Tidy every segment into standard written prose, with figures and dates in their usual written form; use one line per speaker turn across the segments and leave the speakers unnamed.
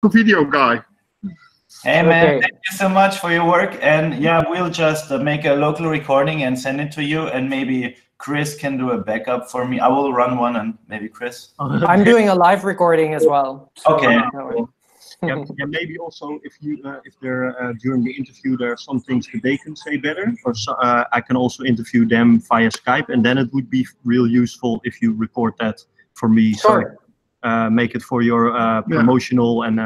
video guy.
Hey man, thank you so much for your work. And yeah, we'll just make a local recording and send it to you. And maybe Chris can do a backup for me. I will run one, and maybe Chris.
I'm doing a live recording as well.
So okay.
Yeah, maybe also if there during the interview there are some things that they can say better, or so, I can also interview them via Skype, and then it would be real useful if you record that for me.
Sure.
So make it for your promotional and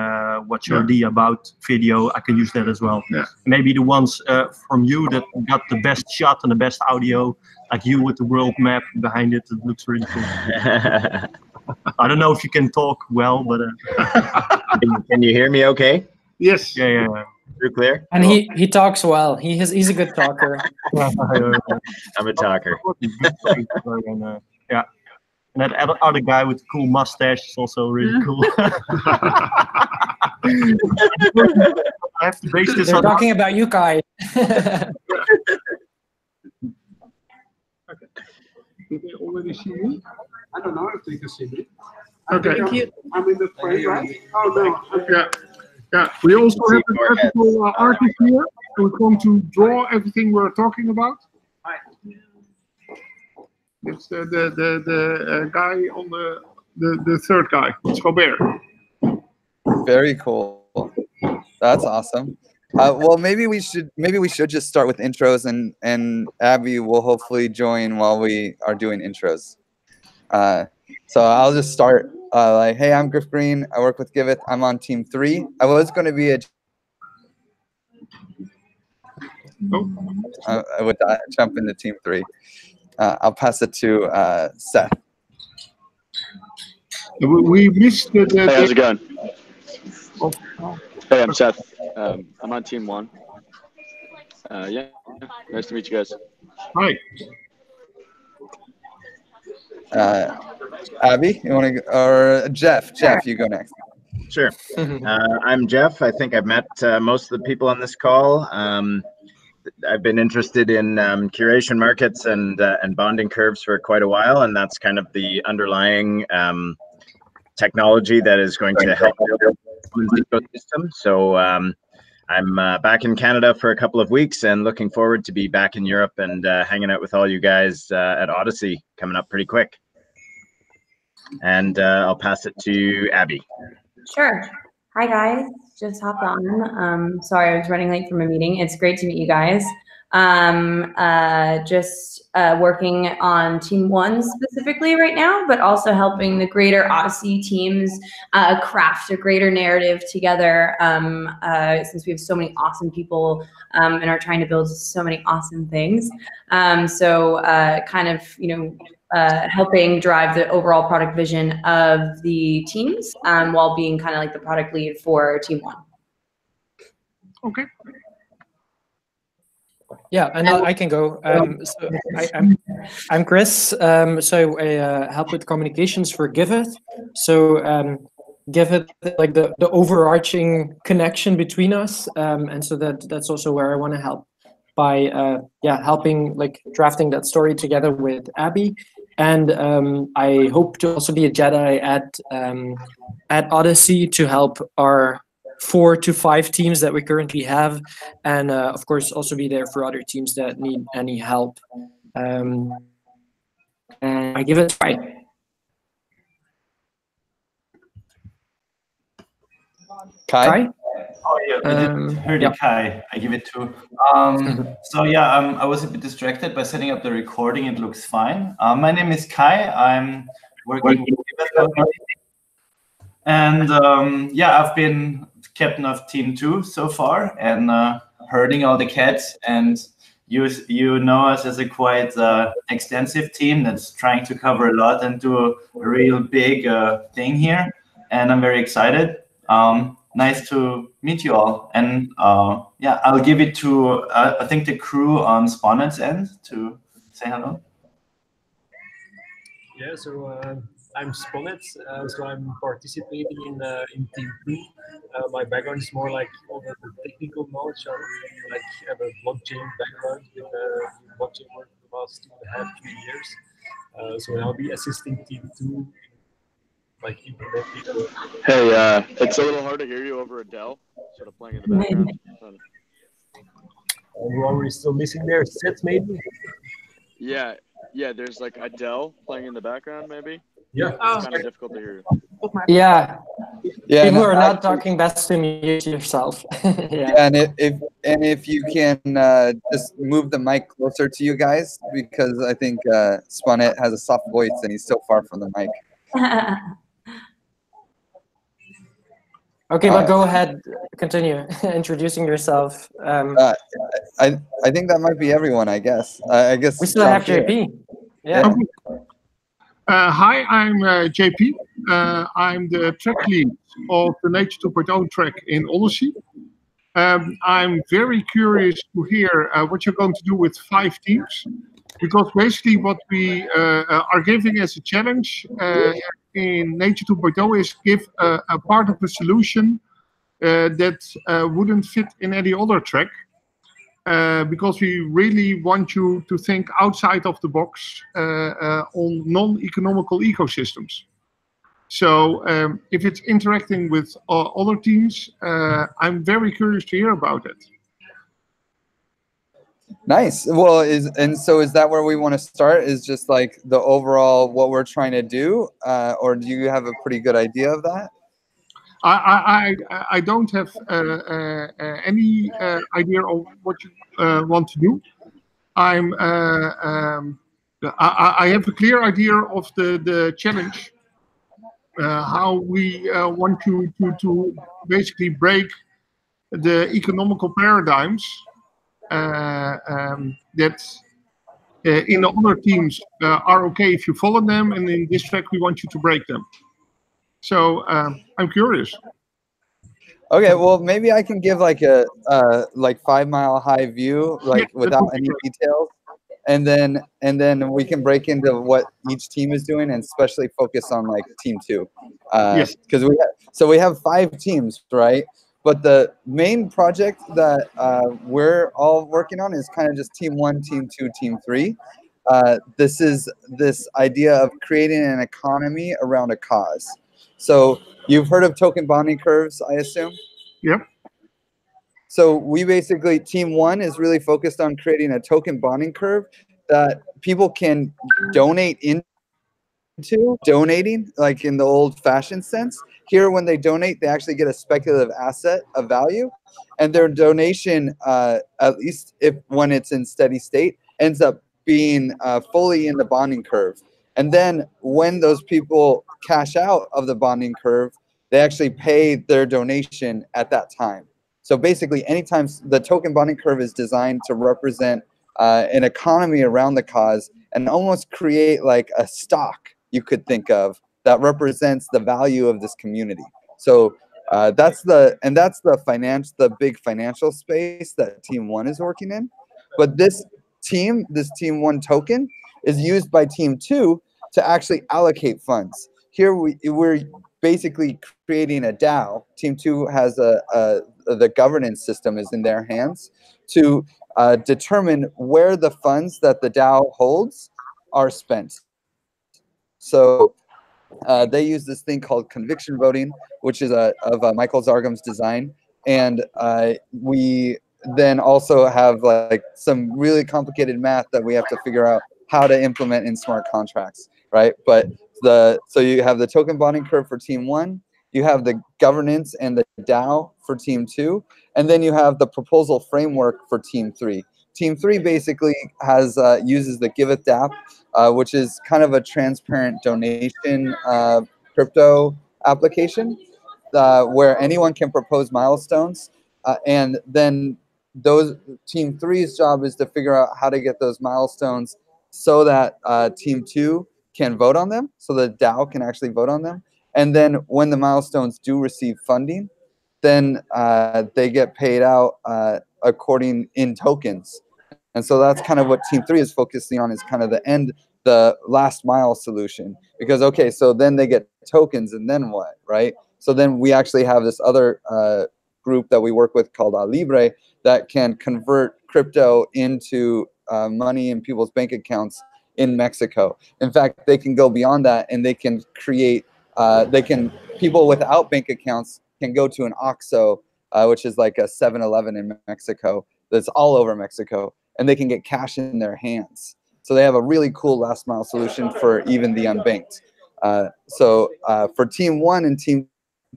what's your idea about video. I can use that as well. Yeah. Maybe the ones from you that got the best shot and the best audio, like you with the world map behind it. It looks really cool. I don't know if you can talk well, but
can you hear me okay?
Yes. Yeah.
You're clear.
And he talks well. He's a good talker.
I'm a talker.
Yeah. And that other guy with the cool mustache is also really cool. I have to base this
They're
on
talking about you, Kai.
Okay. Did they already see me?
I don't know if they can see me.
Okay.
I'm in the frame, right? Oh, no.
Yeah. We also have a graphical artist here who come to draw everything we're talking about.
Hi.
It's the guy on the third guy. It's Robert.
Very cool. That's awesome. Well, maybe we should just start with intros, and Abby will hopefully join while we are doing intros. So I'll just start. Like, hey, I'm Griff Green. I work with Giveth. I'm on Team 3. I was going to be a. I would jump into Team 3. I'll pass it to Seth.
We missed the.
Hey, how's it going? Hey, I'm Seth. I'm on Team 1. Yeah, nice to meet you guys.
Hi.
Abby, you want to, or Jeff? Jeff, you go next.
Sure. I'm Jeff. I think I've met most of the people on this call. I've been interested in curation markets and bonding curves for quite a while, and that's kind of the underlying technology that is going to help build the ecosystem. So I'm back in Canada for a couple of weeks and looking forward to be back in Europe and hanging out with all you guys at Odyssey coming up pretty quick. And I'll pass it to Abby.
Sure. Hi, guys. Just hopped on. Sorry, I was running late from a meeting. It's great to meet you guys. Just working on Team 1 specifically right now, but also helping the greater Odyssey teams craft a greater narrative together since we have so many awesome people and are trying to build so many awesome things. So kind of, helping drive the overall product vision of the teams while being kind of like the product lead for Team 1.
Okay.
Yeah, and I can go. So I'm Chris. So I help with communications for Giveth. So Giveth, like the overarching connection between us, and so that's also where I want to help by helping like drafting that story together with Abby. And I hope to also be a Jedi at Odyssey to help our 4 to 5 teams that we currently have, and of course also be there for other teams that need any help. And I give it a try.
Kai?
Oh yeah, heard it, Kai. I give it 2. So yeah, I was a bit distracted by setting up the recording. It looks fine. My name is Kai. I'm working with and I've been captain of Team 2 so far and herding all the cats. And you know us as a quite extensive team that's trying to cover a lot and do a real big thing here. And I'm very excited. Nice to meet you all. And I'll give it to, I think, the crew on Spawnet's end to say hello.
Yeah, so I'm Sponnet, so I'm participating in Team 2. My background is more like all the technical knowledge. I have a blockchain background with blockchain work for the last 2.5-3 years. So I'll be assisting Team 2 in like implementing.
Hey, it's a little hard to hear you over Adele, sort of playing in the background.
Who are we still missing there? Seth, maybe?
Yeah, there's like Adele playing in the background, maybe.
Yeah.
It's kind of difficult to hear you.
Yeah.
Yeah,
People
and
are not talking, best to mute yourself.
yeah, and if you can just move the mic closer to you guys, because I think Spunnet has a soft voice and he's so far from the mic.
Okay, but go ahead, continue introducing yourself.
I think that might be everyone. I guess. I guess
we still have JP. Yeah.
Hi, I'm JP. I'm the track lead of the Nature 2.0 track in Odyssey. I'm very curious to hear what you're going to do with 5 teams, because basically what we are giving as a challenge in Nature 2.0 is give a part of the solution that wouldn't fit in any other track. Because we really want you to think outside of the box on non-economical ecosystems. So if it's interacting with other teams, I'm very curious to hear about it.
Nice. Well, is that where we want to start? Is just like the overall what we're trying to do, or do you have a pretty good idea of that?
I don't have any idea of what you want to do. I have a clear idea of the challenge, how we want to basically break the economical paradigms that in the other teams are okay if you follow them, and in this track we want you to break them. So I'm curious.
Okay, well maybe I can give like a 5 mile high view, like without any details, and then we can break into what each team is doing, and especially focus on like team 2.
Yes.
Because we have 5 teams, right? But the main project that we're all working on is kind of just team 1, team 2, team 3. This is this idea of creating an economy around a cause. So you've heard of token bonding curves, I assume?
Yep.
So we basically, team 1 is really focused on creating a token bonding curve that people can donate into, donating like in the old fashioned sense. Here, when they donate, they actually get a speculative asset of value, and their donation, at least when it's in steady state, ends up being fully in the bonding curve. And then when those people cash out of the bonding curve, they actually pay their donation at that time. So basically, anytime the token bonding curve is designed to represent an economy around the cause and almost create like a stock you could think of that represents the value of this community. So that's the big financial space that team 1 is working in. But this team 1 token is used by team 2 to actually allocate funds. Here we're basically creating a DAO. Team 2 has the governance system is in their hands to determine where the funds that the DAO holds are spent. So they use this thing called conviction voting, which is of Michael Zargham's design, and we then also have like some really complicated math that we have to figure out how to implement in smart contracts, right? But so you have the token bonding curve for team 1, you have the governance and the DAO for team 2, and then you have the proposal framework for team 3. Team 3 basically has uses the Giveth DApp, which is kind of a transparent donation crypto application where anyone can propose milestones, and then team 3's job is to figure out how to get those milestones so that team 2 can vote on them, so the DAO can actually vote on them. And then when the milestones do receive funding, then they get paid out according in tokens. And so that's kind of what team 3 is focusing on, is kind of the last mile solution. Because, okay, so then they get tokens, and then what, right? So then we actually have this other group that we work with called Libre that can convert crypto into money in people's bank accounts in Mexico. In fact, they can go beyond that, and they can create people without bank accounts can go to an OXXO, which is like a 7-Eleven in Mexico that's all over Mexico, and they can get cash in their hands. So they have a really cool last mile solution for even the unbanked. So for Team 1 and Team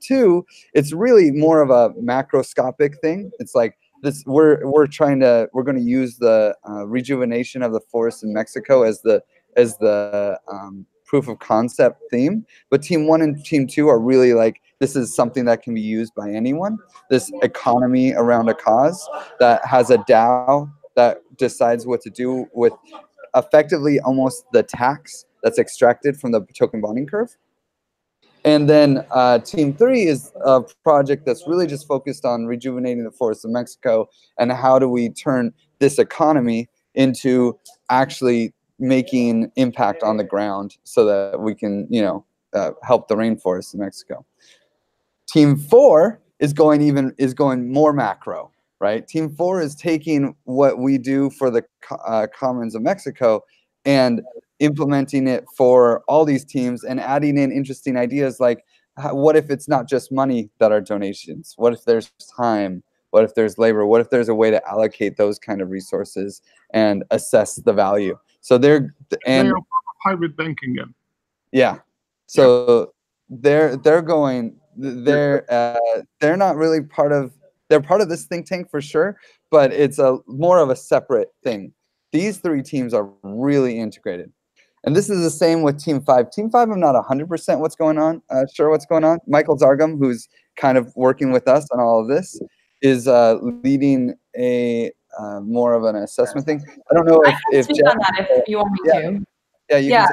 2, it's really more of a macroscopic thing. It's like this: we're going to use the rejuvenation of the forest in Mexico as the proof of concept theme. But Team 1 and Team 2 are really like, this is something that can be used by anyone. This economy around a cause that has a DAO that decides what to do with effectively almost the tax that's extracted from the token bonding curve. And then Team 3 is a project that's really just focused on rejuvenating the forests of Mexico and how do we turn this economy into actually making impact on the ground so that we can, help the rainforests in Mexico. Team 4 is going more macro, right? Team 4 is taking what we do for the commons of Mexico and implementing it for all these teams and adding in interesting ideas like, what if it's not just money that are donations? What if there's time? What if there's labor? What if there's a way to allocate those kind of resources and assess the value? So they are
hybrid banking then.
Yeah. So they're not really they're part of this think tank for sure, but it's more of a separate thing. These 3 teams are really integrated. And this is the same with Team 5. Team 5, I'm not 100% sure what's going on. Michael Zargum, who's kind of working with us on all of this, is leading a more of an assessment thing. I don't know if
Jeff, on that if you want me to.
Yeah,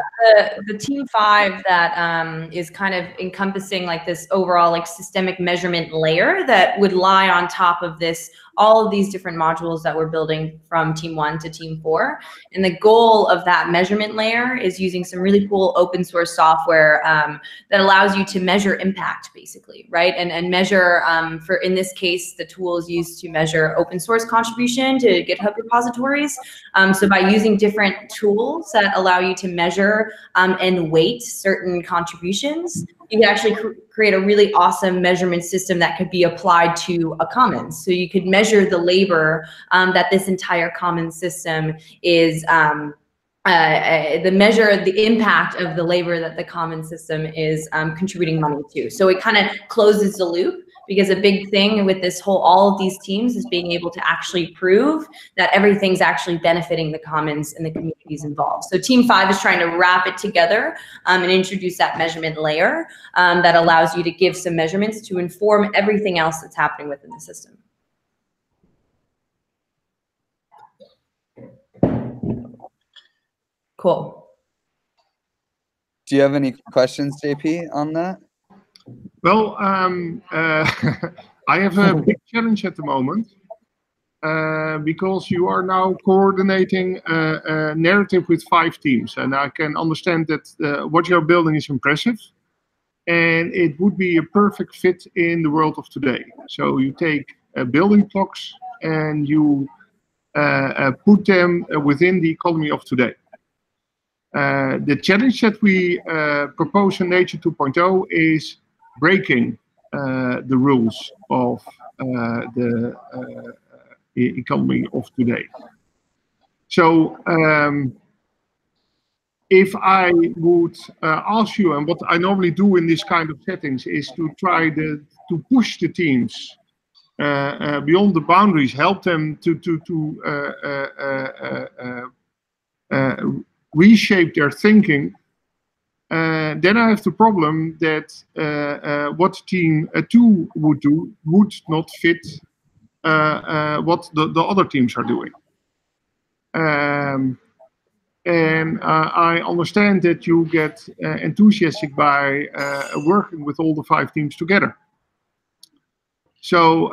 the Team 5 that is kind of encompassing like this overall like systemic measurement layer that would lie on top of this, all of these different modules that we're building from Team 1 to Team 4. And the goal of that measurement layer is using some really cool open source software that allows you to measure impact basically, right? And measure, for in this case, the tool is used to measure open source contribution to GitHub repositories. So by using different tools that allow you to measure and weight certain contributions, you can actually create a really awesome measurement system that could be applied to a commons. So you could measure the labor that this entire commons system is, the impact of the labor that the commons system is contributing money to. So it kind of closes the loop, because a big thing with all of these teams is being able to actually prove that everything's actually benefiting the commons and the communities involved. So Team 5 is trying to wrap it together and introduce that measurement layer that allows you to give some measurements to inform everything else that's happening within the system. Cool.
Do you have any questions, JP, on that?
Well, I have a big challenge at the moment because you are now coordinating a narrative with 5 teams, and I can understand that what you're building is impressive, and it would be a perfect fit in the world of today. So you take building blocks and you put them within the economy of today. The challenge that we propose in Nature 2.0 is breaking the rules of the economy of today. So if I would ask you, and what I normally do in this kind of settings is to try to push the teams beyond the boundaries, help them to reshape their thinking. Then I have the problem that what Team 2 would do would not fit what the other teams are doing. And I understand that you get enthusiastic by working with all the 5 teams together. So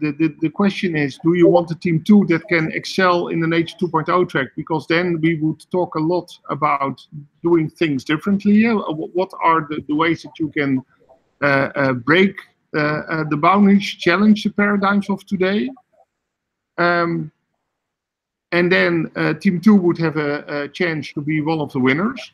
the question is, do you want a Team 2 that can excel in the Nature 2.0 track? Because then we would talk a lot about doing things differently. What are the ways that you can break the boundaries, challenge the paradigms of today? And then Team 2 would have a chance to be one of the winners.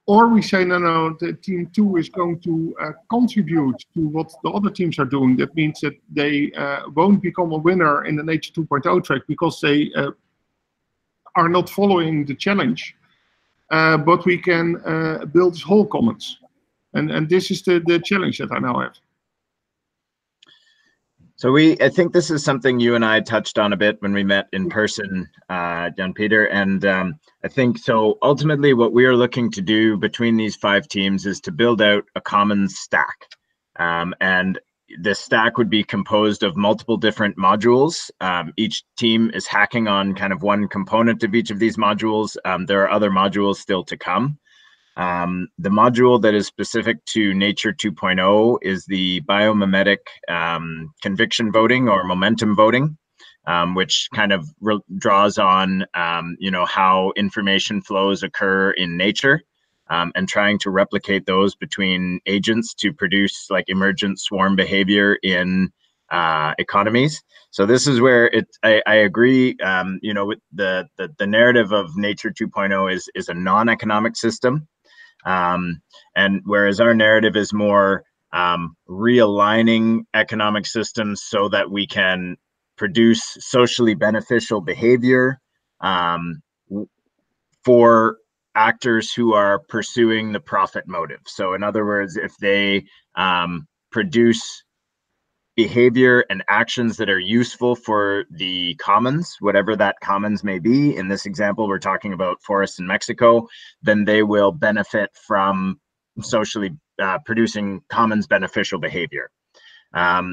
or we say, no, the team 2 is going to contribute to what the other teams are doing. That means that they won't become a winner in the Nature 2.0 track because they are not following the challenge. But we can build this whole commons. And this is the challenge that I now have.
So I think this is something you and I touched on a bit when we met in person, Jan Peter. And I think so ultimately what we are looking to do between these 5 teams is to build out a common stack. And this stack would be composed of multiple different modules. Each team is hacking on kind of one component of each of these modules. There are other modules still to come. The module that is specific to Nature 2.0 is the biomimetic conviction voting or momentum voting, which kind of draws on how information flows occur in nature, and trying to replicate those between agents to produce like emergent swarm behavior in economies. So this is where I agree, with the narrative of Nature 2.0 is a non-economic system. And whereas our narrative is more realigning economic systems so that we can produce socially beneficial behavior for actors who are pursuing the profit motive. So in other words, if they produce behavior and actions that are useful for the commons, whatever that commons may be. In this example, we're talking about forests in Mexico, then they will benefit from socially producing commons beneficial behavior.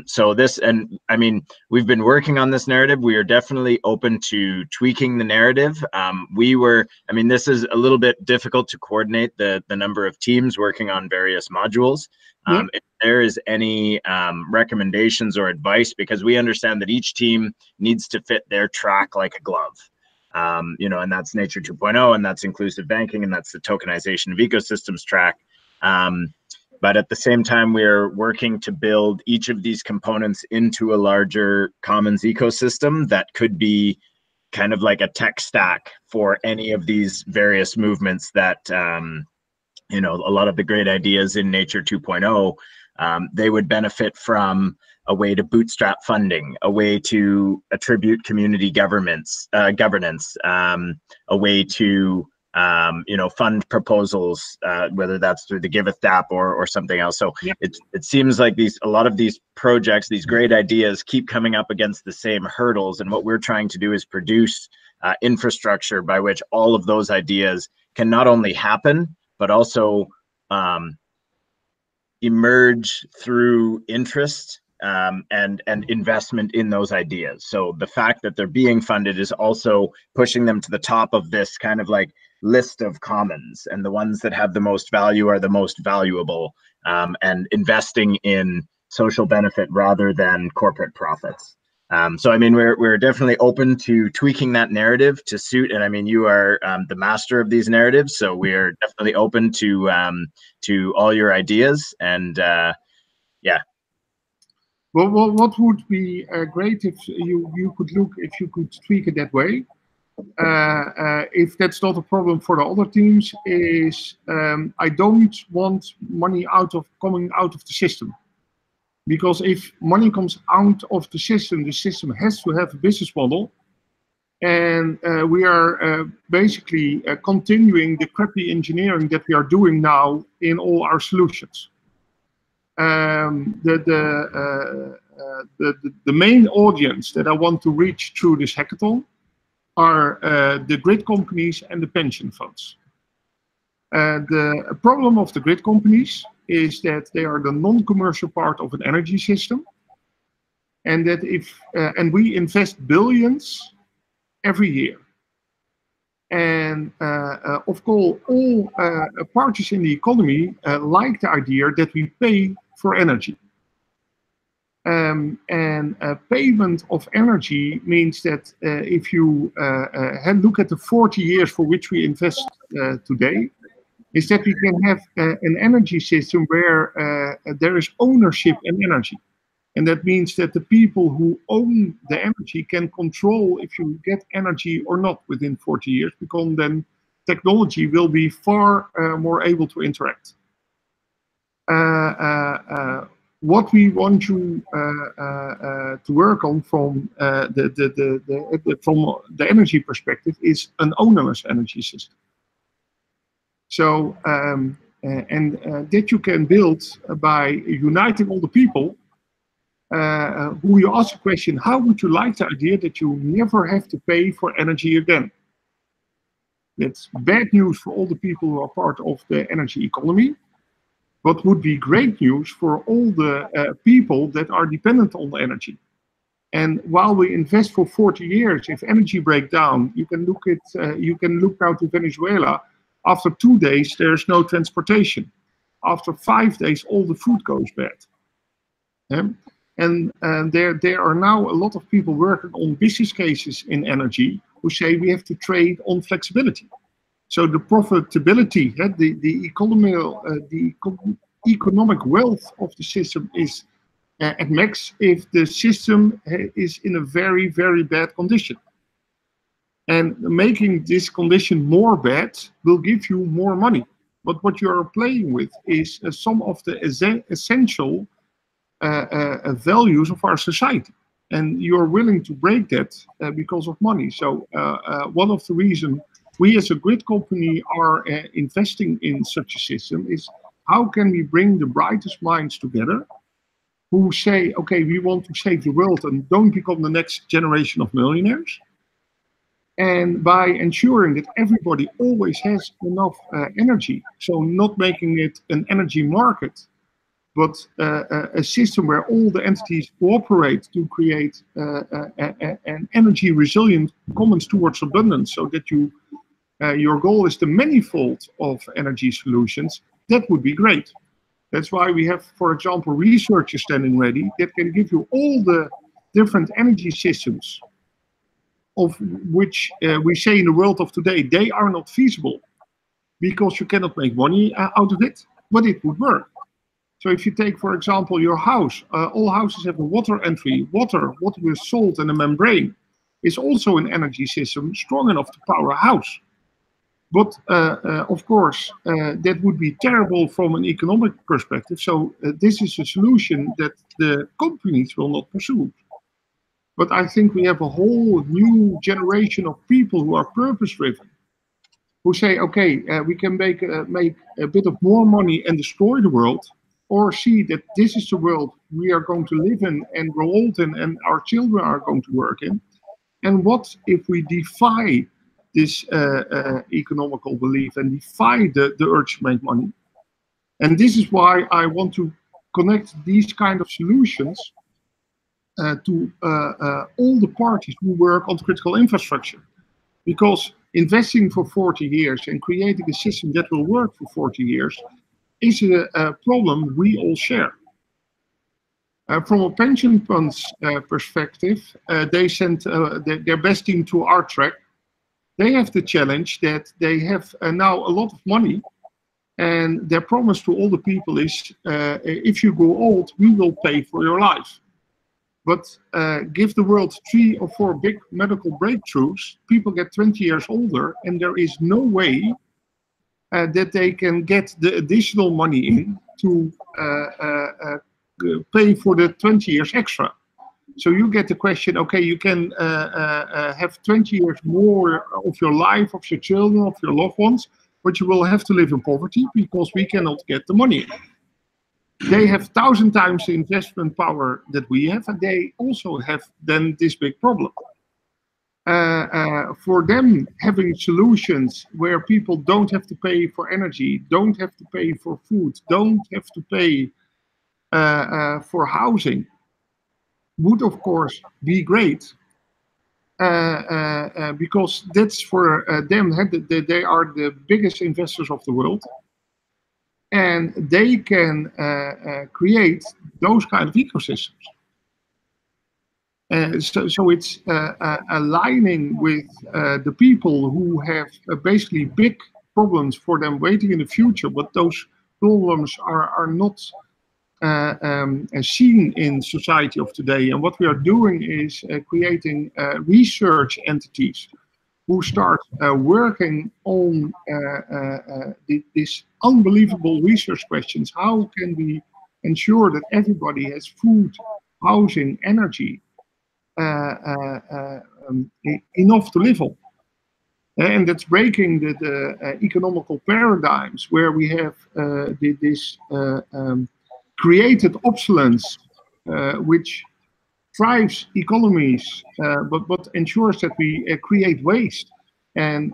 So this, and I mean, we've been working on this narrative. We are definitely open to tweaking the narrative. This is a little bit difficult to coordinate the number of teams working on various modules. If there is any recommendations or advice, because we understand that each team needs to fit their track like a glove. And that's Nature 2.0, and that's inclusive banking, and that's the tokenization of ecosystems track. But at the same time, we're working to build each of these components into a larger commons ecosystem that could be kind of like a tech stack for any of these various movements that, a lot of the great ideas in Nature 2.0, they would benefit from a way to bootstrap funding, a way to attribute community governance, a way to fund proposals, whether that's through the Giveth app or something else. So it seems like a lot of these projects, these great ideas keep coming up against the same hurdles. And what we're trying to do is produce infrastructure by which all of those ideas can not only happen, but also emerge through interest and investment in those ideas. So the fact that they're being funded is also pushing them to the top of this kind of like list of commons, and the ones that have the most value are the most valuable, and investing in social benefit rather than corporate profits. So I mean, we're definitely open to tweaking that narrative to suit, and I mean, you are the master of these narratives, so we're definitely open to all your ideas, and yeah.
Well, what would be great if you could tweak it that way. If that's not a problem for the other teams, is I don't want money coming out of the system. Because if money comes out of the system has to have a business model. And we are basically continuing the crappy engineering that we are doing now in all our solutions. The main audience that I want to reach through this hackathon are the grid companies and the pension funds. The problem of the grid companies is that they are the non-commercial part of an energy system, and that and we invest billions every year. And of course, all parties in the economy like the idea that we pay for energy. And payment of energy means that if you look at the 40 years for which we invest today, is that we can have an energy system where there is ownership in energy. And that means that the people who own the energy can control if you get energy or not within 40 years, because then technology will be far more able to interact. What we want you to work on from the energy perspective is an ownerless energy system. So that you can build by uniting all the people who you ask the question, how would you like the idea that you never have to pay for energy again? That's bad news for all the people who are part of the energy economy, but would be great news for all the people that are dependent on energy. And while we invest for 40 years, if energy breaks down, you can look now to Venezuela. After 2 days, there's no transportation. After 5 days, all the food goes bad. And there are now a lot of people working on business cases in energy who say we have to trade on flexibility. So the profitability, the economic wealth of the system is at max if the system is in a very, very bad condition. And making this condition more bad will give you more money. But what you are playing with is some of the essential values of our society. And you're willing to break that because of money. So one of the reasons we as a grid company are investing in such a system is how can we bring the brightest minds together who say, okay, we want to save the world and don't become the next generation of millionaires. And by ensuring that everybody always has enough energy, so not making it an energy market, but a system where all the entities cooperate to create an energy resilient commons towards abundance, so that your goal is the manifold of energy solutions, that would be great. That's why we have, for example, researchers standing ready that can give you all the different energy systems of which we say in the world of today, they are not feasible because you cannot make money out of it, but it would work. So if you take, for example, your house, all houses have a water entry. Water with salt and a membrane is also an energy system strong enough to power a house. But of course, that would be terrible from an economic perspective. So this is a solution that the companies will not pursue. But I think we have a whole new generation of people who are purpose-driven, who say, okay, we can make a bit of more money and destroy the world, or see that this is the world we are going to live in and grow old in and our children are going to work in. And what if we defy this economical belief and defy the urge to make money? And this is why I want to connect these kind of solutions to all the parties who work on critical infrastructure. Because investing for 40 years and creating a system that will work for 40 years is a problem we all share. From a pension funds perspective, they sent their best team to our track. They have the challenge that they have now a lot of money, and their promise to all the people is, if you go old, we will pay for your life. But give the world 3 or 4 big medical breakthroughs, people get 20 years older, and there is no way that they can get the additional money in to pay for the 20 years extra. So you get the question, okay, you can have 20 years more of your life, of your children, of your loved ones, but you will have to live in poverty because we cannot get the money in. They have 1,000 times the investment power that we have, and they also have then this big problem. For them, having solutions where people don't have to pay for energy, don't have to pay for food, don't have to pay for housing, would of course be great. Because that's for them, they are the biggest investors of the world. And they can create those kind of ecosystems. So it's aligning with the people who have basically big problems for them waiting in the future, but those problems are not seen in society of today. And what we are doing is creating research entities who start working on this unbelievable research questions. How can we ensure that everybody has food, housing, energy, enough to live on? And that's breaking the economical paradigms where we have this created obsolescence, which drives economies, but ensures that we create waste and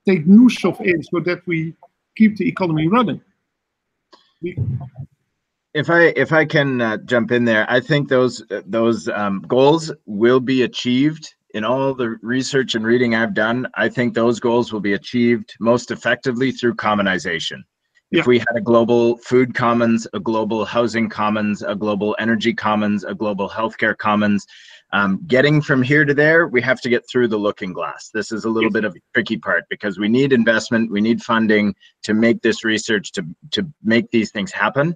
take use of it so that we keep the economy running.
If I can jump in there, I think those goals will be achieved. In all the research and reading I've done, I think those goals will be achieved most effectively through commonization. If we had a global food commons, a global housing commons, a global energy commons, a global healthcare commons, getting from here to there, we have to get through the looking glass. This is a little bit of a tricky part because we need investment, we need funding to make this research, to make these things happen.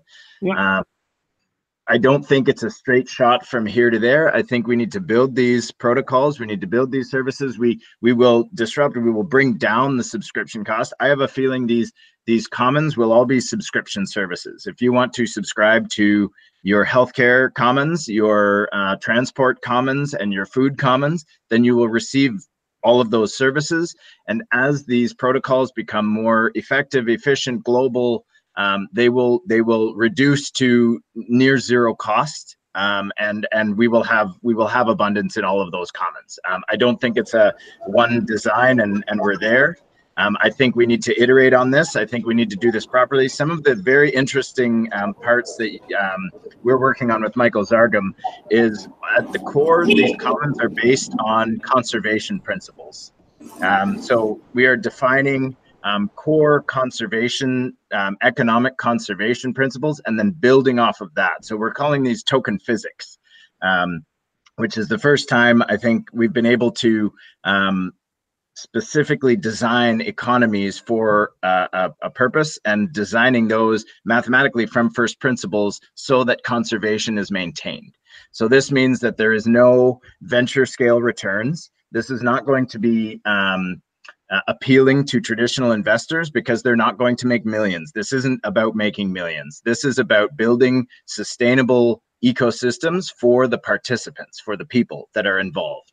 I don't think it's a straight shot from here to there. I think we need to build these protocols. We need to build these services. We will disrupt, we will bring down the subscription cost. I have a feeling these commons will all be subscription services. If you want to subscribe to your healthcare commons, your transport commons, and your food commons, then you will receive all of those services. And as these protocols become more effective, efficient, global, they will reduce to near zero cost, and we will have abundance in all of those commons. I don't think it's a one design and we're there. I think we need to iterate on this. I think we need to do this properly. Some of the very interesting parts that we're working on with Michael Zargum is at the core, these commons are based on conservation principles. So we are defining core conservation, economic conservation principles, and then building off of that. So we're calling these token physics, which is the first time I think we've been able to specifically design economies for a purpose, and designing those mathematically from first principles so that conservation is maintained. So this means that there is no venture scale returns. This is not going to be appealing to traditional investors because they're not going to make millions. This isn't about making millions. This is about building sustainable ecosystems for the participants, for the people that are involved.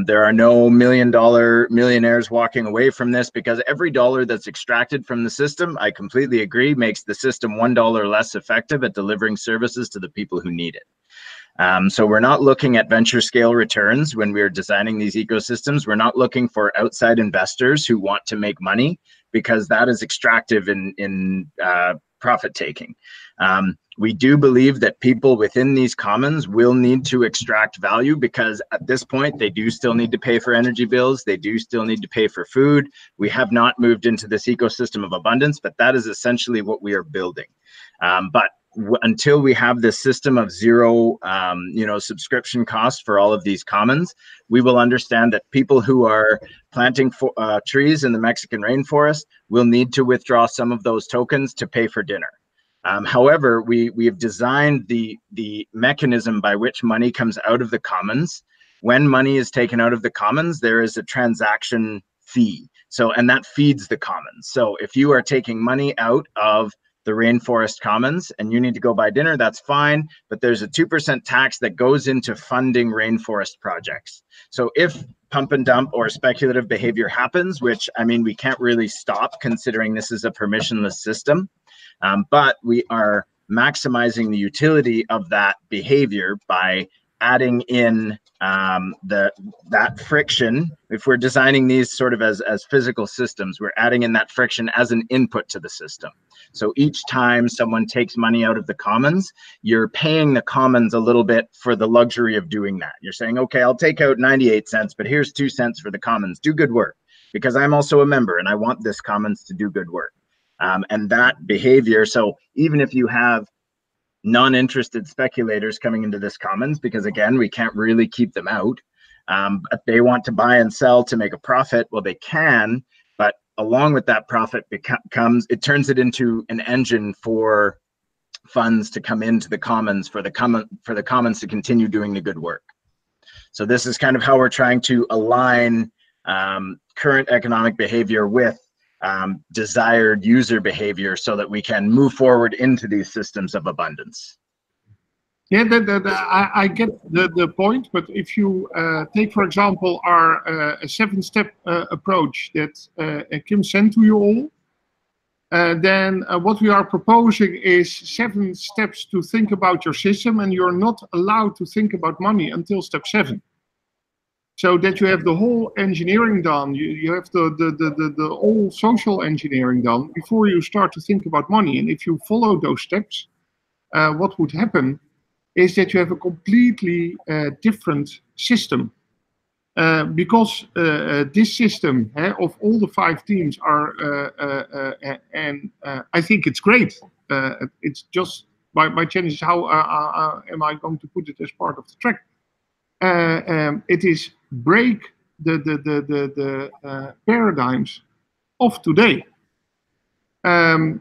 There are no millionaires walking away from this, because every dollar that's extracted from the system, I completely agree, makes the system $1 less effective at delivering services to the people who need it. So we're not looking at venture scale returns when we're designing these ecosystems. We're not looking for outside investors who want to make money, because that is extractive in profit taking. We do believe that people within these commons will need to extract value, because at this point, they do still need to pay for energy bills. They do still need to pay for food. We have not moved into this ecosystem of abundance, but that is essentially what we are building. But until we have this system of zero, subscription cost for all of these commons, we will understand that people who are planting trees in the Mexican rainforest will need to withdraw some of those tokens to pay for dinner. However, we have designed the mechanism by which money comes out of the commons. When money is taken out of the commons, there is a transaction fee. So, and that feeds the commons. So if you are taking money out of the rainforest commons and you need to go buy dinner, that's fine, but there's a 2% tax that goes into funding rainforest projects. So if pump and dump or speculative behavior happens, which, I mean, we can't really stop considering this is a permissionless system, but we are maximizing the utility of that behavior by adding in that friction. If we're designing these sort of as physical systems, we're adding in that friction as an input to the system. So each time someone takes money out of the commons, you're paying the commons a little bit for the luxury of doing that. You're saying, okay, I'll take out 98 cents, but here's 2 cents for the commons. Do good work, because I'm also a member and I want this commons to do good work. And that behavior, so even if you have non-interested speculators coming into this commons, because again, we can't really keep them out, but they want to buy and sell to make a profit, well, they can, but along with that profit it turns it into an engine for funds to come into the commons, for the commons to continue doing the good work. So this is kind of how we're trying to align current economic behavior with desired user behavior so that we can move forward into these systems of abundance.
Yeah, I get the point, but if you take, for example, our a 7-step approach that Kim sent to you all, then what we are proposing is 7 steps to think about your system, and you're not allowed to think about money until step 7. So that you have the whole engineering done, you have the whole social engineering done before you start to think about money. And if you follow those steps, what would happen is that you have a completely different system. Because this system of all the 5 teams are, and I think it's great. It's just, my challenge is how am I going to put it as part of the track? It is break the paradigms of today.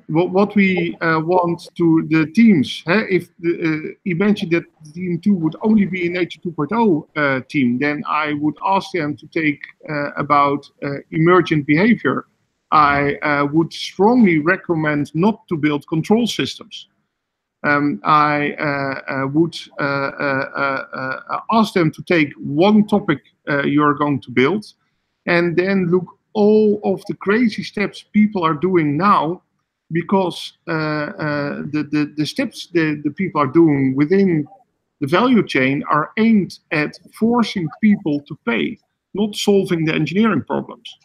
What we want to the teams, if you mentioned that Team 2 would only be a Nature 2.0 team, then I would ask them to take about emergent behavior. I would strongly recommend not to build control systems. I would ask them to take one topic you're going to build and then look all of the crazy steps people are doing now, because the steps the people are doing within the value chain are aimed at forcing people to pay, not solving the engineering problems.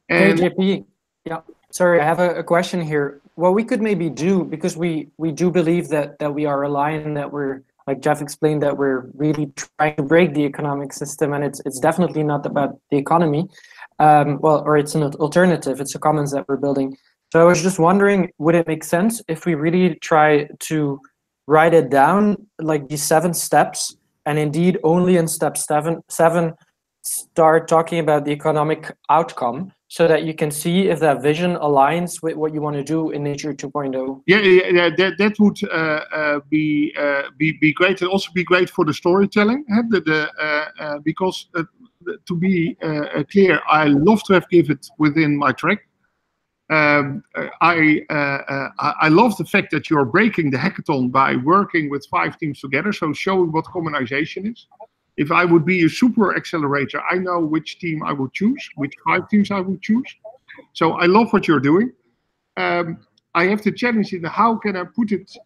And hey, JP, yeah, sorry, I have a question here. What we could maybe do, because we do believe that we are aligned, that we're, like Jeff explained, that we're really trying to break the economic system, and it's definitely not about the economy. Or it's an alternative, it's a commons that we're building. So I was just wondering, would it make sense if we really try to write it down, like these 7 steps, and indeed only in step 7 start talking about the economic outcome, so that you can see if that vision aligns with what you want to do in Nature 2.0?
Yeah, that would be great. It'd also be great for the storytelling, because to be clear, I love to have give it within my track. I love the fact that you're breaking the hackathon by working with 5 teams together, so showing what commonization is. If I would be a super accelerator, I know which team I would choose, which 5 teams I would choose. So I love what you're doing. I have the challenge in how can I put it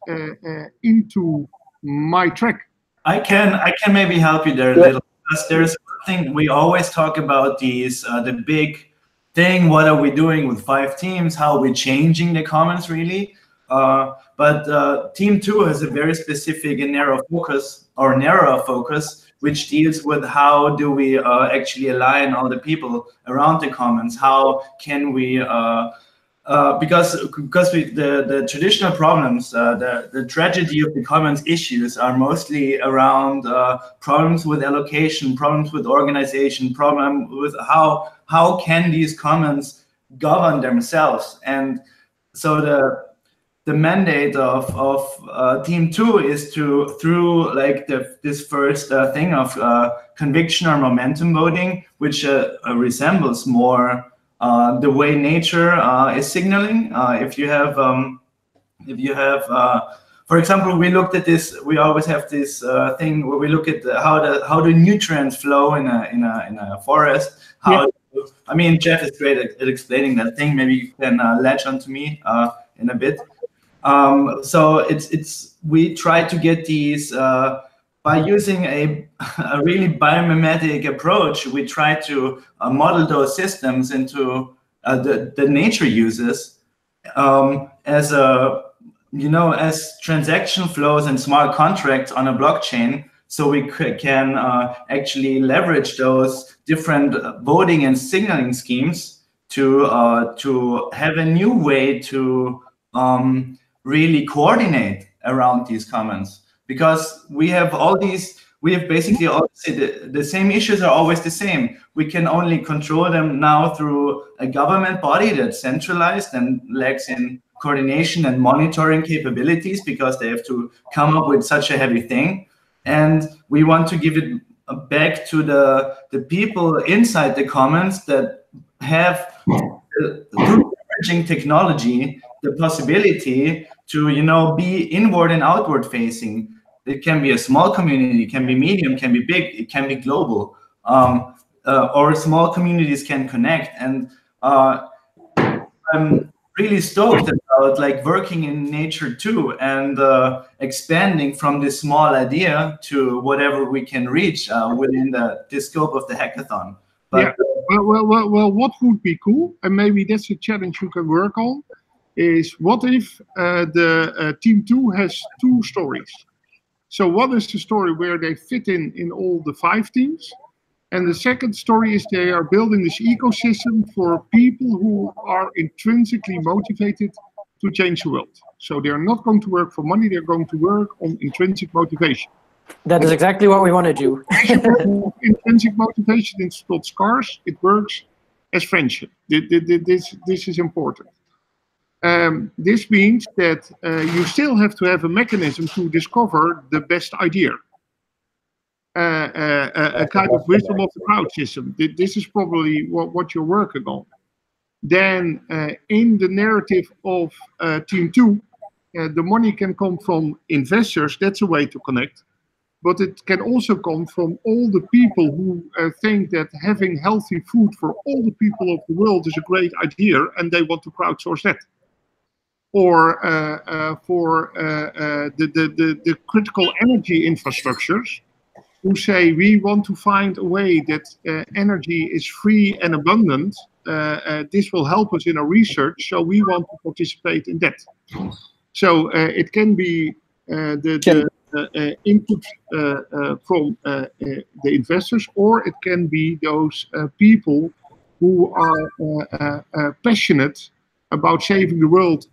into my track?
I can maybe help you there a little, because there's one thing we always talk about, these the big thing, what are we doing with 5 teams, how are we changing the commons really, but Team 2 has a very specific and narrow focus, which deals with how do we actually align all the people around the commons, how can we because the traditional problems, the tragedy of the commons issues are mostly around problems with allocation, problems with organization, problem with how can these commons govern themselves. And so the mandate of Team 2 is to, through like this first thing of conviction or momentum voting, which resembles more the way nature is signaling. If you have, for example, we looked at this. We always have this thing where we look at how do nutrients flow in a forest. I mean, Jeff is great at explaining that thing. Maybe you can latch onto me in a bit. So we try to get these by using a really biomimetic approach. We try to model those systems into the nature uses as as transaction flows and smart contracts on a blockchain. So we can actually leverage those different voting and signaling schemes to have a new way to really coordinate around these commons, because we have basically all the same issues are always the same. We can only control them now through a government body that's centralized and lacks in coordination and monitoring capabilities, because they have to come up with such a heavy thing. And we want to give it back to the people inside the comments that have through leveraging technology the possibility to, you know, be inward and outward facing. It can be a small community, it can be medium, can be big, it can be global, or small communities can connect. And I'm really stoked about like working in nature too, and expanding from this small idea to whatever we can reach within the scope of the hackathon. But,
yeah. Well, what would be cool, and maybe that's a challenge you can work on, is what if the Team 2 has 2 stories? So one is the story where they fit in all the 5 teams. And the second story is they are building this ecosystem for people who are intrinsically motivated to change the world. So they are not going to work for money, they're going to work on intrinsic motivation.
That is exactly what we want to do.
Intrinsic motivation is not scarce, it works as friendship. This is important. This means that you still have to have a mechanism to discover the best idea. A kind of wisdom of the crowd system. This is probably what you're working on. Then in the narrative of Team 2, the money can come from investors. That's a way to connect. But it can also come from all the people who think that having healthy food for all the people of the world is a great idea, and they want to crowdsource that. Or for the critical energy infrastructures, who say we want to find a way that energy is free and abundant. This will help us in our research, so we want to participate in that. So it can be the input from the investors, or it can be those people who are passionate about saving the world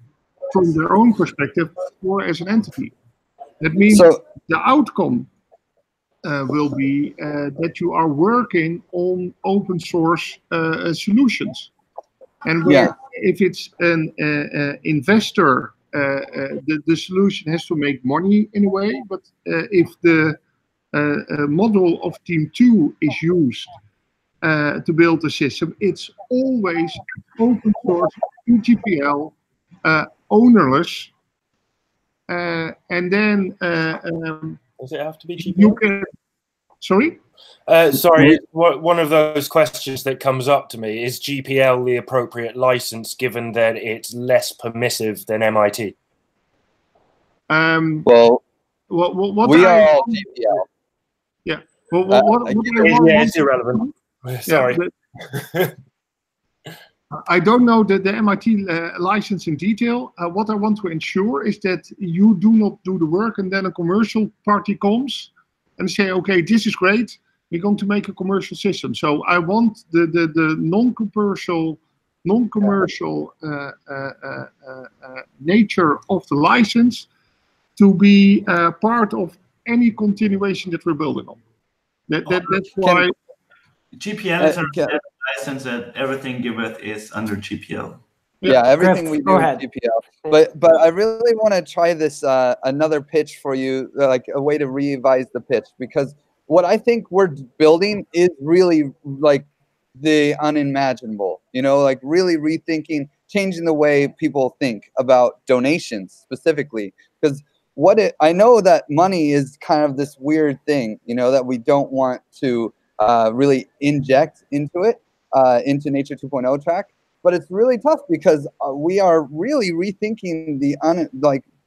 from their own perspective or as an entity. That means the outcome will be that you are working on open source solutions. And where if it's an investor, the solution has to make money in a way, but if the model of Team 2 is used to build a system, it's always open source, eGPL, ownerless, and then
does it have to be GPL?
You can, sorry?
Sorry, one of those questions that comes up to me is GPL the appropriate license, given that it's less permissive than MIT?
Well,
what
we are all GPL.
Yeah. Well,
it's irrelevant. Sorry.
I don't know the MIT license in detail. What I want to ensure is that you do not do the work and then a commercial party comes and say, okay, this is great. We're going to make a commercial system. So I want the non-commercial nature of the license to be part of any continuation that we're building on. That's why
GPL is a license that everything giveth is under GPL.
Yeah, everything we do is GPL. But I really want to try this another pitch for you, like a way to revise the pitch, because what I think we're building is really like the unimaginable, you know, like really rethinking, changing the way people think about donations specifically. Because I know that money is kind of this weird thing, you know, that we don't want to really inject into it, into Nature 2.0 track. But it's really tough because we are really rethinking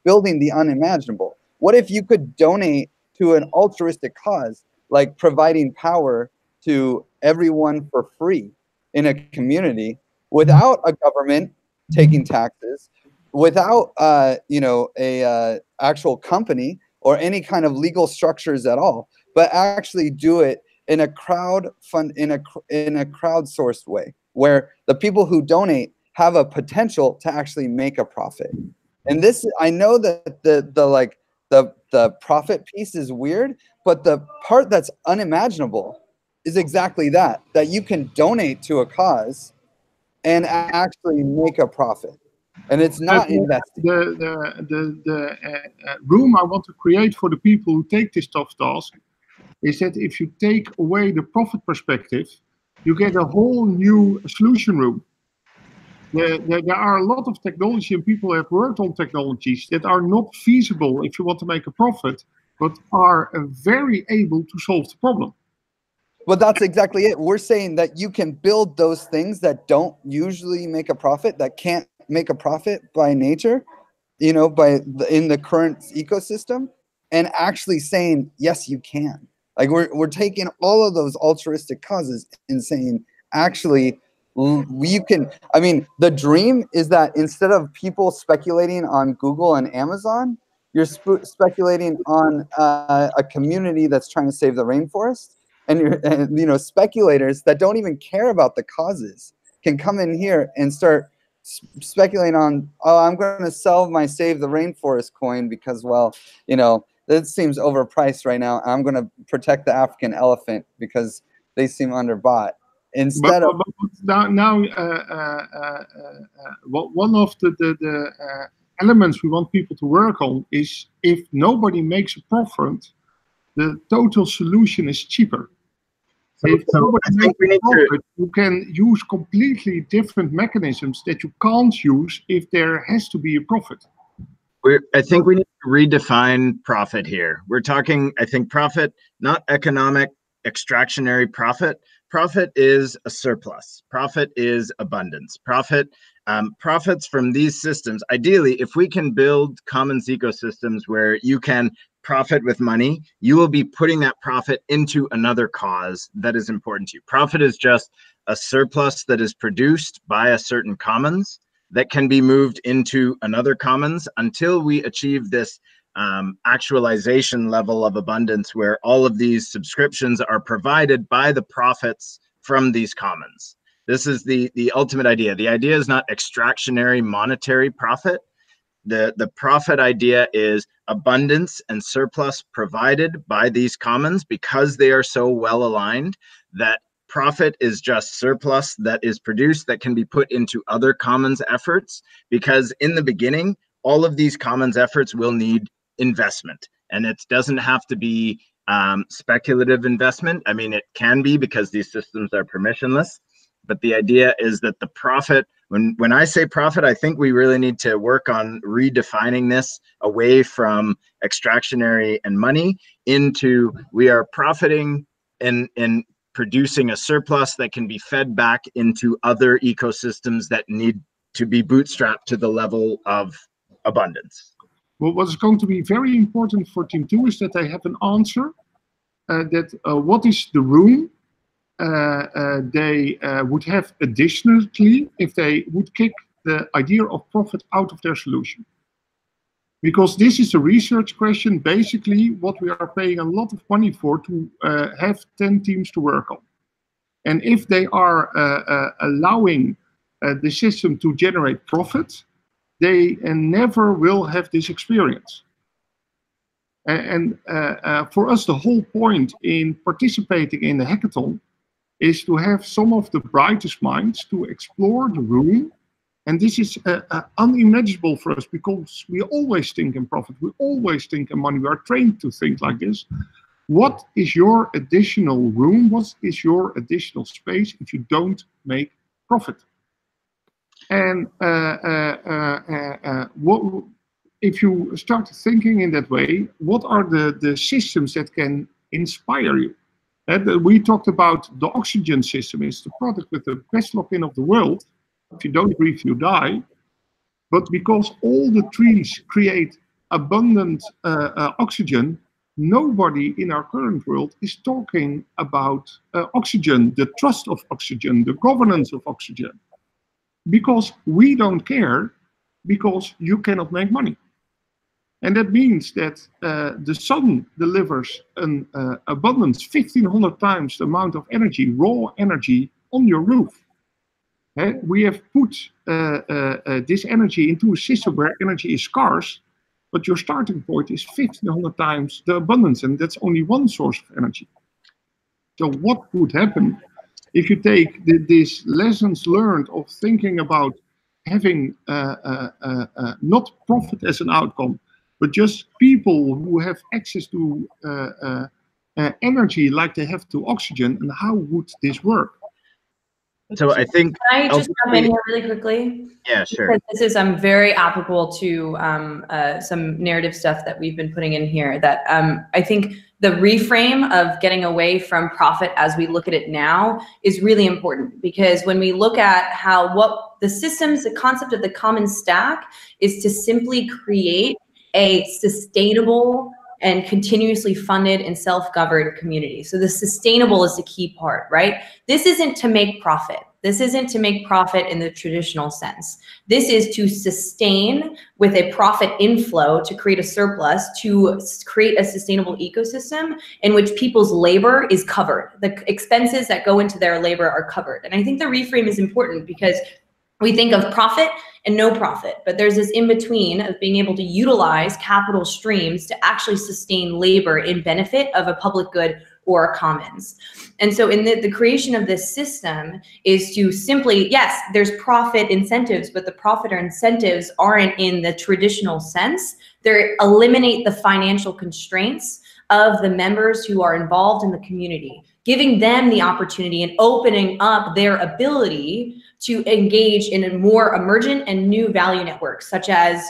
building the unimaginable. What if you could donate to an altruistic cause, like providing power to everyone for free in a community without a government taking taxes, without a actual company or any kind of legal structures at all, but actually do it in a crowdsourced way, where the people who donate have a potential to actually make a profit. And this, I know that the profit piece is weird, but the part that's unimaginable is exactly that you can donate to a cause and actually make a profit. And it's not investing.
The room I want to create for the people who take this tough task is that if you take away the profit perspective, you get a whole new solution room. There are a lot of technology, and people have worked on technologies that are not feasible if you want to make a profit, but are very able to solve the problem.
Well, that's exactly it. We're saying that you can build those things that don't usually make a profit, that can't make a profit by nature, you know, in the current ecosystem, and actually saying, yes, you can. Like we're taking all of those altruistic causes and saying, actually, you can. I mean, the dream is that instead of people speculating on Google and Amazon, you're speculating on a community that's trying to save the rainforest. And you know, speculators that don't even care about the causes can come in here and start speculating on, oh, I'm going to sell my Save the Rainforest coin because, well, you know, it seems overpriced right now. I'm going to protect the African elephant because they seem underbought. Instead of
one of the elements we want people to work on is if nobody makes a profit, the total solution is cheaper. If nobody makes a profit, you can use completely different mechanisms that you can't use if there has to be a profit.
I think we need to redefine profit here. We're talking, I think, profit, not economic extractionary profit. Profit is a surplus. Profit is abundance. Profits from these systems. Ideally, if we can build commons ecosystems where you can profit with money, you will be putting that profit into another cause that is important to you. Profit is just a surplus that is produced by a certain commons that can be moved into another commons until we achieve this actualization level of abundance where all of these subscriptions are provided by the profits from these commons. This is the ultimate idea. The idea is not extractionary monetary profit. The profit idea is abundance and surplus provided by these commons because they are so well aligned that profit is just surplus that is produced that can be put into other commons efforts, because in the beginning, all of these commons efforts will need investment, and it doesn't have to be speculative investment. I mean, it can be because these systems are permissionless, but the idea is that the profit, when I say profit, I think we really need to work on redefining this away from extractionary and money into we are profiting and producing a surplus that can be fed back into other ecosystems that need to be bootstrapped to the level of abundance.
Well, what's going to be very important for Team 2 is that they have an answer what is the room they would have additionally if they would kick the idea of profit out of their solution. Because this is a research question, basically what we are paying a lot of money for to have 10 teams to work on. And if they are allowing the system to generate profit, they never will have this experience. And for us, the whole point in participating in the hackathon is to have some of the brightest minds to explore the room. And this is unimaginable for us because we always think in profit. We always think in money. We are trained to think like this. What is your additional room? What is your additional space if you don't make profit? And if you start thinking in that way, what are the systems that can inspire you? We talked about the oxygen system. It's the product with the best lock-in of the world. If you don't breathe, you die. But because all the trees create abundant oxygen, nobody in our current world is talking about oxygen, the trust of oxygen, the governance of oxygen. Because we don't care, because you cannot make money. And that means that the sun delivers an abundance 1,500 times the amount of energy, raw energy, on your roof. We have put this energy into a system where energy is scarce, but your starting point is 1,500 times the abundance, and that's only one source of energy. So what would happen if you take these lessons learned of thinking about having not profit as an outcome, but just people who have access to energy like they have to oxygen, and how would this work?
So I think.
Can I just jump in here really quickly?
Yeah, sure.
Because this is very applicable to some narrative stuff that we've been putting in here. That I think the reframe of getting away from profit as we look at it now is really important, because when we look at what the systems, the concept of the common stack is to simply create a sustainable and continuously funded and self-governed community. So the sustainable is the key part, right? This isn't to make profit. This isn't to make profit in the traditional sense. This is to sustain with a profit inflow, to create a surplus, to create a sustainable ecosystem in which people's labor is covered. The expenses that go into their labor are covered. And I think the reframe is important, because we think of profit and no profit, but there's this in between of being able to utilize capital streams to actually sustain labor in benefit of a public good or commons. And so in the creation of this system is to simply, yes, there's profit incentives, but the profit or incentives aren't in the traditional sense. They eliminate the financial constraints of the members who are involved in the community, giving them the opportunity and opening up their ability to engage in a more emergent and new value networks, such as,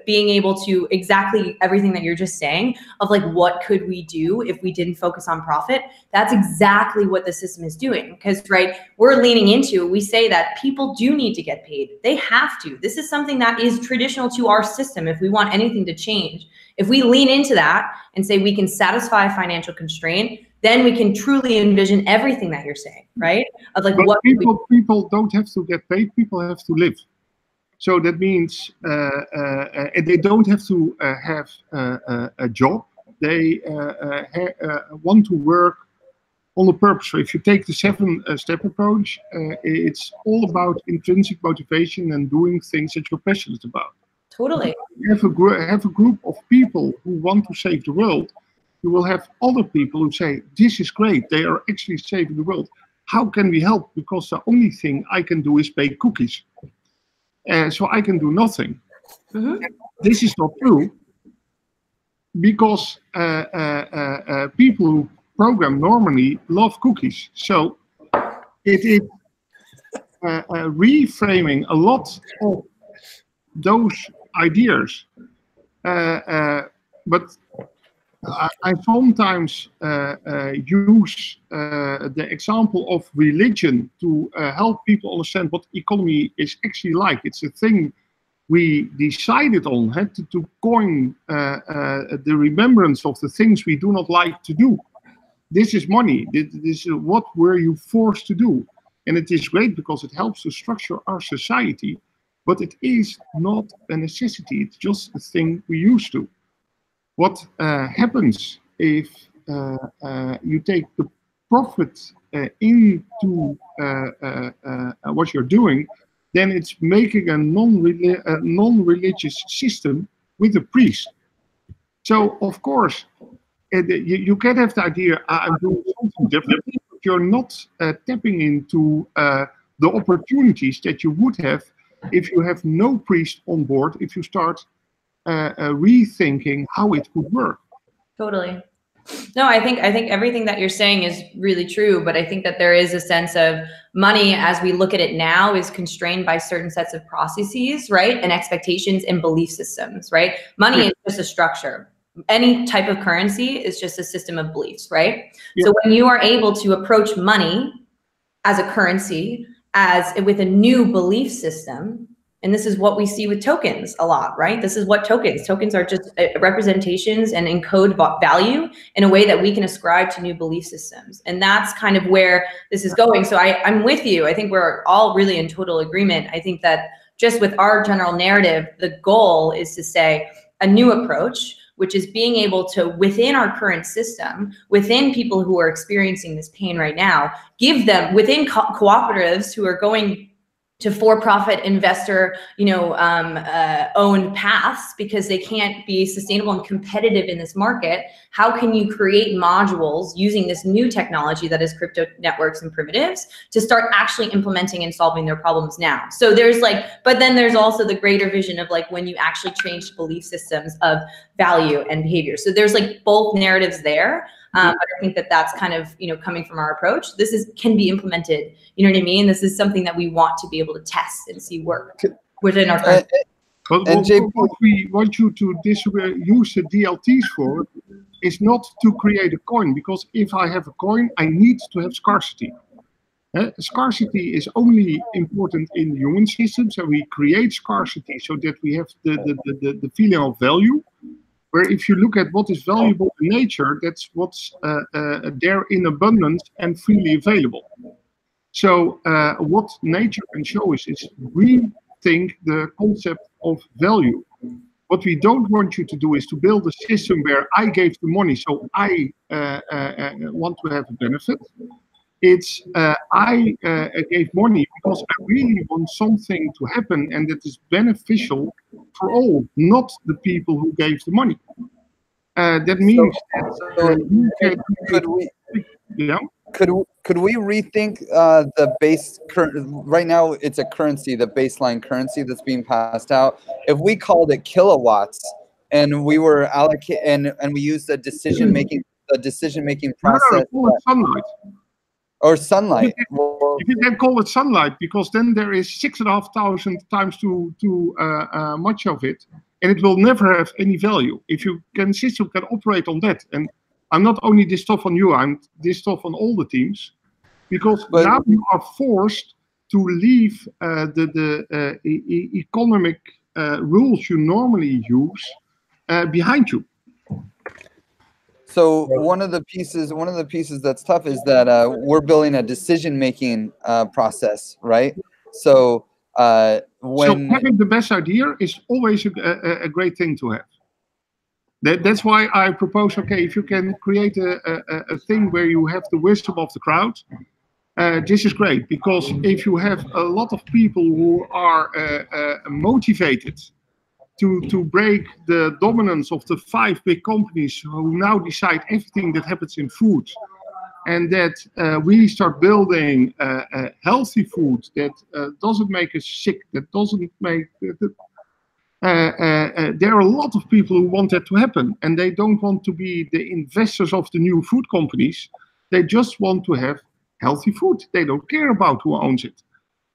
being able to exactly everything that you're just saying of like, what could we do if we didn't focus on profit? That's exactly what the system is doing. Because, right, we're leaning into, we say that people do need to get paid. They have to. This is something that is traditional to our system if we want anything to change. If we lean into that and say we can satisfy a financial constraint, then we can truly envision everything that you're saying, right? Of like,
but people don't have to get paid, people have to live. So that means they don't have to have a job. They want to work on a purpose. So if you take the 7-step approach, it's all about intrinsic motivation and doing things that you're passionate about.
Totally.
Have a group of people who want to save the world. You will have other people who say, this is great, they are actually saving the world. How can we help? Because the only thing I can do is bake cookies. So I can do nothing.
Mm-hmm.
This is not true, because people who program normally love cookies. So it is reframing a lot of those ideas. But I sometimes use the example of religion to help people understand what economy is actually like. It's a thing we decided on, to coin the remembrance of the things we do not like to do. This is money. This is what were you forced to do. And it is great because it helps to structure our society, but it is not a necessity. It's just a thing we used to. What happens if you take the profit into what you're doing, then it's making a non-religious system with a priest. So, of course, you can have the idea, I'm doing something different, but you're not tapping into the opportunities that you would have if you have no priest on board, if you start rethinking how it could work.
Totally. No, I think everything that you're saying is really true, but I think that there is a sense of money as we look at it now is constrained by certain sets of processes, right? And expectations and belief systems, right? Money is just a structure. Any type of currency is just a system of beliefs, right? Yeah. So when you are able to approach money as a currency, as with a new belief system, and this is what we see with tokens a lot, right? This is what tokens are just representations and encode value in a way that we can ascribe to new belief systems. And that's kind of where this is going. So I'm with you. I think we're all really in total agreement. I think that just with our general narrative, the goal is to say a new approach, which is being able to, within our current system, within people who are experiencing this pain right now, give them, within cooperatives who are going to for-profit investor, owned paths because they can't be sustainable and competitive in this market. How can you create modules using this new technology that is crypto networks and primitives to start actually implementing and solving their problems now? So there's but then there's also the greater vision of when you actually change belief systems of value and behavior. So there's both narratives there. But I think that that's kind of, coming from our approach. This can be implemented. You know what I mean? This is something that we want to be able to test and see work within our current.
But what we want you to use the DLTs for is not to create a coin, because if I have a coin, I need to have scarcity. Scarcity is only important in human systems, and we create scarcity so that we have the feeling of value. Where if you look at what is valuable in nature, that's what's there in abundance and freely available. So what nature can show us is rethink the concept of value. What we don't want you to do is to build a system where I gave the money, so I want to have a benefit. It's I gave money because I really want something to happen and that is beneficial for all, not the people who gave the money. That means
could we rethink the base right now? It's a currency, the baseline currency that's being passed out. If we called it kilowatts and we were and we used the decision making process.
Sunlight.
Or sunlight.
If you can call it sunlight, because then there is 6,500 times too much of it, and it will never have any value. If you system can operate on that, and I'm not only this stuff on you, I'm this stuff on all the teams, because now you are forced to leave the economic rules you normally use behind you.
So one of the pieces that's tough is that we're building a decision-making process, right? So
having the best idea is always a great thing to have. That's why I propose, okay, if you can create a thing where you have the wisdom of the crowd, this is great, because if you have a lot of people who are motivated to break the dominance of the 5 big companies who now decide everything that happens in food, and that we start building healthy food that doesn't make us sick, that doesn't make... there are a lot of people who want that to happen, and they don't want to be the investors of the new food companies. They just want to have healthy food. They don't care about who owns it.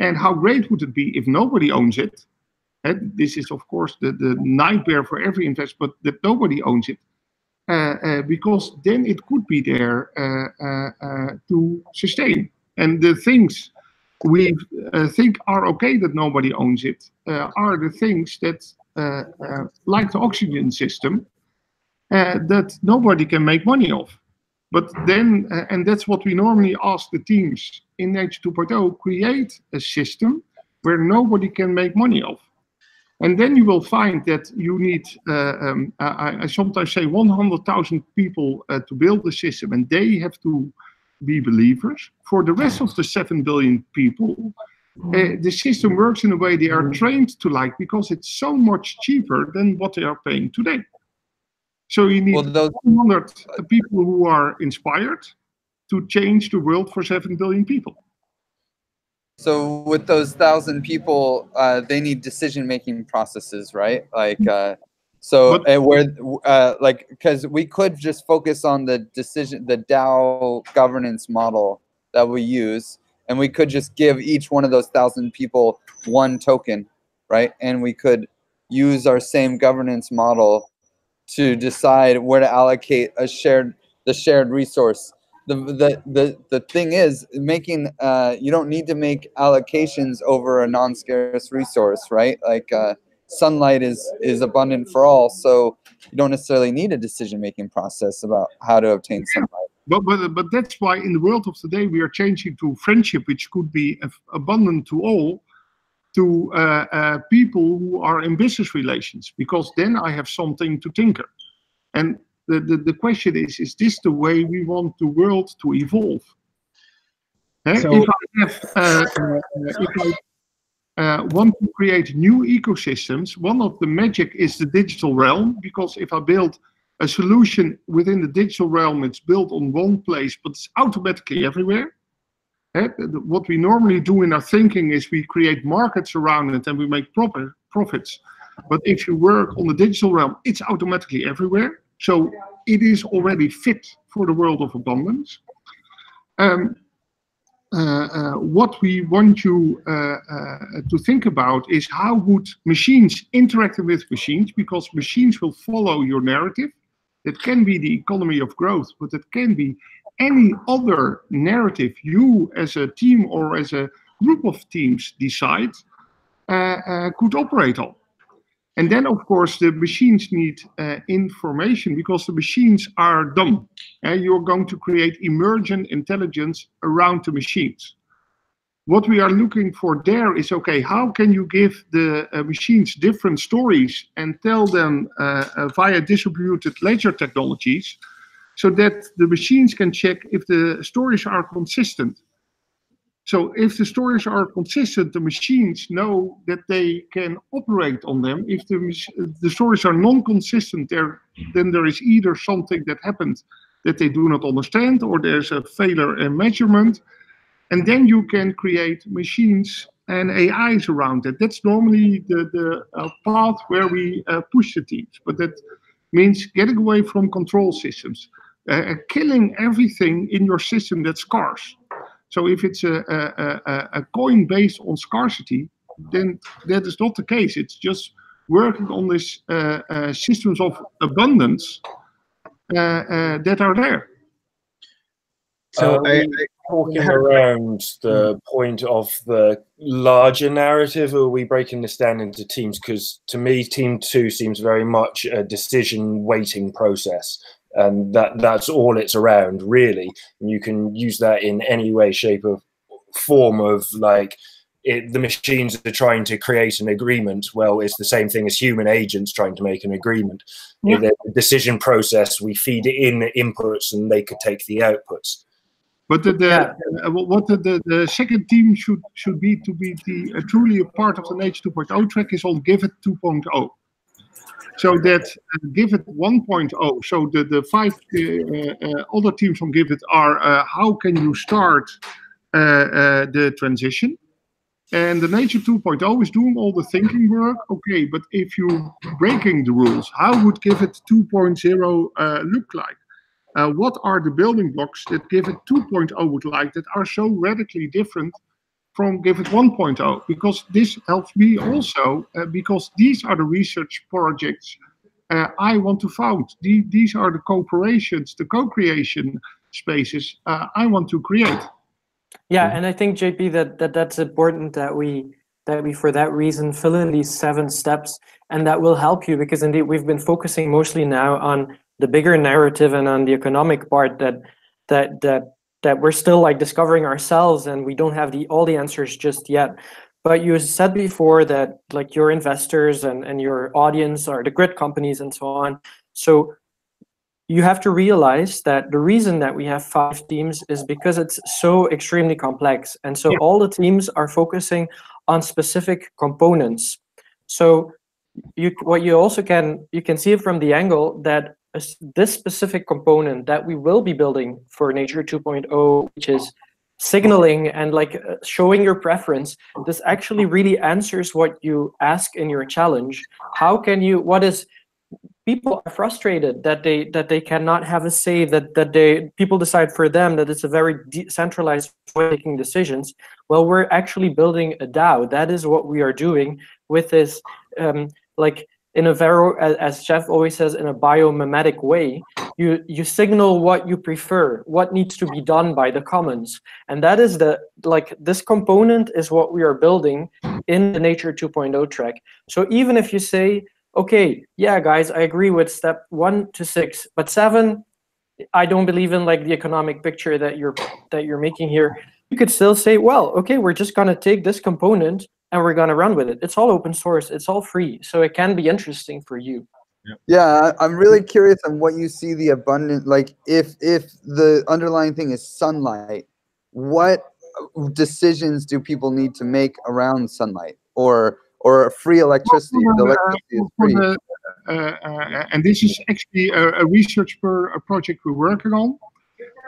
And how great would it be if nobody owns it? And this is, of course, the nightmare for every investor, but that nobody owns it. Because then it could be there to sustain. And the things we think are okay that nobody owns it are the things that, like the oxygen system, that nobody can make money of. But then, and that's what we normally ask the teams in Nature 2.0, create a system where nobody can make money of. And then you will find that you need, I sometimes say 100,000 people to build the system, and they have to be believers. For the rest of the 7 billion people, the system works in a way they are trained to like, because it's so much cheaper than what they are paying today. So you need 100 people who are inspired to change the world for 7 billion people.
So with those 1,000 people, they need decision-making processes, right? Like, because we could just focus on the DAO governance model that we use, and we could just give each one of those 1,000 people one token, right? And we could use our same governance model to decide where to allocate the shared resource. The thing is, making you don't need to make allocations over a non-scarce resource, right? Like sunlight is abundant for all, so you don't necessarily need a decision-making process about how to obtain sunlight.
But that's why in the world of today we are changing to friendship, which could be abundant to all, to people who are in business relations, because then I have something to tinker. And the question is this the way we want the world to evolve? So, if I want to create new ecosystems, one of the magic is the digital realm, because if I build a solution within the digital realm, it's built on one place, but it's automatically everywhere. What we normally do in our thinking is we create markets around it and we make profits. But if you work on the digital realm, it's automatically everywhere. So it is already fit for the world of abundance. What we want you to think about is how would machines interact with machines, because machines will follow your narrative. It can be the economy of growth, but it can be any other narrative you as a team or as a group of teams decide could operate on. And then, of course, the machines need information, because the machines are dumb. You're going to create emergent intelligence around the machines. What we are looking for there is, okay, how can you give the machines different stories and tell them via distributed ledger technologies, so that the machines can check if the stories are consistent. So if the stories are consistent, the machines know that they can operate on them. If the stories are non-consistent, then there is either something that happened that they do not understand, or there's a failure in measurement. And then you can create machines and AIs around it. That's normally the path where we push the teams. But that means getting away from control systems, killing everything in your system that's scarce. So if it's a coin based on scarcity, then that is not the case. It's just working on these systems of abundance that are there.
So talking around the point of the larger narrative, or are we breaking this down into teams? Because to me, Team 2 seems very much a decision-weighting process. And that's all it's around, really. And you can use that in any way, shape, or form of, like, the machines are trying to create an agreement. Well, it's the same thing as human agents trying to make an agreement. Yeah. The decision process, we feed it in inputs and they could take the outputs.
But what the second team should be to be truly a part of the Nature 2.0 track is on Give It 2.0. So that Give It 1.0, so the 5 other teams from Give It are how can you start the transition? And the Nature 2.0 is doing all the thinking work. Okay, but if you're breaking the rules, how would Give It 2.0 look like? What are the building blocks that Give It 2.0 would like that are so radically different from Give It 1.0, because this helps me also, because these are the research projects I want to found. These are the cooperations, the co-creation spaces I want to create.
Yeah, and I think, JP, that's important that we for that reason fill in these 7 steps, and that will help you, because indeed we've been focusing mostly now on the bigger narrative and on the economic part that we're still like discovering ourselves, and we don't have all the answers just yet. But you said before that like your investors and your audience are the grid companies and so on. So you have to realize that the reason that we have 5 teams is because it's so extremely complex. And so all the teams are focusing on specific components. So what you also can see it from the angle that this specific component that we will be building for Nature 2.0, which is signaling and like showing your preference, this actually really answers what you ask in your challenge. How can you, people are frustrated that they cannot have a say, that people decide for them, that it's a very decentralized way of making decisions. Well, we're actually building a DAO. That is what we are doing with this, like in a very, as Jeff always says, in a biomimetic way. You signal what you prefer, what needs to be done by the commons. And that is this component is what we are building in the Nature 2.0 track. So even if you say, okay, yeah, guys, I agree with step 1 to 6, but 7, I don't believe in like the economic picture that you're making here. You could still say, well, okay, we're just gonna take this component and we're gonna run with it. It's all open source, it's all free, so it can be interesting for you.
Yeah, I'm really curious on what you see the abundant, like if the underlying thing is sunlight, what decisions do people need to make around sunlight or free electricity? The electricity is free.
And this is actually a research project we're working on.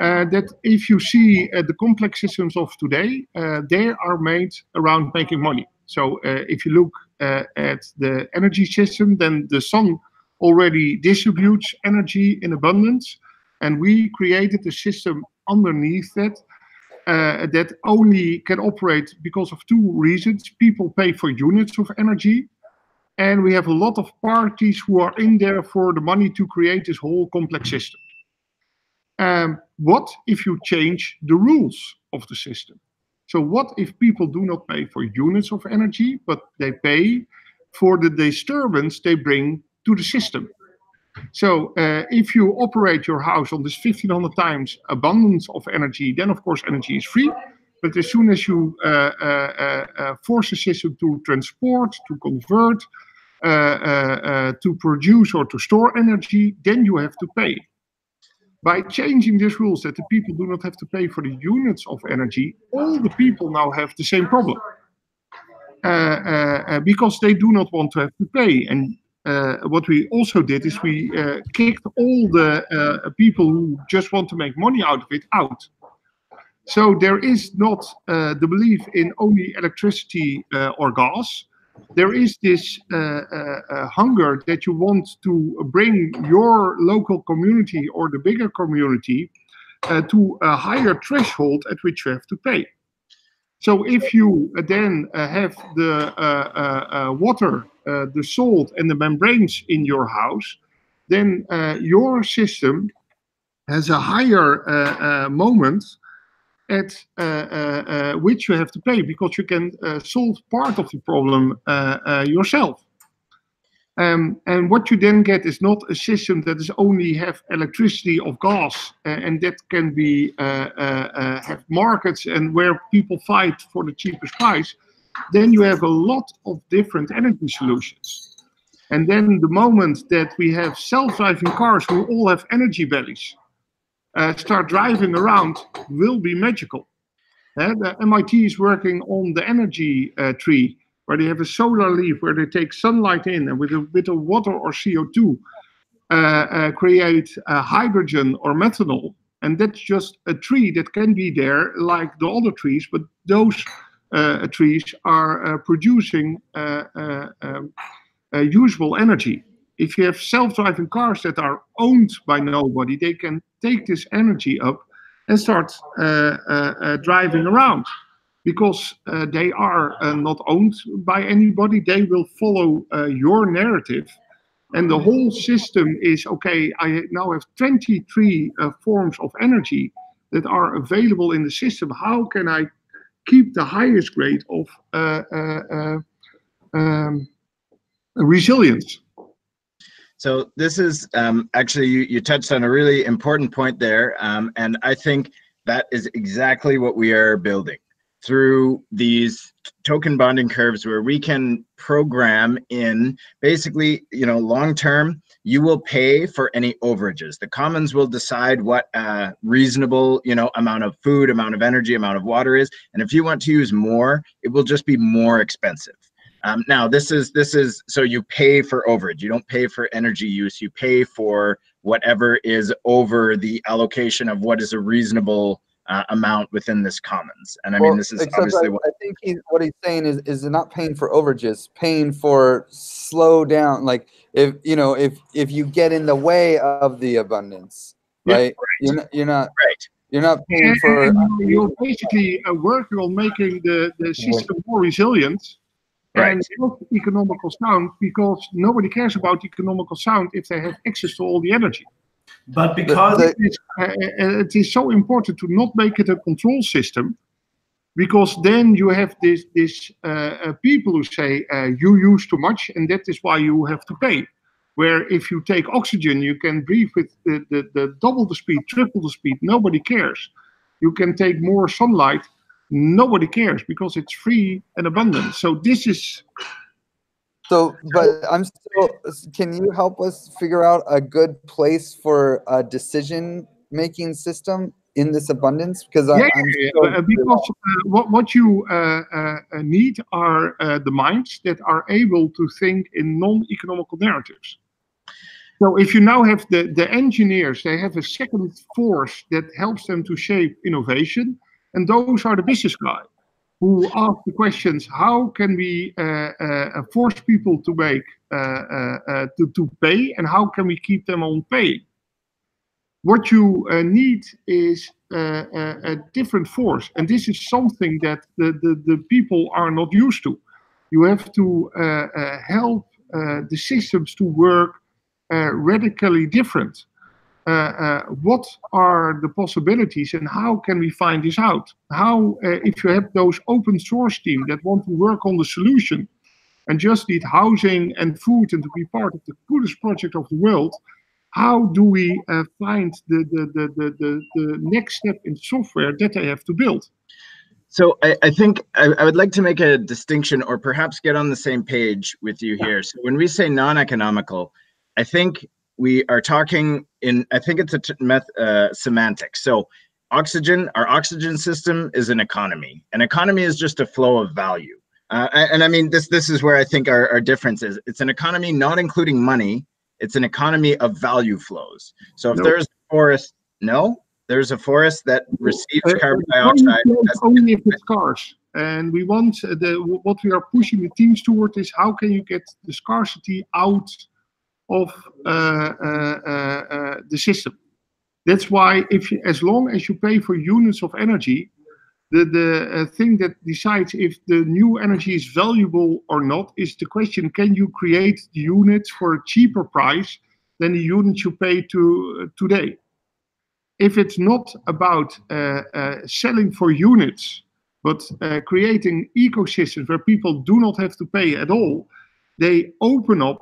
That if you see the complex systems of today, they are made around making money. So if you look at the energy system, then the sun already distributes energy in abundance. And we created a system underneath that that only can operate because of two reasons. People pay for units of energy, and we have a lot of parties who are in there for the money to create this whole complex system. What if you change the rules of the system? So what if people do not pay for units of energy, but they pay for the disturbance they bring to the system? So if you operate your house on this 1500 times abundance of energy, then of course energy is free. But as soon as you force the system to transport, to convert, to produce or to store energy, then you have to pay. By changing these rules that the people do not have to pay for the units of energy, all the people now have the same problem. Because they do not want to have to pay. And what we also did is we kicked all the people who just want to make money out of it out. So there is not the belief in only electricity or gas. There is this hunger that you want to bring your local community or the bigger community to a higher threshold at which you have to pay. So if you then have the water, the salt and the membranes in your house, then your system has a higher moment at which you have to pay, because you can solve part of the problem yourself. And what you then get is not a system that is only have electricity or gas, and that can be have markets and where people fight for the cheapest price. Then you have a lot of different energy solutions. And then the moment that we have self-driving cars who all have energy bellies, start driving around, will be magical. The MIT is working on the energy tree, where they have a solar leaf where they take sunlight in and with a bit of water or CO2 create hydrogen or methanol. And that's just a tree that can be there like the other trees, but those trees are producing usable energy. If you have self-driving cars that are owned by nobody, they can take this energy up and start driving around, because they are not owned by anybody. They will follow your narrative, and the whole system is, okay, I now have 23 forms of energy that are available in the system. How can I keep the highest grade of resilience?
So this is actually, you touched on a really important point there, and I think that is exactly what we are building through these token bonding curves, where we can program in basically, long term, you will pay for any overages. The commons will decide what reasonable, amount of food, amount of energy, amount of water is, and if you want to use more, it will just be more expensive. Now, this is so you pay for overage. You don't pay for energy use. You pay for whatever is over the allocation of what is a reasonable amount within this commons. And I mean, this is obviously what
I think what he's saying is not paying for overages, paying for slow down. Like if you get in the way of the abundance, right?
Yeah, right.
You're not
right.
You're not paying for.
You're basically working on making the system more resilient.
Right.
And not economical sound, because nobody cares about economical sound if they have access to all the energy.
But because
it is so important to not make it a control system, because then you have this people who say you use too much, and that is why you have to pay. Where if you take oxygen, you can breathe with the double the speed, triple the speed. Nobody cares. You can take more sunlight. Nobody cares, because it's free and abundant. So this is.
So, but I'm still. Can you help us figure out a good place for a decision-making system in this abundance? Because
because what you need are the minds that are able to think in non-economical narratives. So if you now have the engineers, they have a second force that helps them to shape innovation. And those are the business guys who ask the questions: how can we force people to make to pay, and how can we keep them on pay? What you need is a different force, and this is something that the people are not used to. You have to help the systems to work radically different. What are the possibilities, and how can we find this out? How, if you have those open source teams that want to work on the solution and just need housing and food and to be part of the coolest project of the world, how do we find the next step in software that they have to build?
So I think I would like to make a distinction, or perhaps get on the same page with you here. So when we say non-economical, I think we are talking in, I think it's a semantics. So oxygen, our oxygen system is an economy. An economy is just a flow of value. And I mean, this is where I think our difference is. It's an economy not including money. It's an economy of value flows. So if there's a forest, there's a forest that receives carbon dioxide.
Only if it's scarce. And we want, what we are pushing the teams toward is how can you get the scarcity out of the system. That's why as long as you pay for units of energy, the thing that decides if the new energy is valuable or not is the question, can you create the units for a cheaper price than the units you pay today? If it's not about selling for units, but creating ecosystems where people do not have to pay at all, they open up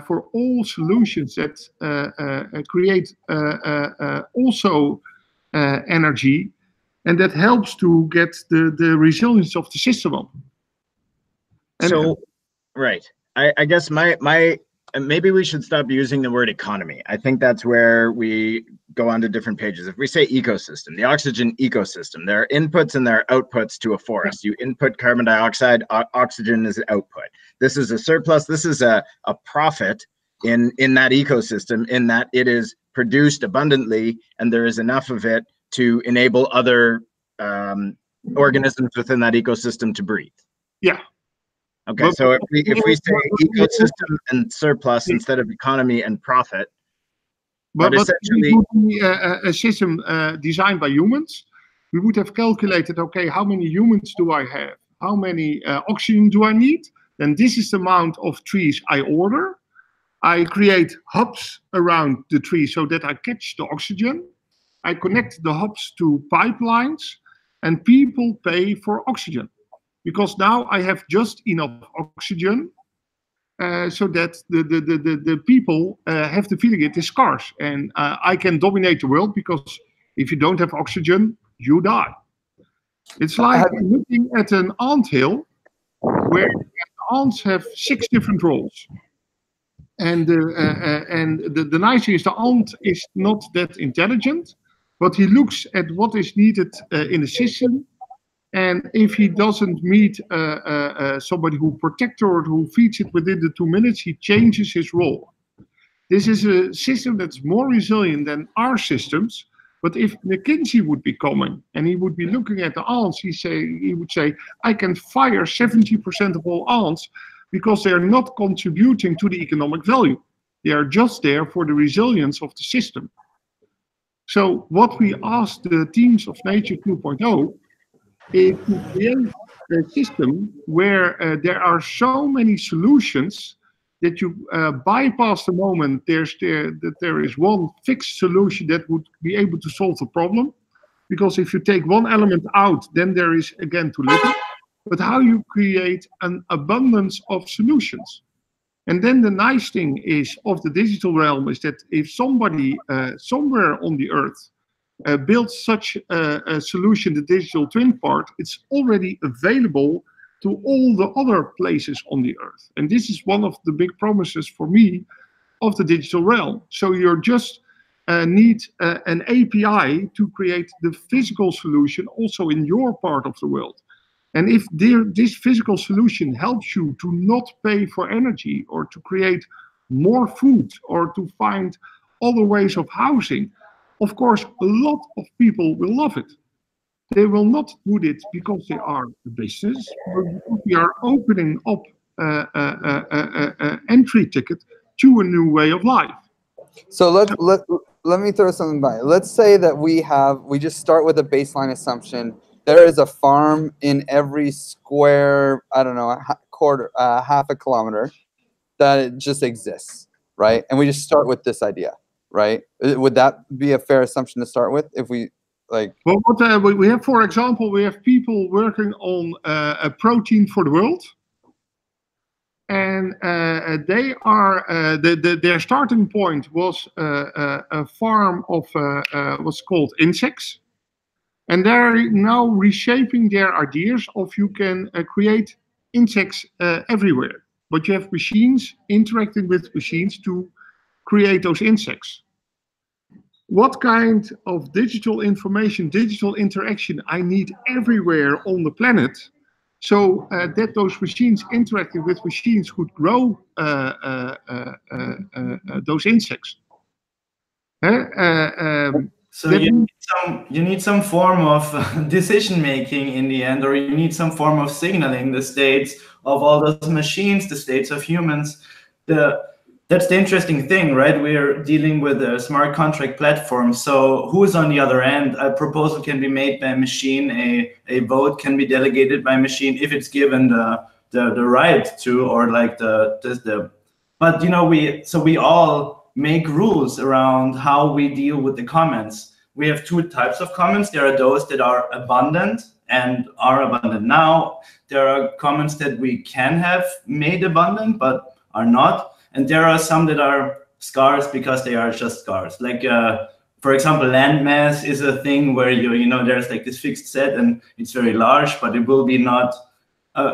for all solutions that create also energy, and that helps to get the resilience of the system up. And
so, right. I guess maybe we should stop using the word economy. I think that's where we go on to different pages. If we say ecosystem, the oxygen ecosystem, there are inputs and there are outputs to a forest. You input carbon dioxide, oxygen is output. This is a surplus. This is a profit in that ecosystem, in that it is produced abundantly and there is enough of it to enable other organisms within that ecosystem to breathe.
Yeah.
Okay, so if we say ecosystem and surplus instead of economy and profit, but essentially
a system designed by humans, we would have calculated, okay, how many humans do I have? How many oxygen do I need? Then this is the amount of trees I order. I create hubs around the tree so that I catch the oxygen. I connect the hubs to pipelines, and people pay for oxygen. Because now I have just enough oxygen so that the people have the feeling it is scarce. And I can dominate the world, because if you don't have oxygen, you die. It's like looking at an anthill where ants have 6 different roles. And the nice thing is the ant is not that intelligent, but he looks at what is needed in the system. And if he doesn't meet somebody who protects or who feeds it within the 2 minutes, he changes his role. This is a system that's more resilient than our systems. But if McKinsey would be coming and he would be looking at the ants, he would say, I can fire 70% of all ants because they are not contributing to the economic value. They are just there for the resilience of the system. So what we asked the teams of Nature 2.0 is to create a system where there are so many solutions that you bypass the moment that there is one fixed solution that would be able to solve the problem. Because if you take one element out, then there is again too little. But how you create an abundance of solutions. And then the nice thing is of the digital realm is that if somebody somewhere on the earth builds such a solution, the digital twin part, it's already available to all the other places on the earth. And this is one of the big promises for me of the digital realm. So you just need an API to create the physical solution also in your part of the world. And if this physical solution helps you to not pay for energy or to create more food or to find other ways of housing, of course, a lot of people will love it. They will not do it because they are a business, but because we are opening up an entry ticket to a new way of life.
So let me throw something by. Let's say that we just start with a baseline assumption. There is a farm in every square, I don't know, half a kilometer that it just exists, right? And we just start with this idea, right? Would that be a fair assumption to start with? If we like,
well, what we have, for example, we have people working on a protein for the world, and they are their starting point was a farm of what's called insects, and they're now reshaping their ideas of you can create insects everywhere, but you have machines interacting with machines to create those insects. What kind of digital information, digital interaction I need everywhere on the planet, so that those machines interacting with machines could grow those insects.
So you need some form of decision making in the end, or you need some form of signaling the states of all those machines, the states of humans. That's the interesting thing, right? We're dealing with a smart contract platform. So who's on the other end? A proposal can be made by a machine. A vote can be delegated by a machine if it's given the right to, or like but you know, we all make rules around how we deal with the comments. We have two types of comments. There are those that are abundant and are abundant now. There are comments that we can have made abundant but are not. And there are some that are scarce because they are just scarce. Like, for example, landmass is a thing where you know, there's like this fixed set and it's very large, but it will be not,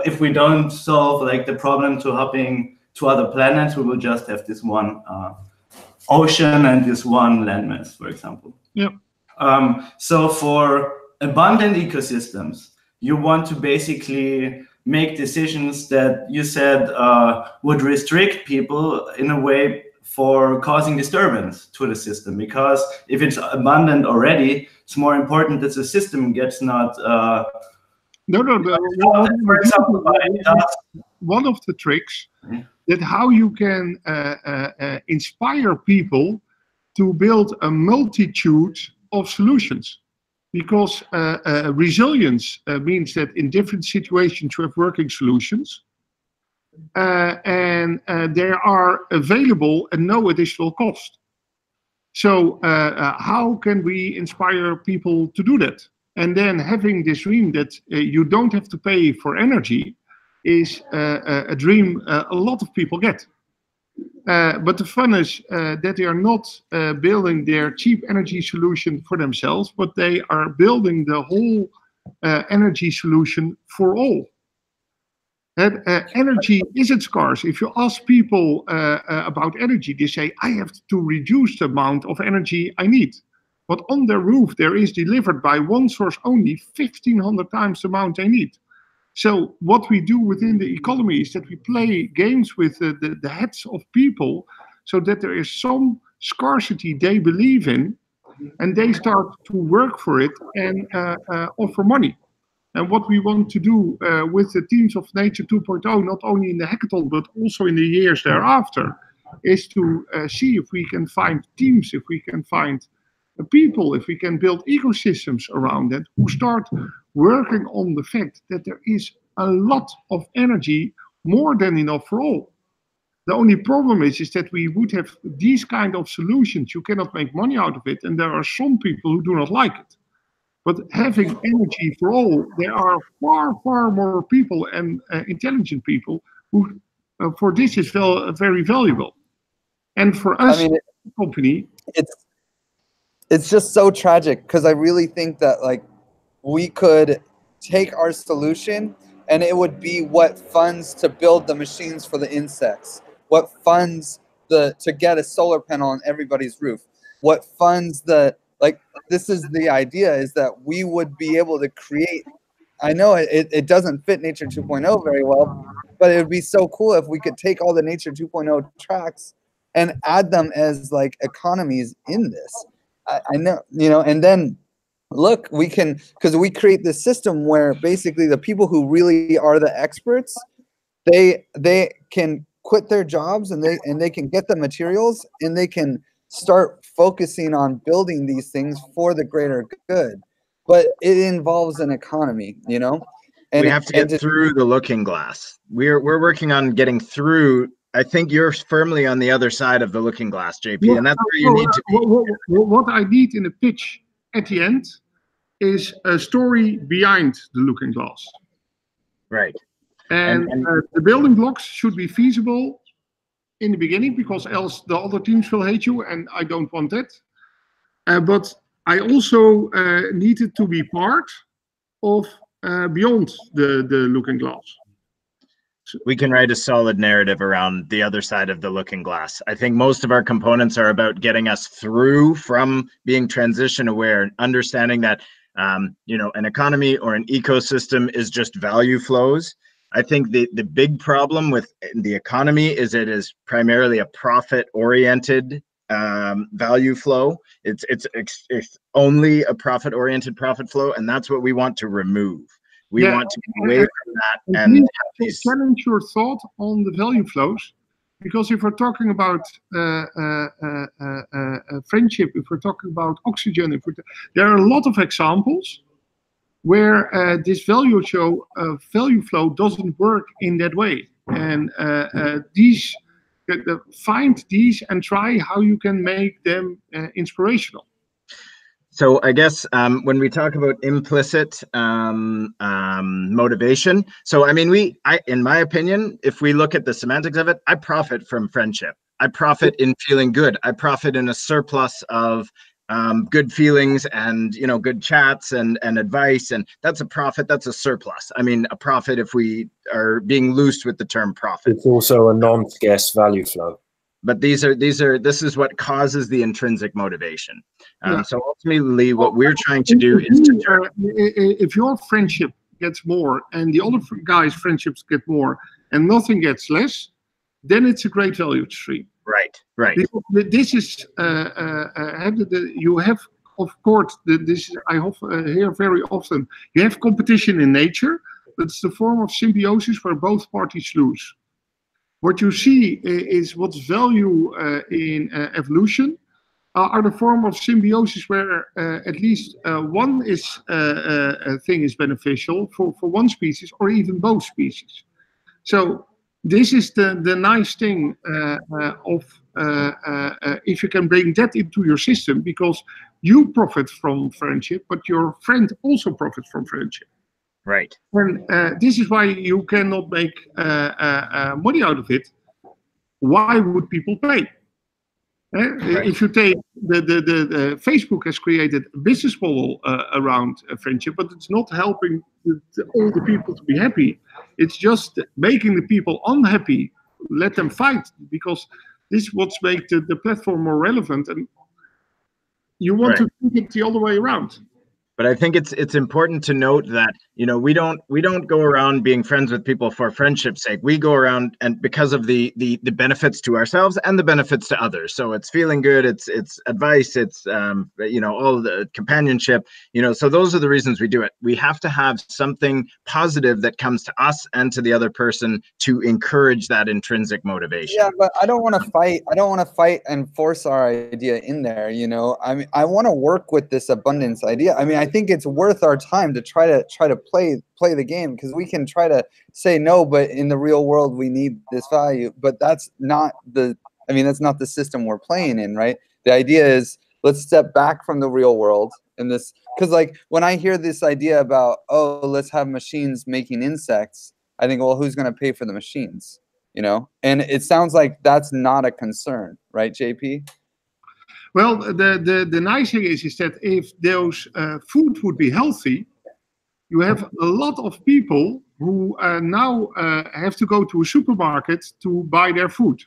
if we don't solve like the problem to hopping to other planets, we will just have this one ocean and this one landmass, for example.
Yeah.
So for abundant ecosystems, you want to basically make decisions that you said would restrict people in a way for causing disturbance to the system. Because if it's abundant already, it's more important that the system gets not.
For example, one of the tricks that how you can inspire people to build a multitude of solutions. Because resilience means that in different situations you have working solutions, and they are available at no additional cost. So how can we inspire people to do that? And then having this dream that you don't have to pay for energy is a dream a lot of people get. But the fun is that they are not building their cheap energy solution for themselves, but they are building the whole energy solution for all. Energy isn't scarce. If you ask people about energy, they say, I have to reduce the amount of energy I need. But on their roof, there is delivered by one source only 1,500 times the amount they need. So what we do within the economy is that we play games with the heads of people so that there is some scarcity they believe in, and they start to work for it and offer money. And what we want to do with the Teams of Nature 2.0, not only in the hackathon, but also in the years thereafter, is to see if we can find teams, if we can find people, if we can build ecosystems around it, who start working on the fact that there is a lot of energy, more than enough for all. The only problem is that we would have these kind of solutions, you cannot make money out of it, and there are some people who do not like it. But having energy for all, there are far, far more people and intelligent people who, for this is very valuable. And for us, company,
it's just so tragic, because I really think that like we could take our solution and it would be what funds to build the machines for the insects, what funds to get a solar panel on everybody's roof, what funds this is the idea, is that we would be able to create. I know it doesn't fit Nature 2.0 very well, but it would be so cool if we could take all the Nature 2.0 tracks and add them as like economies in this. I know, you know, and then look, we can, because we create this system where basically the people who really are the experts, they can quit their jobs and they can get the materials and they can start focusing on building these things for the greater good. But it involves an economy, you know? And
we have to get through the looking glass. We're working on getting through. I think you're firmly on the other side of the looking glass, JP, and that's where you need to be.
What I need in a pitch at the end is a story behind the looking glass.
Right.
And the building blocks should be feasible in the beginning, because else the other teams will hate you, and I don't want that. But I also need it to be part of beyond the looking glass.
We can write a solid narrative around the other side of the looking glass. I think most of our components are about getting us through from being transition aware, understanding that you know, an economy or an ecosystem is just value flows. I think the big problem with the economy is it is primarily a profit-oriented value flow. It's only a profit-oriented profit flow, and that's what we want to remove. We want to be away from that and
challenge your thought on the value flows, because if we're talking about friendship, if we're talking about oxygen, there are a lot of examples where this value flow doesn't work in that way. And find these and try how you can make them inspirational.
So I guess when we talk about implicit motivation, so I mean, in my opinion, if we look at the semantics of it, I profit from friendship. I profit in feeling good. I profit in a surplus of good feelings and, you know, good chats and advice, and that's a profit. That's a surplus. I mean, a profit if we are being loose with the term profit.
It's also a non-scarce value flow.
But this is what causes the intrinsic motivation. So ultimately, what we're trying to do is to
if your friendship gets more and the other guy's friendships get more and nothing gets less, then it's a great value stream.
Right.
This is you have, of course, this I hear very often. You have competition in nature, but it's the form of symbiosis where both parties lose. What you see is what's value in evolution are the form of symbiosis where at least one thing is beneficial for one species or even both species. So this is the nice thing of if you can bring that into your system, because you profit from friendship, but your friend also profits from friendship.
Right.
And this is why you cannot make money out of it. Why would people pay? Right. If you take the Facebook has created a business model around friendship, but it's not helping all the people to be happy. It's just making the people unhappy. Let them fight, because this is what's make the platform more relevant. And you want to think it the other way around.
But I think it's important to note that, you know, we don't go around being friends with people for friendship's sake. We go around and because of the benefits to ourselves and the benefits to others. So it's feeling good, it's advice, it's you know, all the companionship, you know. So those are the reasons we do it. We have to have something positive that comes to us and to the other person to encourage that intrinsic motivation.
Yeah, but I don't want to fight. I don't want to fight and force our idea in there. You know, I mean, I want to work with this abundance idea. I mean, I think it's worth our time to try to play the game, because we can try to say no, but in the real world we need this value. But that's not that's not the system we're playing in, right? The idea is let's step back from the real world in this, because like when I hear this idea about, oh, let's have machines making insects, I think, well, who's going to pay for the machines? You know, and it sounds like that's not a concern, right, JP?
Well, the nice thing is that if those food would be healthy, you have a lot of people who now have to go to a supermarket to buy their food.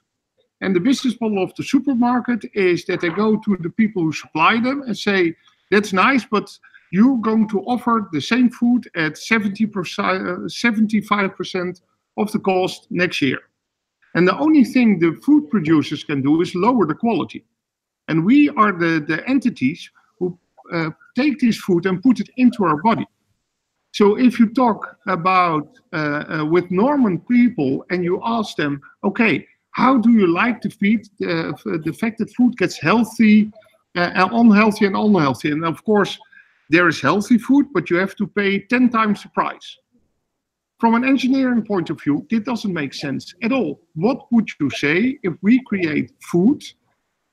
And the business model of the supermarket is that they go to the people who supply them and say, that's nice, but you're going to offer the same food at 75% of the cost next year. And the only thing the food producers can do is lower the quality. And we are the entities who take this food and put it into our body. So if you talk about with Norman people and you ask them, okay, how do you like to feed the fact that food gets healthy, unhealthy and unhealthy? And of course, there is healthy food, but you have to pay 10 times the price. From an engineering point of view, it doesn't make sense at all. What would you say if we create food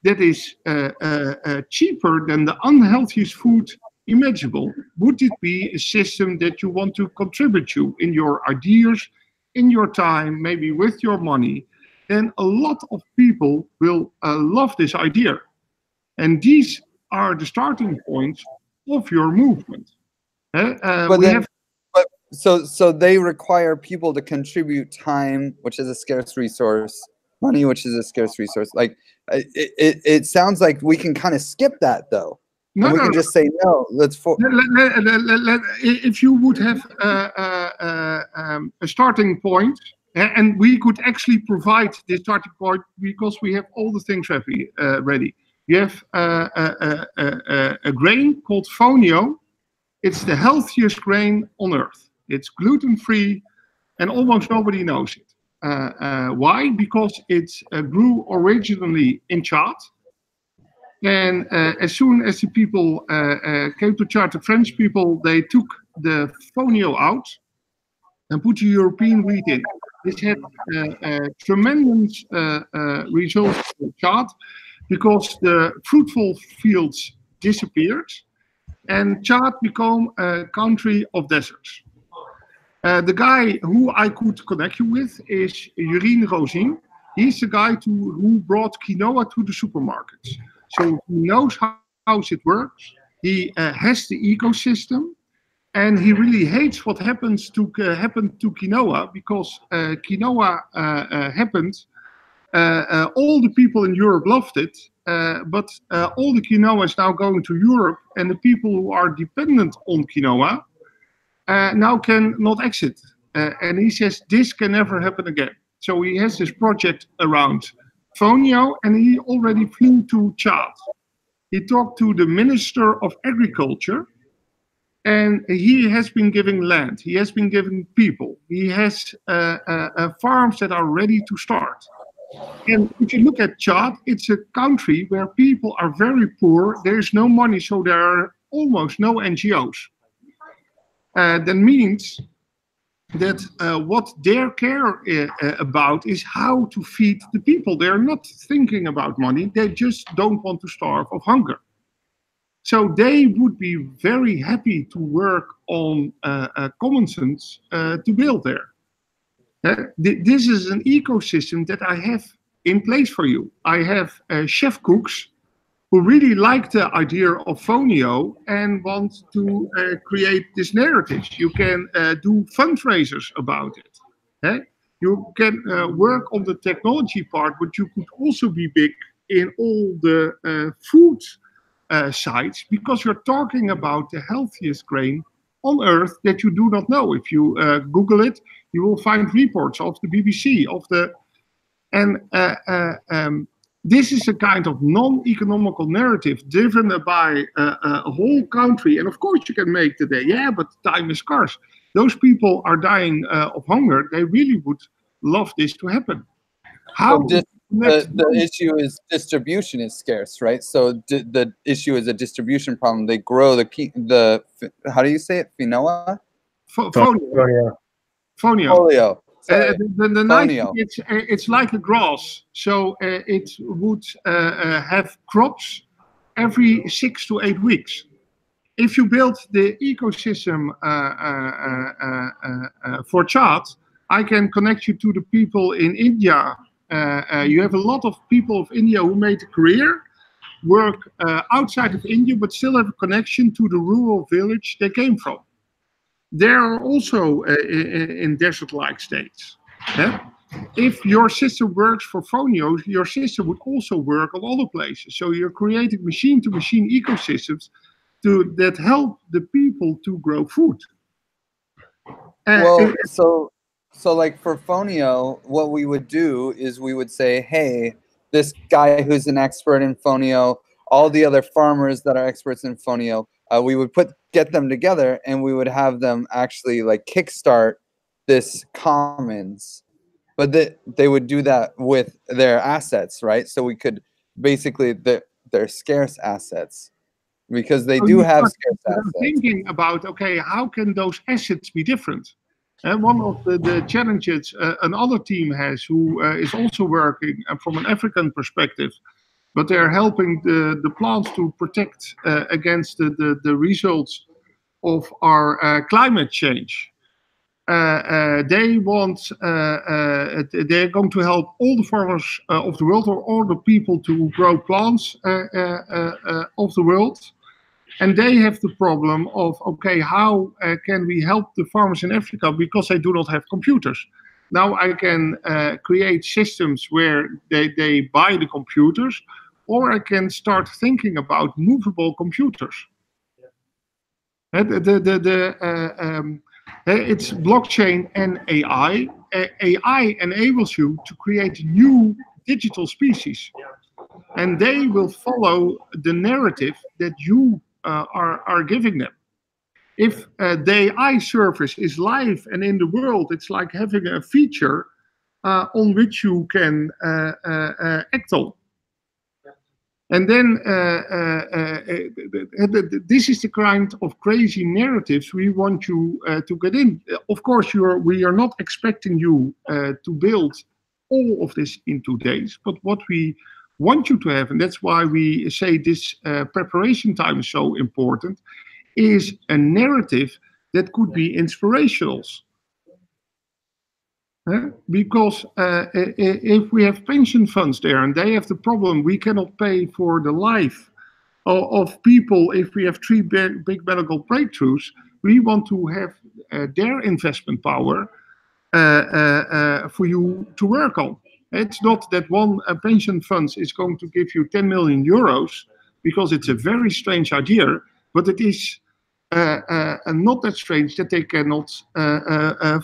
that is cheaper than the unhealthiest food imaginable? Would it be a system that you want to contribute to in your ideas, in your time, maybe with your money? Then a lot of people will love this idea. And these are the starting points of your movement.
So they require people to contribute time, which is a scarce resource, money, which is a scarce resource. Like it sounds like we can kind of skip that though. And we can just say no.
If you would have a starting point, and we could actually provide the starting point because we have all the things ready. You have a grain called fonio. It's the healthiest grain on earth. It's gluten-free, and almost nobody knows it. Why? Because it grew originally in Chad. And as soon as the people came to Chad, the French people, they took the fonio out and put the European wheat in. This had tremendous results for Chad because the fruitful fields disappeared and Chad became a country of deserts. The guy who I could connect you with is Jurien Rosin. He's the guy who brought quinoa to the supermarkets. So he knows how it works. He has the ecosystem, and he really hates what happened to quinoa because quinoa happened. All the people in Europe loved it, but all the quinoa is now going to Europe, and the people who are dependent on quinoa now cannot exit. And he says this can never happen again. So he has this project around fonio, and he already flew to Chad. He talked to the Minister of Agriculture, and he has been giving land. He has been giving people. He has farms that are ready to start. And if you look at Chad, it's a country where people are very poor. There is no money, so there are almost no NGOs. That means that what they care about is how to feed the people. They're not thinking about money. They just don't want to starve of hunger. So they would be very happy to work on common sense to build there. This is an ecosystem that I have in place for you. I have chef cooks who really like the idea of fonio and want to create this narrative. You can do fundraisers about it. You can work on the technology part, but you could also be big in all the food sites because you're talking about the healthiest grain on earth that you do not know. If you Google it, you will find reports of the BBC, this is a kind of non-economical narrative driven by a whole country. And of course you can make the day, yeah, but time is scarce. Those people are dying of hunger. They really would love this to happen. How?
The issue is distribution is scarce, right? So the issue is a distribution problem. They grow the how do you say it? Quinoa?
Fonio.
Folio.
The nice thing, it's like a grass, so it would have crops every 6 to 8 weeks. If you build the ecosystem for Chad, I can connect you to the people in India. You have a lot of people of India who made a career, work outside of India, but still have a connection to the rural village they came from. There are also in desert-like states. If your system works for fonio, your system would also work on other places. So you're creating machine-to-machine ecosystems that help the people to grow food.
So like for fonio, what we would do is we would say, hey, this guy who's an expert in fonio, all the other farmers that are experts in fonio, we would get them together and we would have them actually like kickstart this commons, but they would do that with their assets, right? So we could basically their scarce assets, because they do have scarce assets.
Thinking about, okay, how can those assets be different? And one of the challenges another team has, who is also working from an African perspective, but they're helping the plants to protect against the results of our climate change. They want, they're going to help all the farmers of the world, or all the people to grow plants of the world. And they have the problem of, okay, how can we help the farmers in Africa, because they do not have computers. Now I can create systems where they buy the computers, or I can start thinking about movable computers. It's blockchain and AI. AI enables you to create new digital species, and they will follow the narrative that you are giving them. If the AI service is live and in the world, it's like having a feature on which you can act on. And then this is the kind of crazy narratives we want you to get in. Of course, we are not expecting you to build all of this in 2 days, but what we want you to have, and that's why we say this preparation time is so important, is a narrative that could be inspirational. Because if we have pension funds there and they have the problem, we cannot pay for the life of people if we have 3 big medical breakthroughs, we want to have their investment power for you to work on. It's not that one pension fund is going to give you 10 million euros, because it's a very strange idea, but it is not that strange that they cannot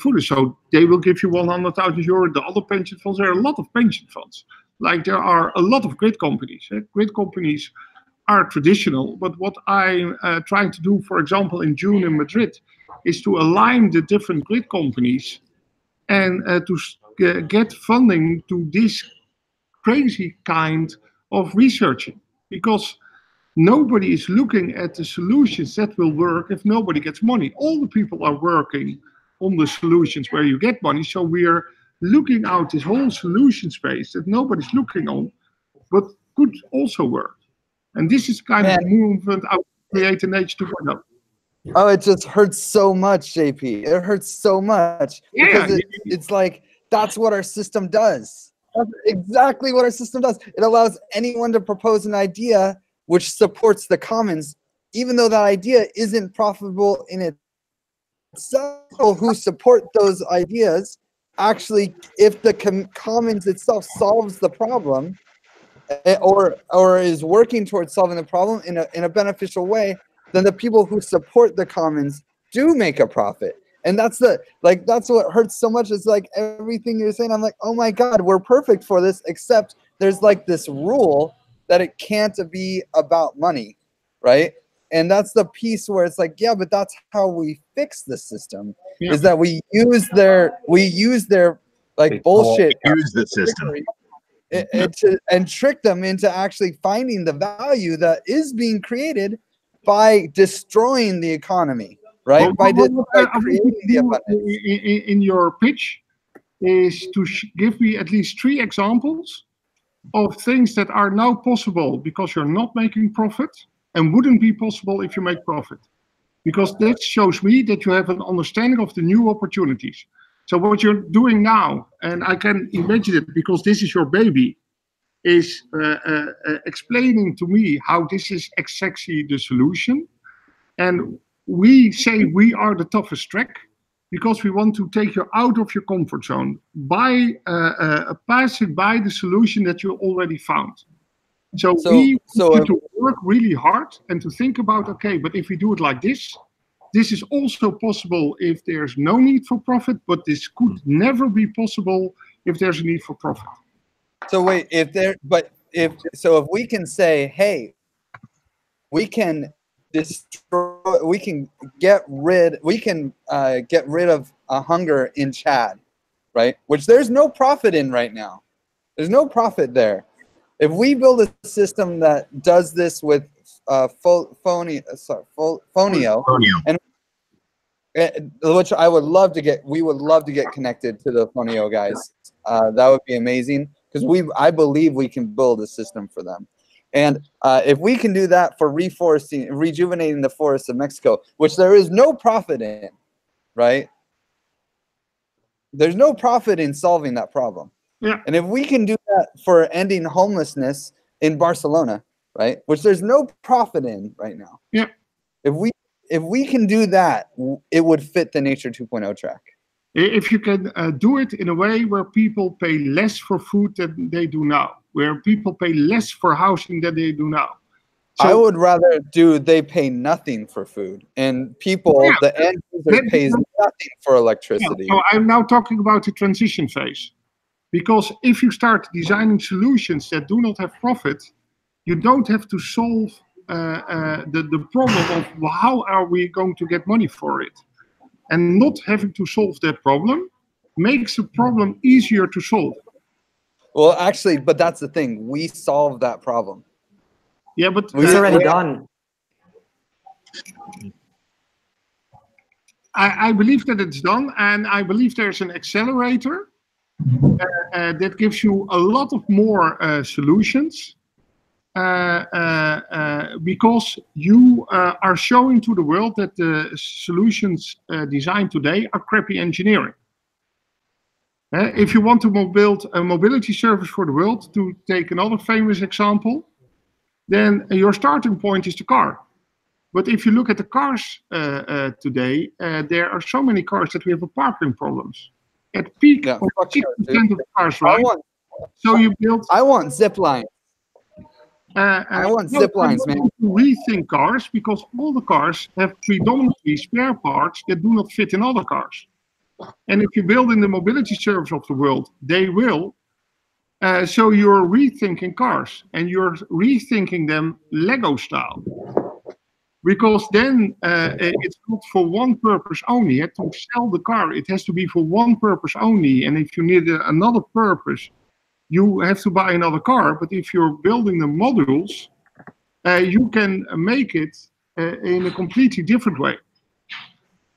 fully. So they will give you 100,000 euro. The other pension funds, there are a lot of pension funds. Like there are a lot of grid companies. Grid companies are traditional, but what I'm trying to do, for example, in June in Madrid, is to align the different grid companies and to get funding to this crazy kind of researching, because nobody is looking at the solutions that will work if nobody gets money. All the people are working on the solutions where you get money. So we are looking out this whole solution space that nobody's looking on, but could also work. And this is kind of movement out to create an H2.0.
Oh, it just hurts so much, JP. It hurts so much, because it's like, that's what our system does. That's exactly what our system does. It allows anyone to propose an idea which supports the commons, even though that idea isn't profitable in itself. Who support those ideas, actually, if the commons itself solves the problem, or is working towards solving the problem in a beneficial way, then the people who support the commons do make a profit. And that's what hurts so much. It's like everything you're saying, I'm like, oh my God, we're perfect for this, except there's like this rule that it can't be about money, right? And that's the piece where it's like, yeah, but that's how we fix the system, is that we use their like bullshit,
use the system,
and trick them into actually finding the value that is being created by destroying the economy, right? By creating the abundance.
In your pitch is to give me at least 3 examples of things that are now possible because you're not making profit, and wouldn't be possible if you make profit. Because that shows me that you have an understanding of the new opportunities. So what you're doing now, and I can imagine it because this is your baby, is explaining to me how this is exactly the solution. And we say we are the toughest track because we want to take you out of your comfort zone by passing by the solution that you already found. So we want you to work really hard and to think about, okay, but if we do it like this, this is also possible if there's no need for profit, but this could never be possible if there's a need for profit.
So wait, if we can say, hey, we can destroy, we can get rid of hunger in Chad, right? Which there's no profit in right now. There's no profit there. If we build a system that does this with Fonio, and which I would love to get, we would love to get connected to the Fonio guys. That would be amazing, because I believe we can build a system for them. And if we can do that for reforesting, rejuvenating the forests of Mexico, which there is no profit in, right? There's no profit in solving that problem.
Yeah.
And if we can do that for ending homelessness in Barcelona, right, which there's no profit in right now.
Yeah.
If we can do that, it would fit the Nature 2.0 track.
If you can do it in a way where people pay less for food than they do now, where people pay less for housing than they do now.
So, I would rather they pay nothing for food, and people, the end user pays nothing for electricity.
So I'm now talking about the transition phase. Because if you start designing solutions that do not have profit, you don't have to solve the problem of how are we going to get money for it. And not having to solve that problem makes the problem easier to solve.
Well, actually, but that's the thing. We solve that problem.
Yeah, but
it's already done.
I believe that it's done, and I believe there's an accelerator that gives you a lot of more solutions because you are showing to the world that the solutions designed today are crappy engineering. If you want to build a mobility service for the world, to take another famous example, then your starting point is the car. But if you look at the cars today, there are so many cars that we have parking problems. At peak, 60% of the cars, right? So you build.
I want zip lines. I want zip lines, man.
Rethink cars, because all the cars have predominantly spare parts that do not fit in other cars. And if you build in the mobility service of the world, they will. So you're rethinking cars, and you're rethinking them Lego style. Because then it's not for one purpose only. To sell the car, it has to be for one purpose only. And if you need another purpose, you have to buy another car. But if you're building the modules, you can make it in a completely different way.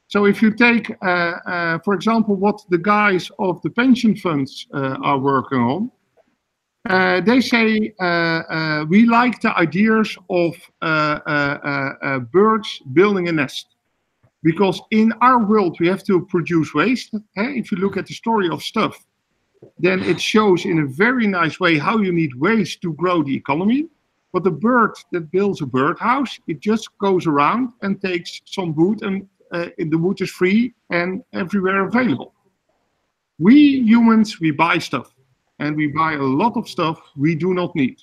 So if you take, for example, what the guys of the pension funds are working on, they say we like the ideas of birds building a nest. Because in our world, we have to produce waste. If you look at the story of stuff, then it shows in a very nice way how you need waste to grow the economy. But the bird that builds a birdhouse, it just goes around and takes some wood, and the wood is free and everywhere available. We humans, we buy stuff. And we buy a lot of stuff we do not need.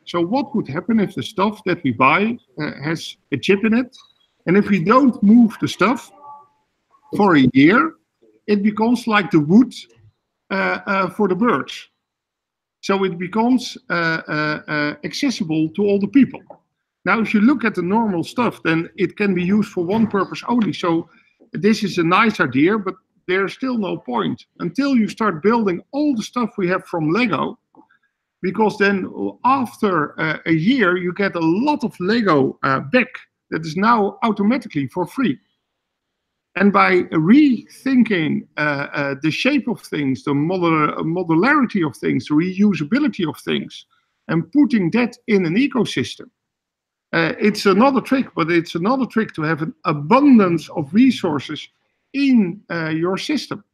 So what would happen if the stuff that we buy has a chip in it? And if we don't move the stuff for a year, it becomes like the wood for the birds. So it becomes accessible to all the people. Now, if you look at the normal stuff, then it can be used for one purpose only. So this is a nice idea, but there's still no point until you start building all the stuff we have from Lego, because then after a year, you get a lot of Lego back that is now automatically for free. And by rethinking the shape of things, the modularity of things, the reusability of things, and putting that in an ecosystem, it's another trick, but it's another trick to have an abundance of resources in your system.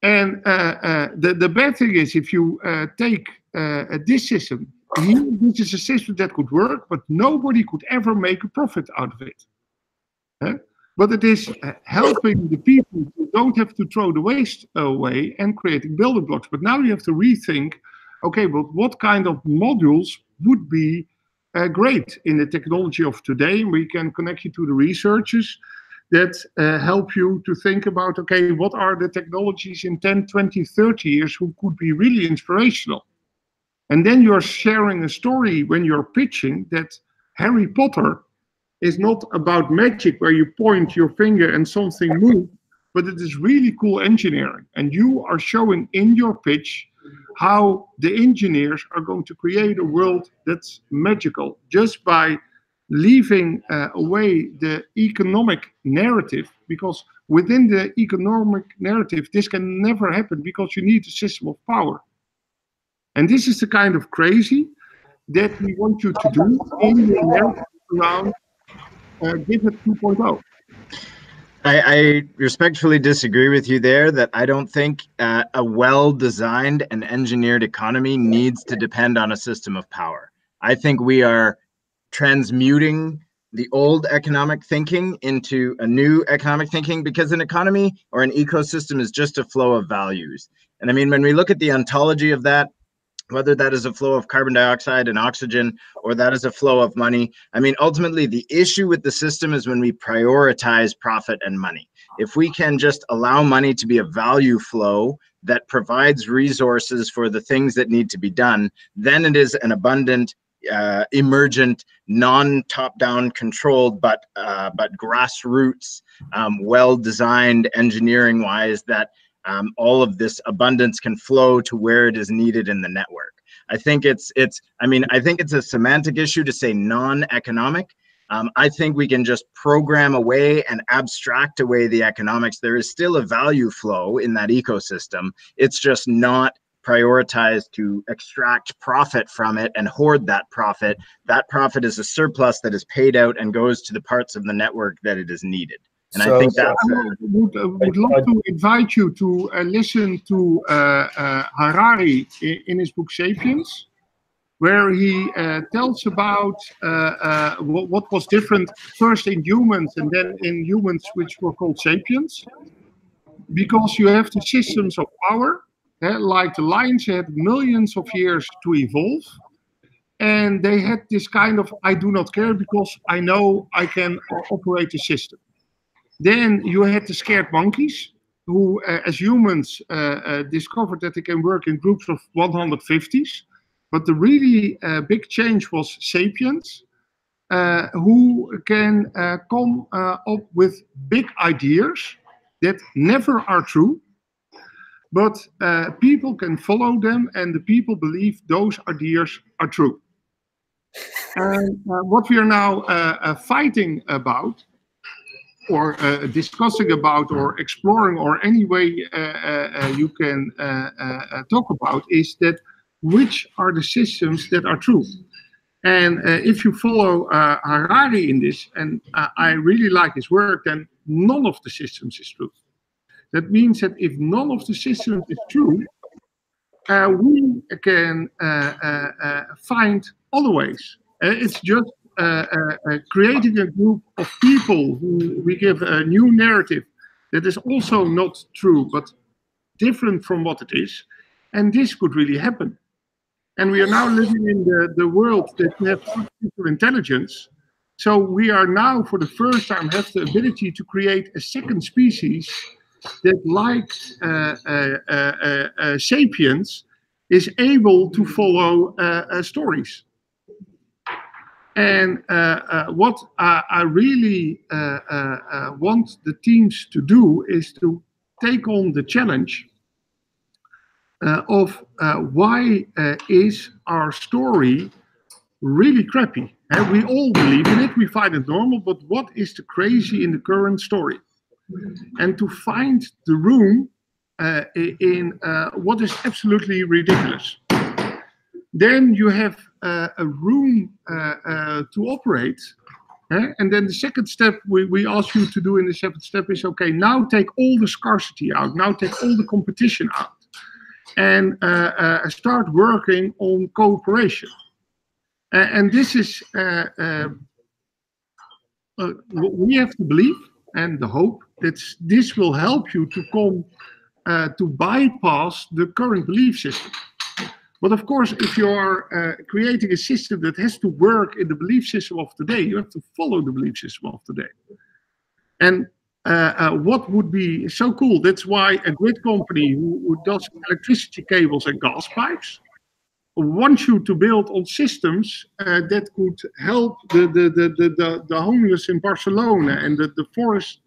And the bad thing is, if you take this system, this is a system that could work, but nobody could ever make a profit out of it. But it is helping the people who don't have to throw the waste away and creating building blocks. But now you have to rethink, okay, but what kind of modules would be great in the technology of today? We can connect you to the researchers that help you to think about, okay, what are the technologies in 10, 20, 30 years who could be really inspirational? And then you're sharing a story when you're pitching that Harry Potter is not about magic where you point your finger and something moves, but it is really cool engineering. And you are showing in your pitch how the engineers are going to create a world that's magical just by leaving away the economic narrative, because within the economic narrative, this can never happen because you need a system of power. And this is the kind of crazy that we want you to do in your narrative around Give It 2.0.
I respectfully disagree with you there, that I don't think a well-designed and engineered economy needs to depend on a system of power. I think we are transmuting the old economic thinking into a new economic thinking, because an economy or an ecosystem is just a flow of values. And I mean, when we look at the ontology of that, whether that is a flow of carbon dioxide and oxygen, or that is a flow of money. I mean, ultimately, the issue with the system is when we prioritize profit and money. If we can just allow money to be a value flow that provides resources for the things that need to be done, then it is an abundant, emergent, non-top-down controlled, but grassroots, well-designed engineering-wise, that all of this abundance can flow to where it is needed in the network. I think I think it's a semantic issue to say non-economic. I think we can just program away and abstract away the economics. There is still a value flow in that ecosystem. It's just not prioritized to extract profit from it and hoard that profit. That profit is a surplus that is paid out and goes to the parts of the network that it is needed. And I think that's...
I would love to invite you to listen to Harari in his book Sapiens, where he tells about what was different first in humans and then in humans which were called sapiens. Because you have the systems of power, like the lions had millions of years to evolve. And they had this kind of, I do not care because I know I can operate the system. Then you had the scared monkeys, who, as humans, discovered that they can work in groups of 150s. But the really big change was sapiens, who can come up with big ideas that never are true, but people can follow them, and the people believe those ideas are true. And what we are now fighting about, or discussing about, or exploring, or any way you can talk about, is that which are the systems that are true. And if you follow Harari in this, and I really like his work, then none of the systems is true. That means that if none of the systems is true, we can find other ways. It's just creating a group of people who we give a new narrative that is also not true, but different from what it is. And this could really happen. And we are now living in the world that we have artificial intelligence. So we are now, for the first time, have the ability to create a second species that, like sapiens, is able to follow stories. And what I really want the teams to do is to take on the challenge of why is our story really crappy? And we all believe in it, we find it normal, but what is the crazy in the current story? And to find the room in what is absolutely ridiculous. Then you have a room to operate. And then the second step we ask you to do in the second step is, okay, now take all the scarcity out, now take all the competition out, and start working on cooperation. And this is what we have to believe, and the hope that this will help you to come to bypass the current belief system. But of course, if you are creating a system that has to work in the belief system of today, you have to follow the belief system of today. And what would be so cool, that's why a grid company who does electricity cables and gas pipes wants you to build on systems that could help the homeless in Barcelona and the forest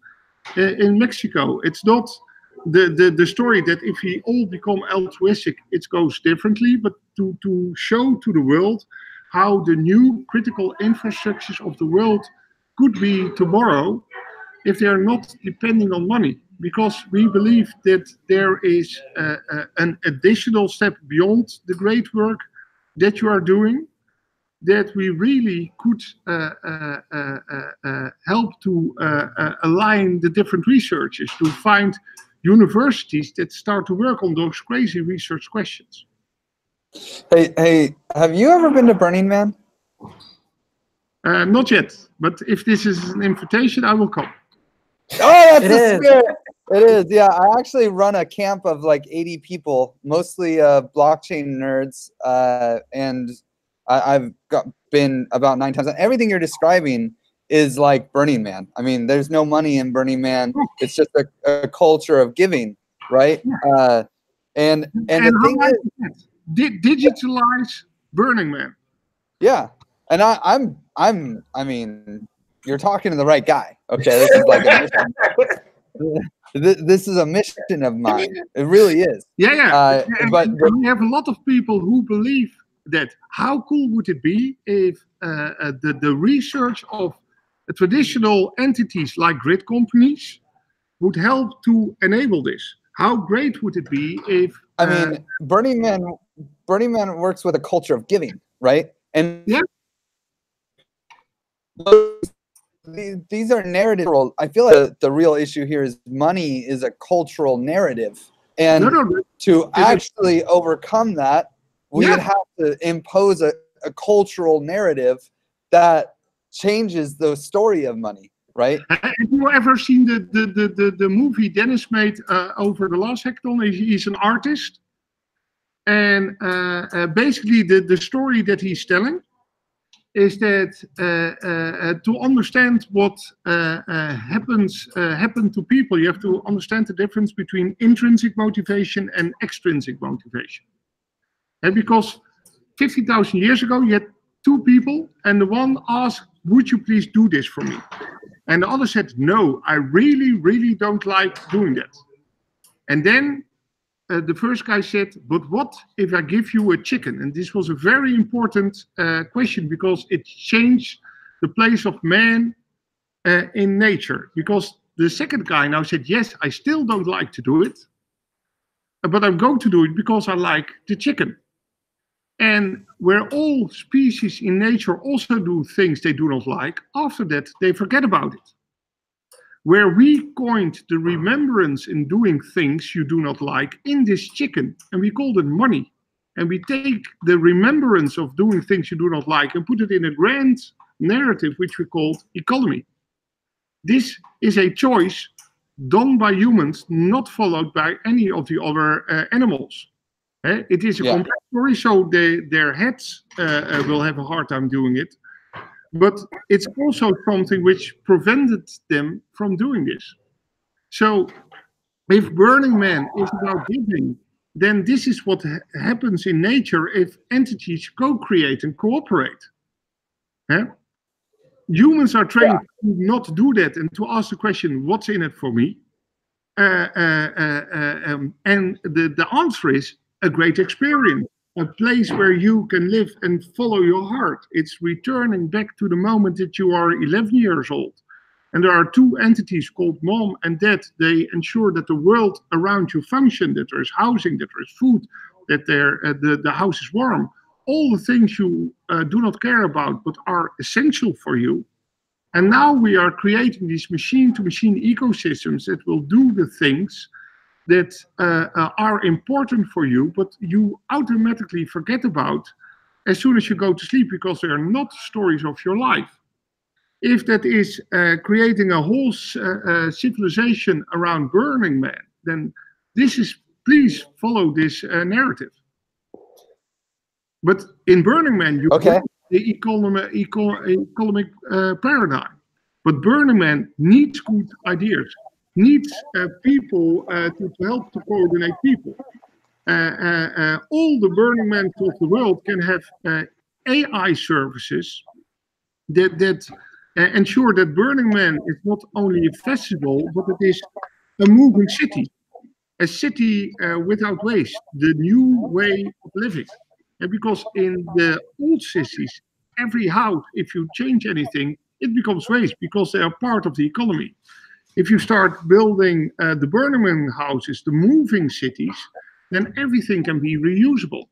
in Mexico. It's not the story that if we all become altruistic, it goes differently, but to show to the world how the new critical infrastructures of the world could be tomorrow if they are not depending on money. Because we believe that there is an additional step beyond the great work that you are doing, that we really could help to align the different researchers to find universities that start to work on those crazy research questions.
Hey, have you ever been to Burning Man?
Not yet, but if this is an invitation, I will come.
Oh, that's the spirit. It is, yeah. I actually run a camp of like 80 people, mostly blockchain nerds, and I've been about 9 times. And everything you're describing is like Burning Man. I mean, there's no money in Burning Man. It's just a culture of giving, right? And the thing is,
digitalize Burning Man.
Yeah, and I mean, you're talking to the right guy. Okay, this is like a mission. This is a mission of mine. It really is.
Yeah.
But
we have a lot of people who believe that. How cool would it be if the research of traditional entities like grid companies would help to enable this? How great would it be if?
I mean, Burning Man works with a culture of giving, right? And
yeah.
These are narrative. I feel like the real issue here is money is a cultural narrative, and to actually overcome that, we would have to impose a cultural narrative that changes the story of money, right?
Have you ever seen the movie Dennis made over the last hackathon? He's an artist, and basically the story that he's telling is that to understand what happened to people, you have to understand the difference between intrinsic motivation and extrinsic motivation. And because 50,000 years ago, you had 2 people, and the one asked, "Would you please do this for me?" And the other said, "No, I really, really don't like doing that." And then the first guy said, "But what if I give you a chicken?" And this was a very important question, because it changed the place of man in nature. Because the second guy now said, "Yes, I still don't like to do it, but I'm going to do it because I like the chicken." And where all species in nature also do things they do not like, after that they forget about it. Where we coined the remembrance in doing things you do not like in this chicken, and we called it money. And we take the remembrance of doing things you do not like and put it in a grand narrative, which we called economy. This is a choice done by humans, not followed by any of the other animals. It is a complex story, so their heads will have a hard time doing it. But it's also something which prevented them from doing this. So if Burning Man is about giving, then this is what happens in nature if entities co-create and cooperate. Humans are trained to not do that and to ask the question, what's in it for me? And the answer is a great experience. A place where you can live and follow your heart. It's returning back to the moment that you are 11 years old. And there are 2 entities called Mom and Dad. They ensure that the world around you functions, that there is housing, that there is food, that the house is warm. All the things you do not care about, but are essential for you. And now we are creating these machine-to-machine ecosystems that will do the things that are important for you, but you automatically forget about as soon as you go to sleep, because they are not stories of your life. If that is creating a whole civilization around Burning Man, then please follow this narrative. But in Burning Man, you get the economic paradigm. But Burning Man needs good ideas. Needs people to help to coordinate people. All the Burning Mans of the world can have AI services that ensure that Burning Man is not only a festival, but it is a moving city. A city without waste, the new way of living. And because in the old cities, every house, if you change anything, it becomes waste because they are part of the economy. If you start building the Burning Man houses, the moving cities, then everything can be reusable.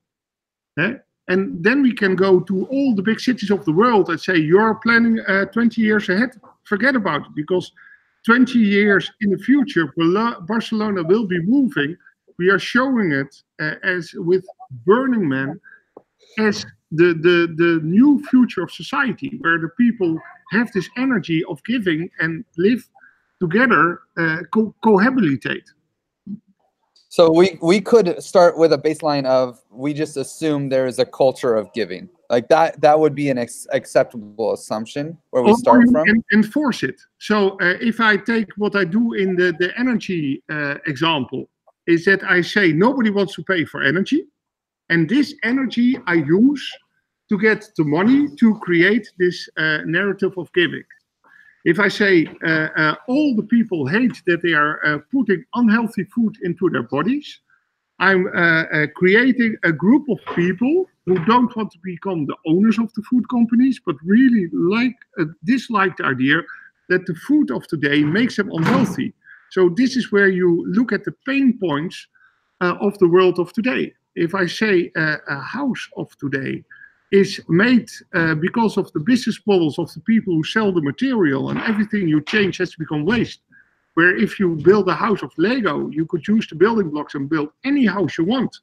And then we can go to all the big cities of the world and say, you're planning 20 years ahead. Forget about it, because 20 years in the future, Barcelona will be moving. We are showing it as with Burning Man as the new future of society, where the people have this energy of giving and live together, cohabitate.
So we could start with a baseline of, we just assume there is a culture of giving. Like that would be an acceptable assumption where we start from.
And enforce it. So if I take what I do in the energy example, is that I say nobody wants to pay for energy. And this energy I use to get the money to create this narrative of giving. If I say all the people hate that they are putting unhealthy food into their bodies, I'm creating a group of people who don't want to become the owners of the food companies, but really dislike the idea that the food of today makes them unhealthy. So this is where you look at the pain points of the world of today. If I say a house of today is made because of the business models of the people who sell the material, and everything you change has to become waste. Where if you build a house of Lego, you could use the building blocks and build any house you want.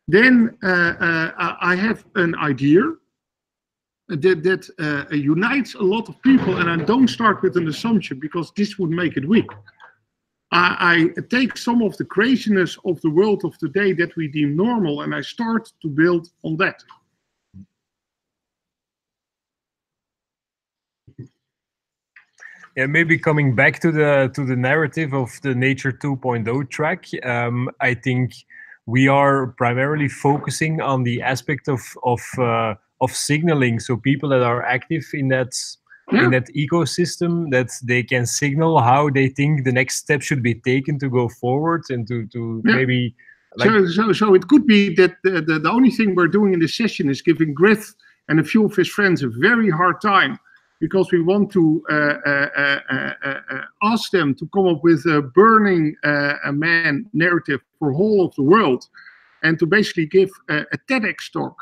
Then I have an idea that unites a lot of people, and I don't start with an assumption because this would make it weak. I take some of the craziness of the world of today that we deem normal, and I start to build on that.
Yeah, maybe coming back to the narrative of the Nature 2.0 track, I think we are primarily focusing on the aspect of signaling. So people that are active in that ecosystem, that they can signal how they think the next step should be taken to go forward and to maybe. Like...
So it could be that the only thing we're doing in this session is giving Griff and a few of his friends a very hard time, because we want to ask them to come up with a Burning Man narrative for whole of the world, and to basically give a TEDx talk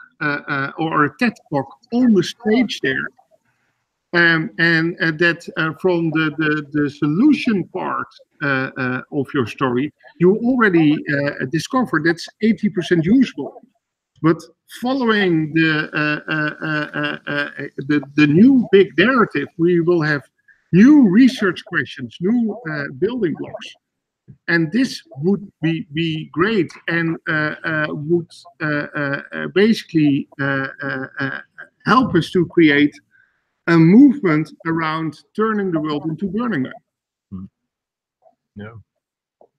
or a TED talk on the stage there. And that from the solution part of your story, you already discovered that's 80% useful. But following the new big narrative, we will have new research questions, new building blocks. And this would be great, and would basically help us to create a movement around turning the world into Burning Man.
Yeah.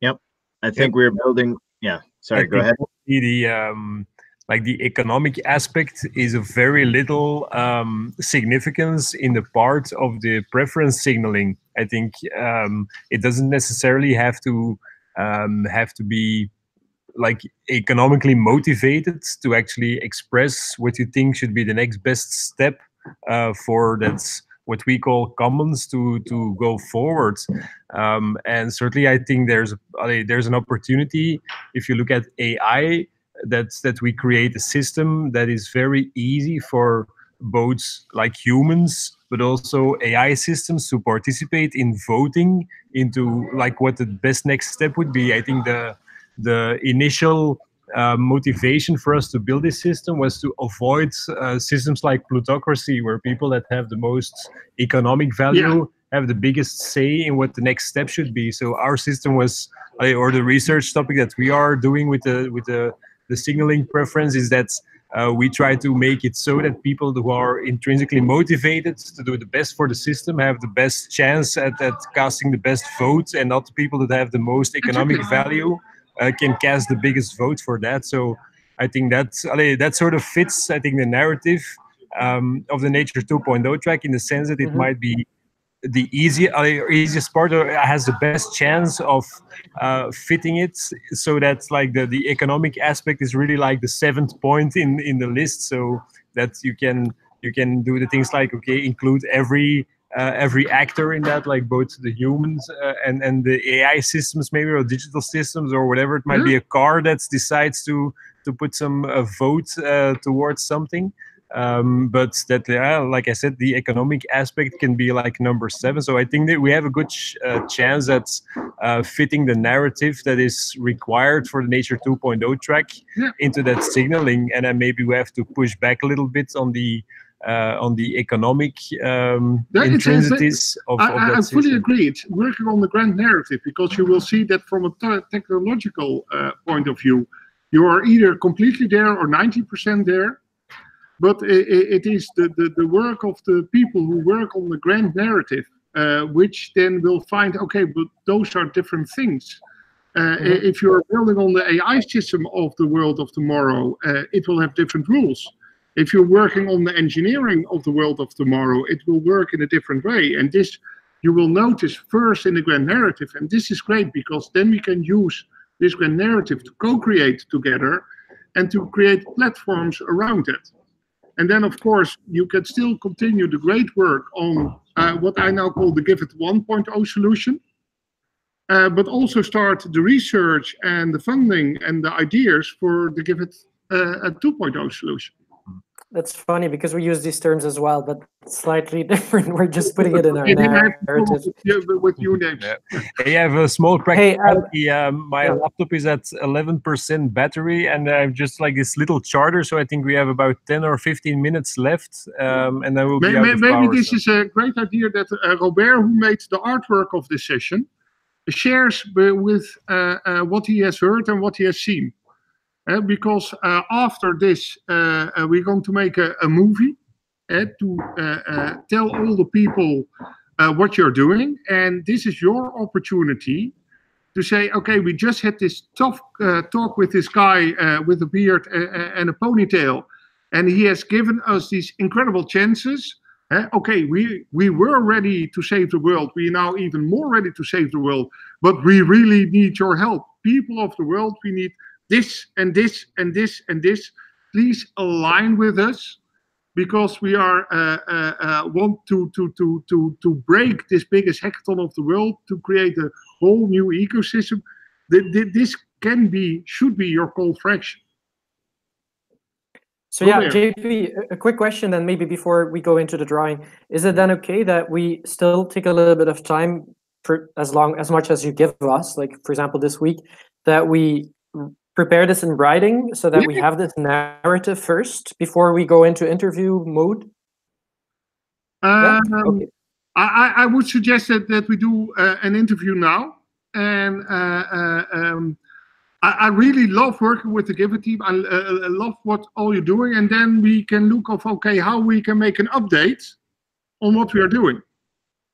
Yep. I think we're building. Yeah. Sorry. Go ahead.
Like the economic aspect is of very little significance in the part of the preference signaling. I think it doesn't necessarily have to be like economically motivated to actually express what you think should be the next best step for that's what we call commons to go forward. And certainly I think there's an opportunity, if you look at AI, that we create a system that is very easy for both like humans but also AI systems to participate in voting into like what the best next step would be. I think the initial motivation for us to build this system was to avoid systems like plutocracy, where people that have the most economic value have the biggest say in what the next step should be. So our system was, or the research topic that we are doing with the signaling preference, is that we try to make it so that people who are intrinsically motivated to do the best for the system have the best chance at casting the best vote, and not the people that have the most economic value can cast the biggest vote for that. So I think that sort of fits, I think, the narrative. of the Nature 2.0 track, in the sense that it might be the easiest part, or has the best chance of fitting it, so that's like the economic aspect is really like the 7th point in the list, so that you can do the things like, okay, include every actor in that, like both the humans and the AI systems, maybe, or digital systems, or whatever it might be, a car that decides to put some vote towards something. But that, like I said, the economic aspect can be like number 7. So I think that we have a good chance at fitting the narrative that is required for the Nature 2.0 track into that signaling, and then maybe we have to push back a little bit on the economic intrinsities of that system.
I fully agree. It's working on the grand narrative, because you will see that from a technological point of view, you are either completely there or 90% there. But it is the work of the people who work on the grand narrative, which then will find, okay, but those are different things. If you're building on the AI system of the world of tomorrow, it will have different rules. If you're working on the engineering of the world of tomorrow, it will work in a different way. And this you will notice first in the grand narrative. And this is great, because then we can use this grand narrative to co-create together and to create platforms around it. And then, of course, you can still continue the great work on what I now call the Give It 1.0 solution, but also start the research and the funding and the ideas for the Give It 2.0 solution.
That's funny, because we use these terms as well, but slightly different. We're just putting it in our narrative.
With your names.
I have a small practicality. My laptop is at 11% battery, and I have just like this little charger, so I think we have about 10 or 15 minutes left, and then we'll be out of power.
Maybe this is a great idea that Robert, who made the artwork of this session, shares with what he has heard and what he has seen. Because after this, we're going to make a movie to tell all the people what you're doing. And this is your opportunity to say, okay, we just had this tough talk with this guy with a beard and a ponytail, and he has given us these incredible chances. Okay, we were ready to save the world. We are now even more ready to save the world. But we really need your help. People of the world, we need this and this and this and this. Please align with us, because we are want to break this biggest hackathon of the world, to create a whole new ecosystem. This should be your call for action.
So yeah, JP, a quick question then, maybe before we go into the drawing. Is it then okay that we still take a little bit of time, for as much as you give us, like for example this week, that we prepare this in writing, so that we have this narrative first before we go into interview mode?
Okay. I would suggest that we do an interview now. And I really love working with the Give It team. I love what all you're doing. And then we can look of, okay, how we can make an update on what we are doing.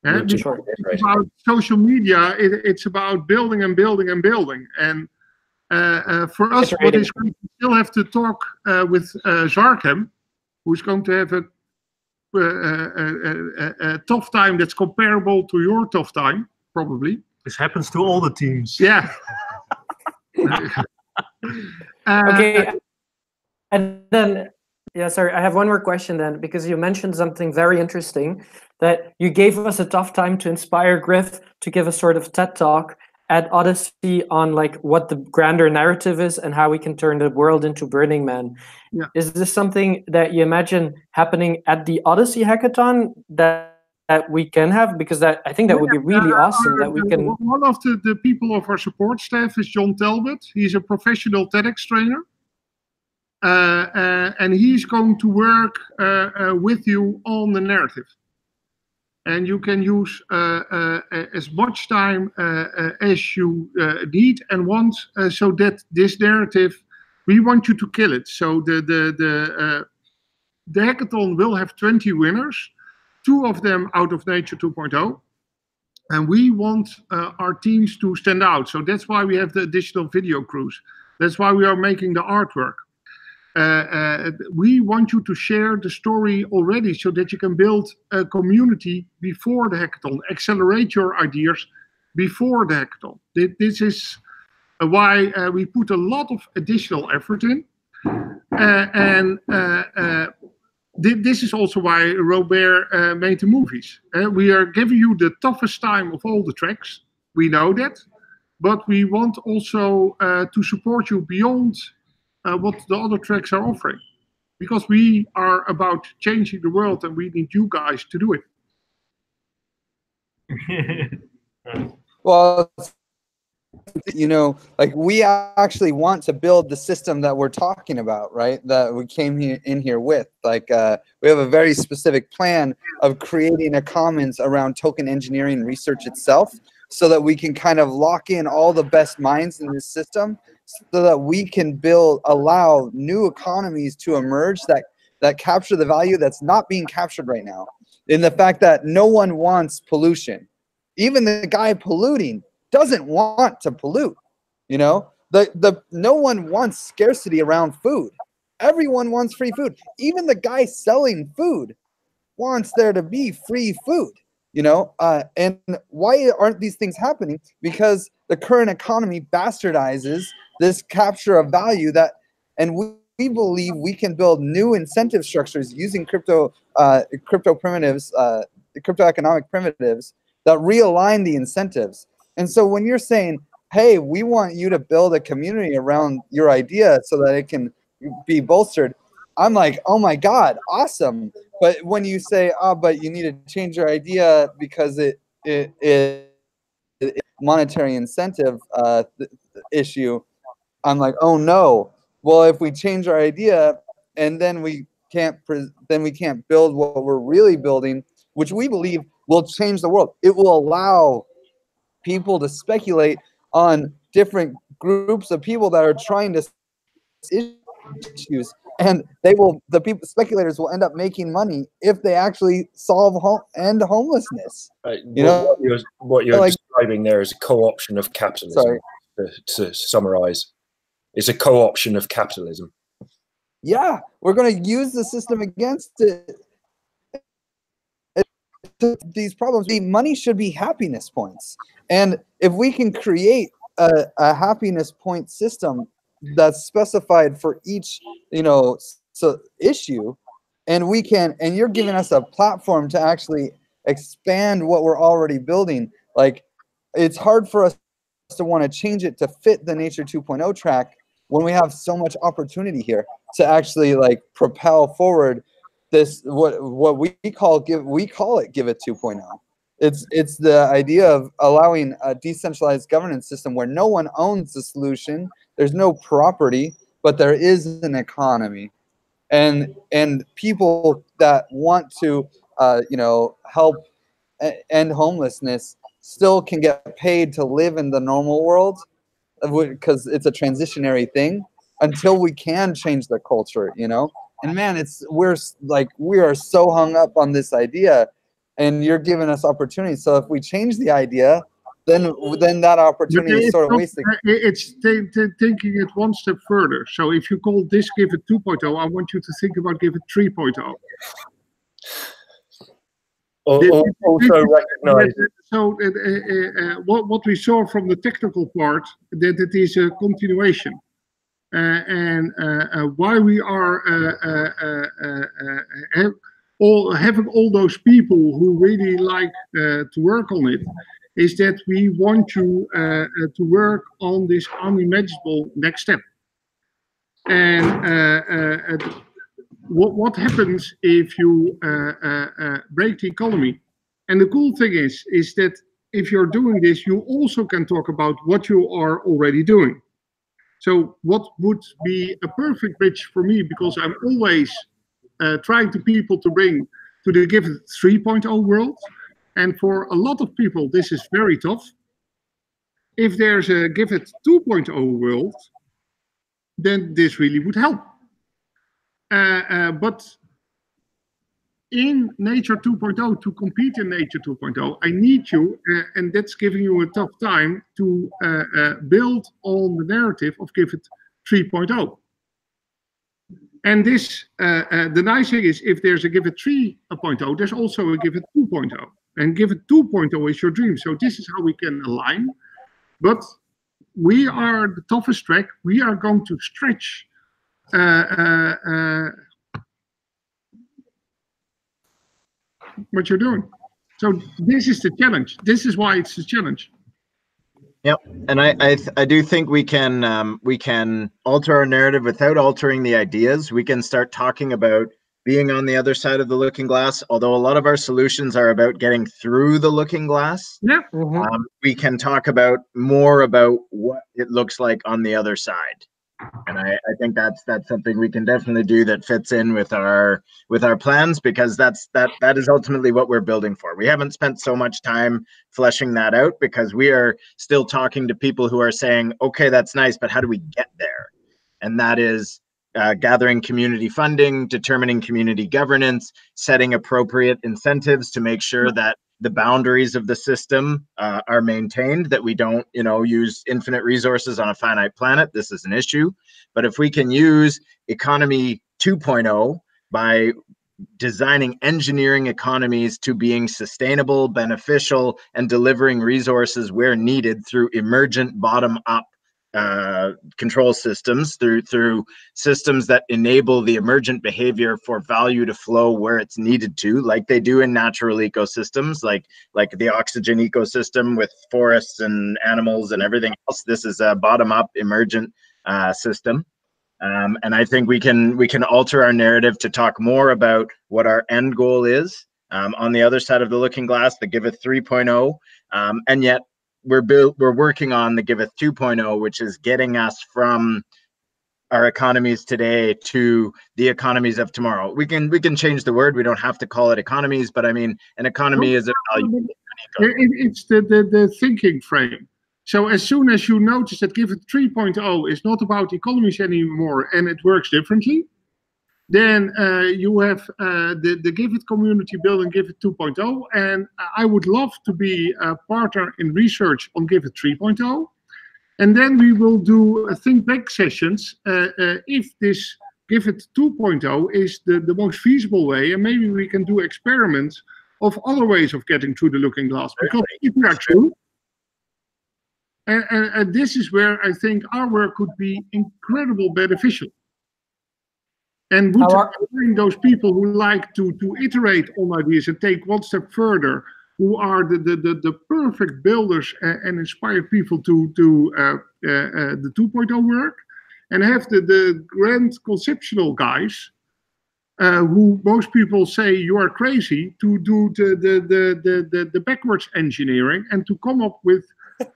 It's about social media. It's about building and building and building. And for us, what is we still have to talk with Zarkem, who's going to have a tough time that's comparable to your tough time, probably.
This happens to all the teams.
Yeah.
Okay. And then, yeah, sorry, I have one more question then, because you mentioned something very interesting, that you gave us a tough time to inspire Griff to give a sort of TED talk at Odyssey on like what the grander narrative is and how we can turn the world into Burning Man.
Yeah.
Is this something that you imagine happening at the Odyssey hackathon that we can have? Because I think that would be really awesome that we can.
One of the people of our support staff is John Talbot. He's a professional TEDx trainer. And he's going to work with you on the narrative. And you can use as much time as you need and want, so that this narrative, we want you to kill it. So the hackathon will have 20 winners, 2 of them out of Nature 2.0. And we want our teams to stand out. So that's why we have the additional video crews. That's why we are making the artwork. we want you to share the story already so that you can build a community before the hackathon, accelerate your ideas before the hackathon. This is why we put a lot of additional effort in. This is also why Robert made the movies. We are giving you the toughest time of all the tracks. We know that. But we want also to support you beyond what the other tracks are offering. Because we are about changing the world and we need you guys to do
it. Well, you know, like we actually want to build the system that we're talking about, right? That we came in here with. Like we have a very specific plan of creating a commons around token engineering research itself, so that we can kind of lock in all the best minds in this system, so that we can allow new economies to emerge that capture the value that's not being captured right now. In the fact that no one wants pollution. Even the guy polluting doesn't want to pollute. You know, no one wants scarcity around food. Everyone wants free food. Even the guy selling food wants there to be free food. You know, and why aren't these things happening? Because the current economy bastardizes this capture of value and we believe we can build new incentive structures using crypto primitives, crypto economic primitives that realign the incentives. And so when you're saying, hey, we want you to build a community around your idea so that it can be bolstered, I'm like, oh my God, awesome. But when you say, oh, but you need to change your idea because it monetary incentive issue, I'm like, oh no. Well, if we change our idea and then we can't build what we're really building, which we believe will change the world. It will allow people to speculate on different groups of people that are trying to issues, and speculators will end up making money if they actually end homelessness. You know,
what you're describing there is a co-option of capitalism.
Sorry.
To summarize, it's a co-option of capitalism.
Yeah, we're going to use the system against it. These problems, the money should be happiness points, and if we can create a happiness point system that's specified for each, you know, issue, and you're giving us a platform to actually expand what we're already building. Like, it's hard for us to want to change it to fit the Nature 2.0 track when we have so much opportunity here to actually like propel forward this what we call it Give It 2.0. It's the idea of allowing a decentralized governance system where no one owns the solution, there's no property, but there is an economy, and people that want to you know, help end homelessness still can get paid to live in the normal world, because it's a transitionary thing until we can change the culture, you know. And man, we are so hung up on this idea, and you're giving us opportunities. So if we change the idea, then that opportunity is sort of wasted.
It's taking it one step further. So if you call this Give It 2.0, I want you to think about Give It 3.0.
Also recognize.
So what we saw from the technical part, that it is a continuation. And why we are having all those people who really like to work on it, is that we want you to work on this unimaginable next step. And what happens if you break the economy? And the cool thing is that if you're doing this, you also can talk about what you are already doing. So what would be a perfect bridge for me, because I'm always trying to people to bring to the Give It 3.0 world. And for a lot of people, this is very tough. If there's a Give It 2.0 world, then this really would help. But in Nature 2.0, to compete in Nature 2.0, I need you, and that's giving you a tough time, to build on the narrative of Give It 3.0. And this, the nice thing is, if there's a Give It 3.0, there's also a Give It 2.0. And Give It 2.0 is your dream. So this is how we can align. But we are the toughest track. We are going to stretch what you're doing. So this is the challenge. This is why it's a challenge.
Yep, and I do think we can alter our narrative without altering the ideas. We can start talking about being on the other side of the looking glass. Although a lot of our solutions are about getting through the looking glass.
Yeah.
We can talk about more about what it looks like on the other side. And I think that's something we can definitely do that fits in with our plans, because that is ultimately what we're building for. We haven't spent so much time fleshing that out because we are still talking to people who are saying, okay, that's nice, but how do we get there? And that is gathering community funding, determining community governance, setting appropriate incentives to make sure that the boundaries of the system are maintained, that we don't, use infinite resources on a finite planet. This is an issue. But if we can use economy 2.0 by designing engineering economies to being sustainable, beneficial, and delivering resources where needed through emergent bottom-up control systems, through systems that enable the emergent behavior for value to flow where it's needed to, like they do in natural ecosystems, like the oxygen ecosystem with forests and animals and everything else. This is a bottom-up emergent system. And I think we can alter our narrative to talk more about what our end goal is on the other side of the looking glass, the Give It 3.0, and yet we're working on the Give It 2.0, which is getting us from our economies today to the economies of tomorrow. We can change the word. We don't have to call it economies, but I mean, an economy is a value.
It's the thinking frame. So as soon as you notice that Give It 3.0 is not about economies anymore and it works differently, then you have the Give It community building Give It 2.0. And I would love to be a partner in research on Give It 3.0. And then we will do think back sessions if this Give It 2.0 is the most feasible way. And maybe we can do experiments of other ways of getting through the looking glass. Because if we are true, and this is where I think our work could be incredibly beneficial. And would bring those people who like to iterate on ideas and take one step further, who are the perfect builders and inspire people to the 2.0 work, and have the grand conceptual guys who most people say you are crazy, to do the backwards engineering and to come up with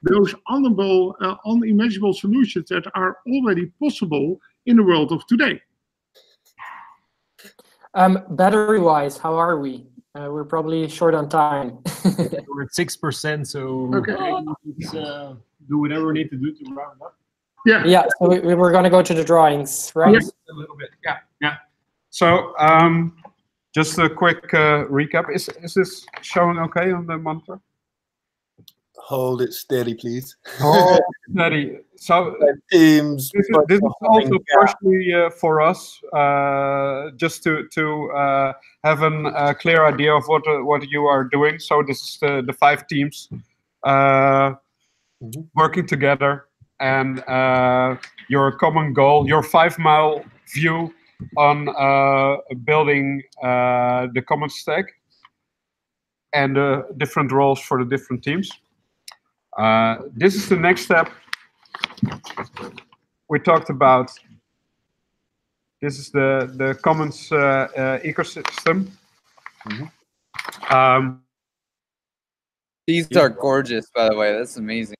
those unimaginable solutions that are already possible in the world of today.
Battery-wise, how are we? We're probably short on time.
We're at 6%, so
okay.
Let's do whatever we need to do to round up.
Yeah.
Yeah. So we're going to go to the drawings, right?
Yes, a little bit. Yeah. Yeah. So just a quick recap. Is this showing okay on the monitor?
Hold it steady, please.
Hold it steady. So
Teams.
This is also partially for us, just to have a clear idea of what you are doing. So this is the 5 teams working together, and your common goal, your 5-mile view on building the common stack, and different roles for the different teams. This is the next step we talked about. This is the commons ecosystem.
These are gorgeous, by the way. That's amazing.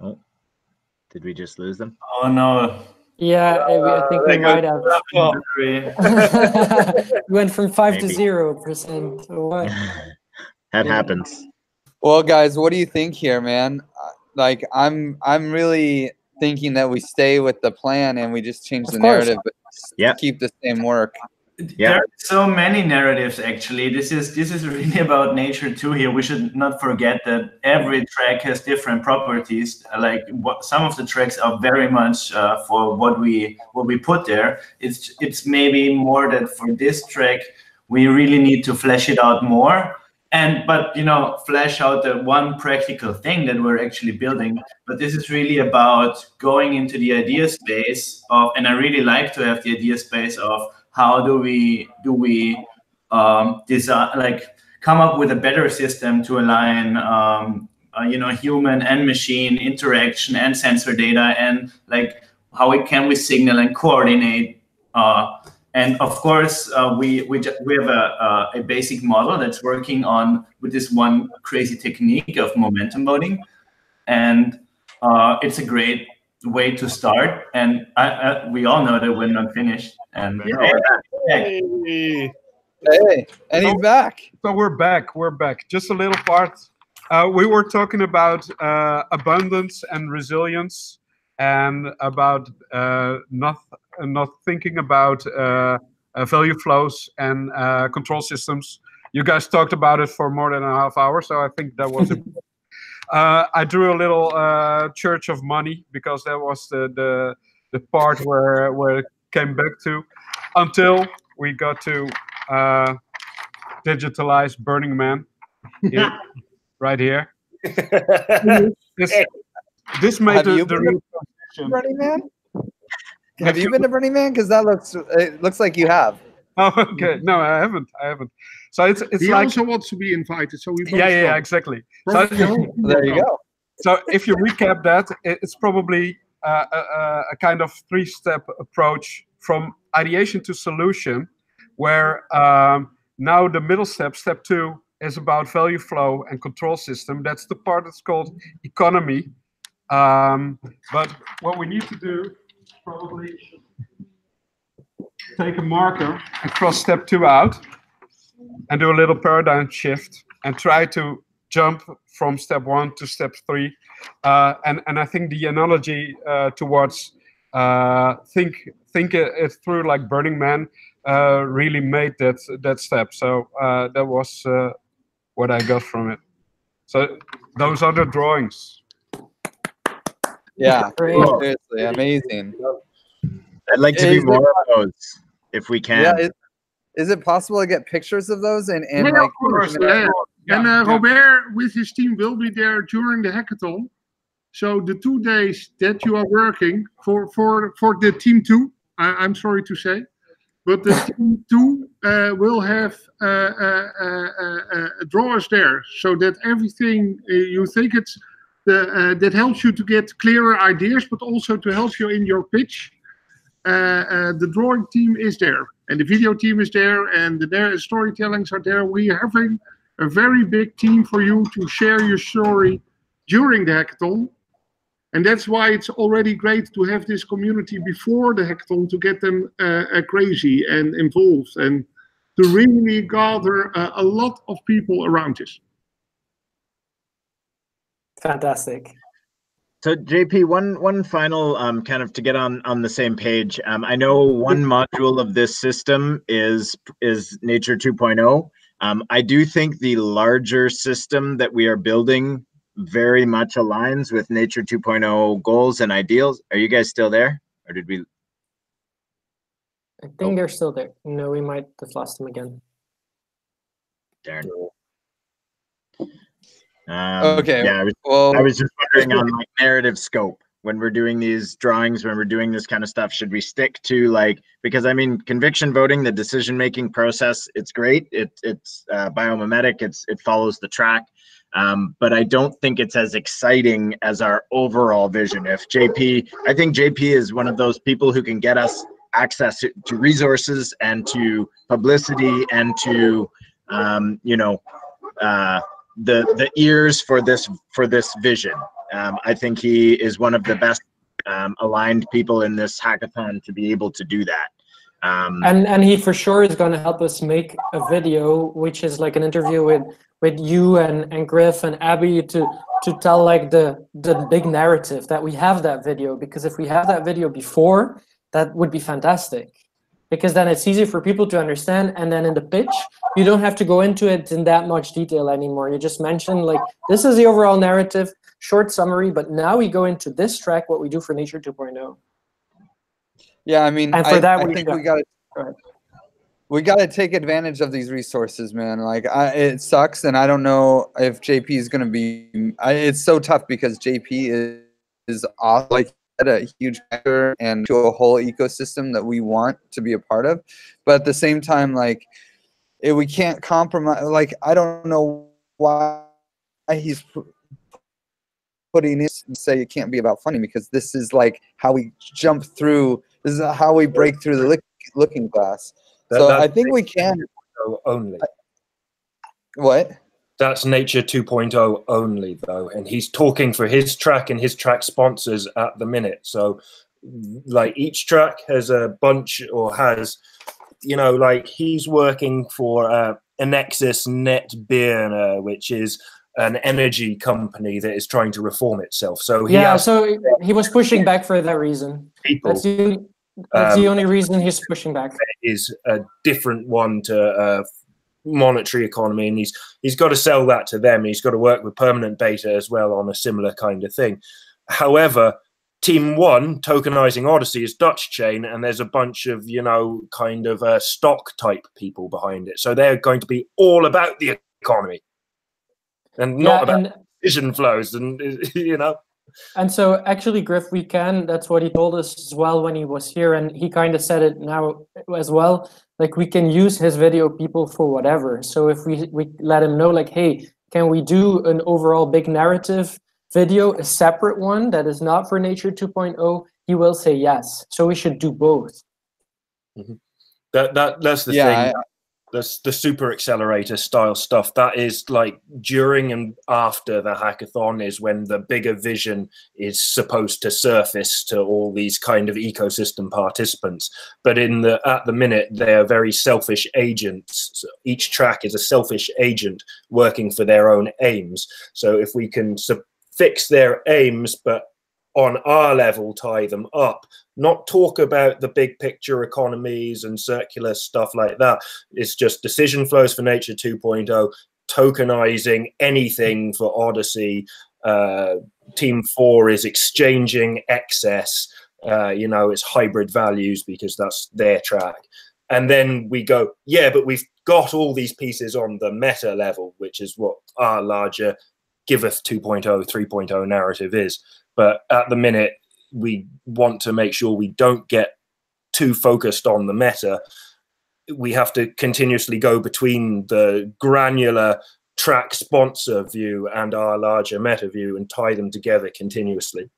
Oh, did we just lose them?
Oh no.
Yeah, I think we might have. We went from 5 to 0%. What?
That happens.
Well, guys, what do you think here, man? Like, I'm really thinking that we stay with the plan and we just change the narrative, but keep the same work.
There are so many narratives. Actually, this is really about nature too. Here, we should not forget that every track has different properties. Like some of the tracks are very much for what we put there. It's maybe more that for this track we really need to flesh it out more. But flesh out the one practical thing that we're actually building. But this is really about going into the idea space of, and I really like to have the idea space of how do we design, like come up with a better system to align human and machine interaction and sensor data, and like how can we signal and coordinate. And of course, we have a basic model that's working on with this one crazy technique of momentum voting, and it's a great way to start. And we all know that we're not finished. And
Hey, and he's back.
So we're back. We're back. Just a little part. We were talking about abundance and resilience, and about not thinking about value flows and control systems. You guys talked about it for more than a half hour, so I think that was important. I drew a little church of money because that was the part where it came back to, until we got to digitalize Burning Man right here. This made the real transition.
Burning Man? Have you been to Burning Man? Because it looks like you have.
Oh, okay. No, I haven't. So it's
he
like,
also wants to be invited. So we
yeah, exactly. So,
there you go.
So if you recap that, it's probably a kind of 3-step approach from ideation to solution, where now the middle step 2, is about value flow and control system. That's the part that's called economy. But what we need to do is probably take a marker and cross step 2 out and do a little paradigm shift and try to jump from step 1 to step 3. And I think the analogy towards think it through like Burning Man really made that step. So that was what I got from it. So those are the drawings.
Yeah, seriously, amazing.
I'd like to do more of those if we can.
Yeah, is it possible to get pictures of those and
yeah,
like?
Of course, yeah. And Robert with his team will be there during the hackathon. So the 2 days that you are working for the team 2, I'm sorry to say, but the team 2 will have drawers there, so that everything you think it's that helps you to get clearer ideas, but also to help you in your pitch. The drawing team is there, and the video team is there, and the storytellings are there. We are having a very big team for you to share your story during the hackathon. And that's why it's already great to have this community before the hackathon, to get them crazy and involved, and to really gather a lot of people around this.
Fantastic.
So JP, one final kind of to get on the same page. I know one module of this system is Nature 2.0. I do think the larger system that we are building very much aligns with Nature 2.0 goals and ideals. Are you guys still there, or did we?
I think they're still there. No, we might have lost them again.
Darn.
Okay.
Yeah, I was just wondering on like narrative scope, when we're doing these drawings, when we're doing this kind of stuff, should we stick to like, because I mean, conviction voting, the decision-making process, it's great. It's biomimetic, it follows the track. But I don't think it's as exciting as our overall vision. If I think JP is one of those people who can get us access to resources and to publicity and to, the ears for this vision. I think he is one of the best aligned people in this hackathon to be able to do that.
And he for sure is going to help us make a video, which is like an interview with you and Griff and Abby to tell like the big narrative that we have that video, because if we have that video before, that would be fantastic. because then it's easy for people to understand. And then in the pitch, you don't have to go into it in that much detail anymore. You just mention like, this is the overall narrative, short summary, but now we go into this track, what we do for Nature 2.0.
Yeah, I mean,
and for that,
I think we got to take advantage of these resources, man. Like, it sucks, and I don't know if JP is going to be. It's so tough because JP is awesome, like a huge factor and to a whole ecosystem that we want to be a part of. But at the same time, like, we can't compromise. Like, I don't know why he's putting in say it can't be about funding, because this is like how we jump through. This is how we break through the looking glass. So I think we can
only.
What?
That's Nature 2.0 only, though, and he's talking for his track and his track sponsors at the minute. So, like, each track has a bunch, or has, you know, like, he's working for Anexus Net Beer, which is an energy company that is trying to reform itself. So
so he was pushing back for that reason. That's the only reason he's pushing back.
Is a different one to monetary economy, and he's got to sell that to them. He's got to work with permanent beta as well on a similar kind of thing. However, Team 1, tokenizing Odyssey, is Dutch chain, and there's a bunch of, you know, kind of stock type people behind it. So they're going to be all about the economy and not about decision flows, and you know.
And so actually, Griff, that's what he told us as well when he was here, and he kind of said it now as well, like, we can use his video people for whatever. So if we let him know, like, hey, can we do an overall big narrative video, a separate one that is not for Nature 2.0, he will say yes. So we should do both.
Mm-hmm. That's the thing. That's the super accelerator style stuff. That is like during and after the hackathon is when the bigger vision is supposed to surface to all these kind of ecosystem participants. But at the minute, they are very selfish agents. So each track is a selfish agent working for their own aims. So if we can fix their aims, but on our level, tie them up, not talk about the big picture economies and circular stuff like that. It's just decision flows for Nature 2.0, tokenizing anything for Odyssey. Team 4 is exchanging excess, you know, it's hybrid values because that's their track. And then we go, yeah, but we've got all these pieces on the meta level, which is what our larger Giveth 2.0, 3.0 narrative is. But at the minute, we want to make sure we don't get too focused on the meta. We have to continuously go between the granular track sponsor view and our larger meta view and tie them together continuously.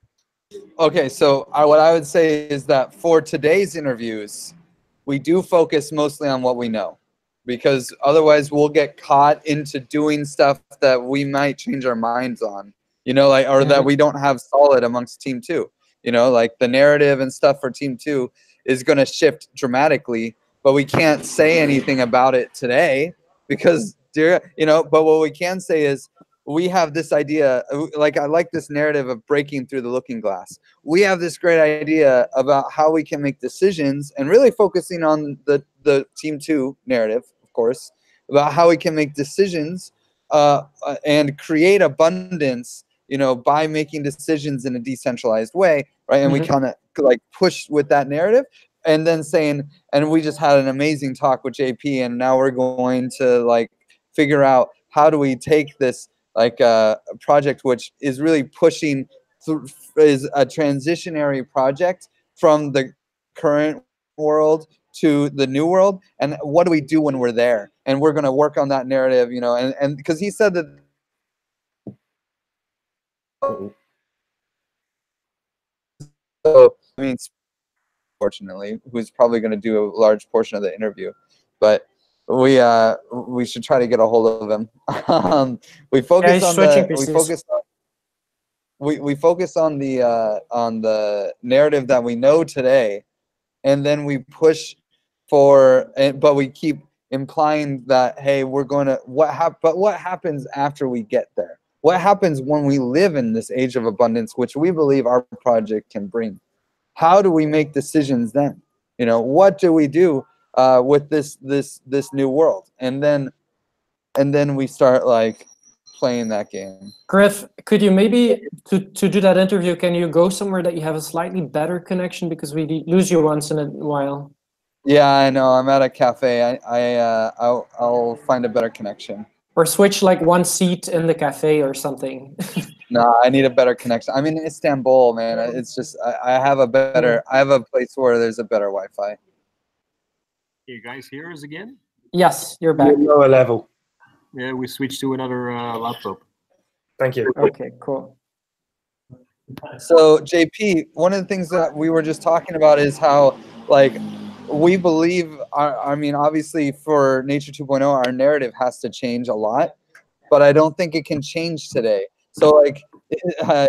Okay, so what I would say is that for today's interviews, we do focus mostly on what we know, because otherwise we'll get caught into doing stuff that we might change our minds on. You know, like, or that we don't have solid amongst Team 2. You know, like the narrative and stuff for Team 2 is going to shift dramatically, but we can't say anything about it today because, you know, but what we can say is we have this idea, like, I like this narrative of breaking through the looking glass. We have this great idea about how we can make decisions, and really focusing on the Team 2 narrative, of course, about how we can make decisions and create abundance, you know, by making decisions in a decentralized way, right? And we kind of like push with that narrative, and then saying, and we just had an amazing talk with JP, and now we're going to like figure out how do we take this like project, which is really pushing through, is a transitionary project from the current world to the new world, and what do we do when we're there? And we're going to work on that narrative, you know, and because he said that. So, I mean, fortunately, who's probably going to do a large portion of the interview, but we should try to get a hold of him. We focus on we focus on the narrative that we know today, and then we push for, but we keep implying that, hey, we're going to but what happens after we get there? What happens when we live in this age of abundance, which we believe our project can bring? How do we make decisions then? You know, what do we do with this new world? And then we start like playing that game.
Griff, could you maybe to do that interview? Can you go somewhere that you have a slightly better connection, because we lose you once in a while?
Yeah, I know. I'm at a cafe. I'll find a better connection.
Or switch like one seat in the cafe or something.
No, I need a better connection. I'm in Istanbul, man. It's just I have a place where there's a better Wi-Fi.
You guys hear us again?
Yes, you're back.
Lower level.
Yeah, we switched to another laptop.
Thank you.
Okay, cool.
So JP, one of the things that we were just talking about is how like we believe, I mean, obviously for Nature 2.0, our narrative has to change a lot, but I don't think it can change today. So like,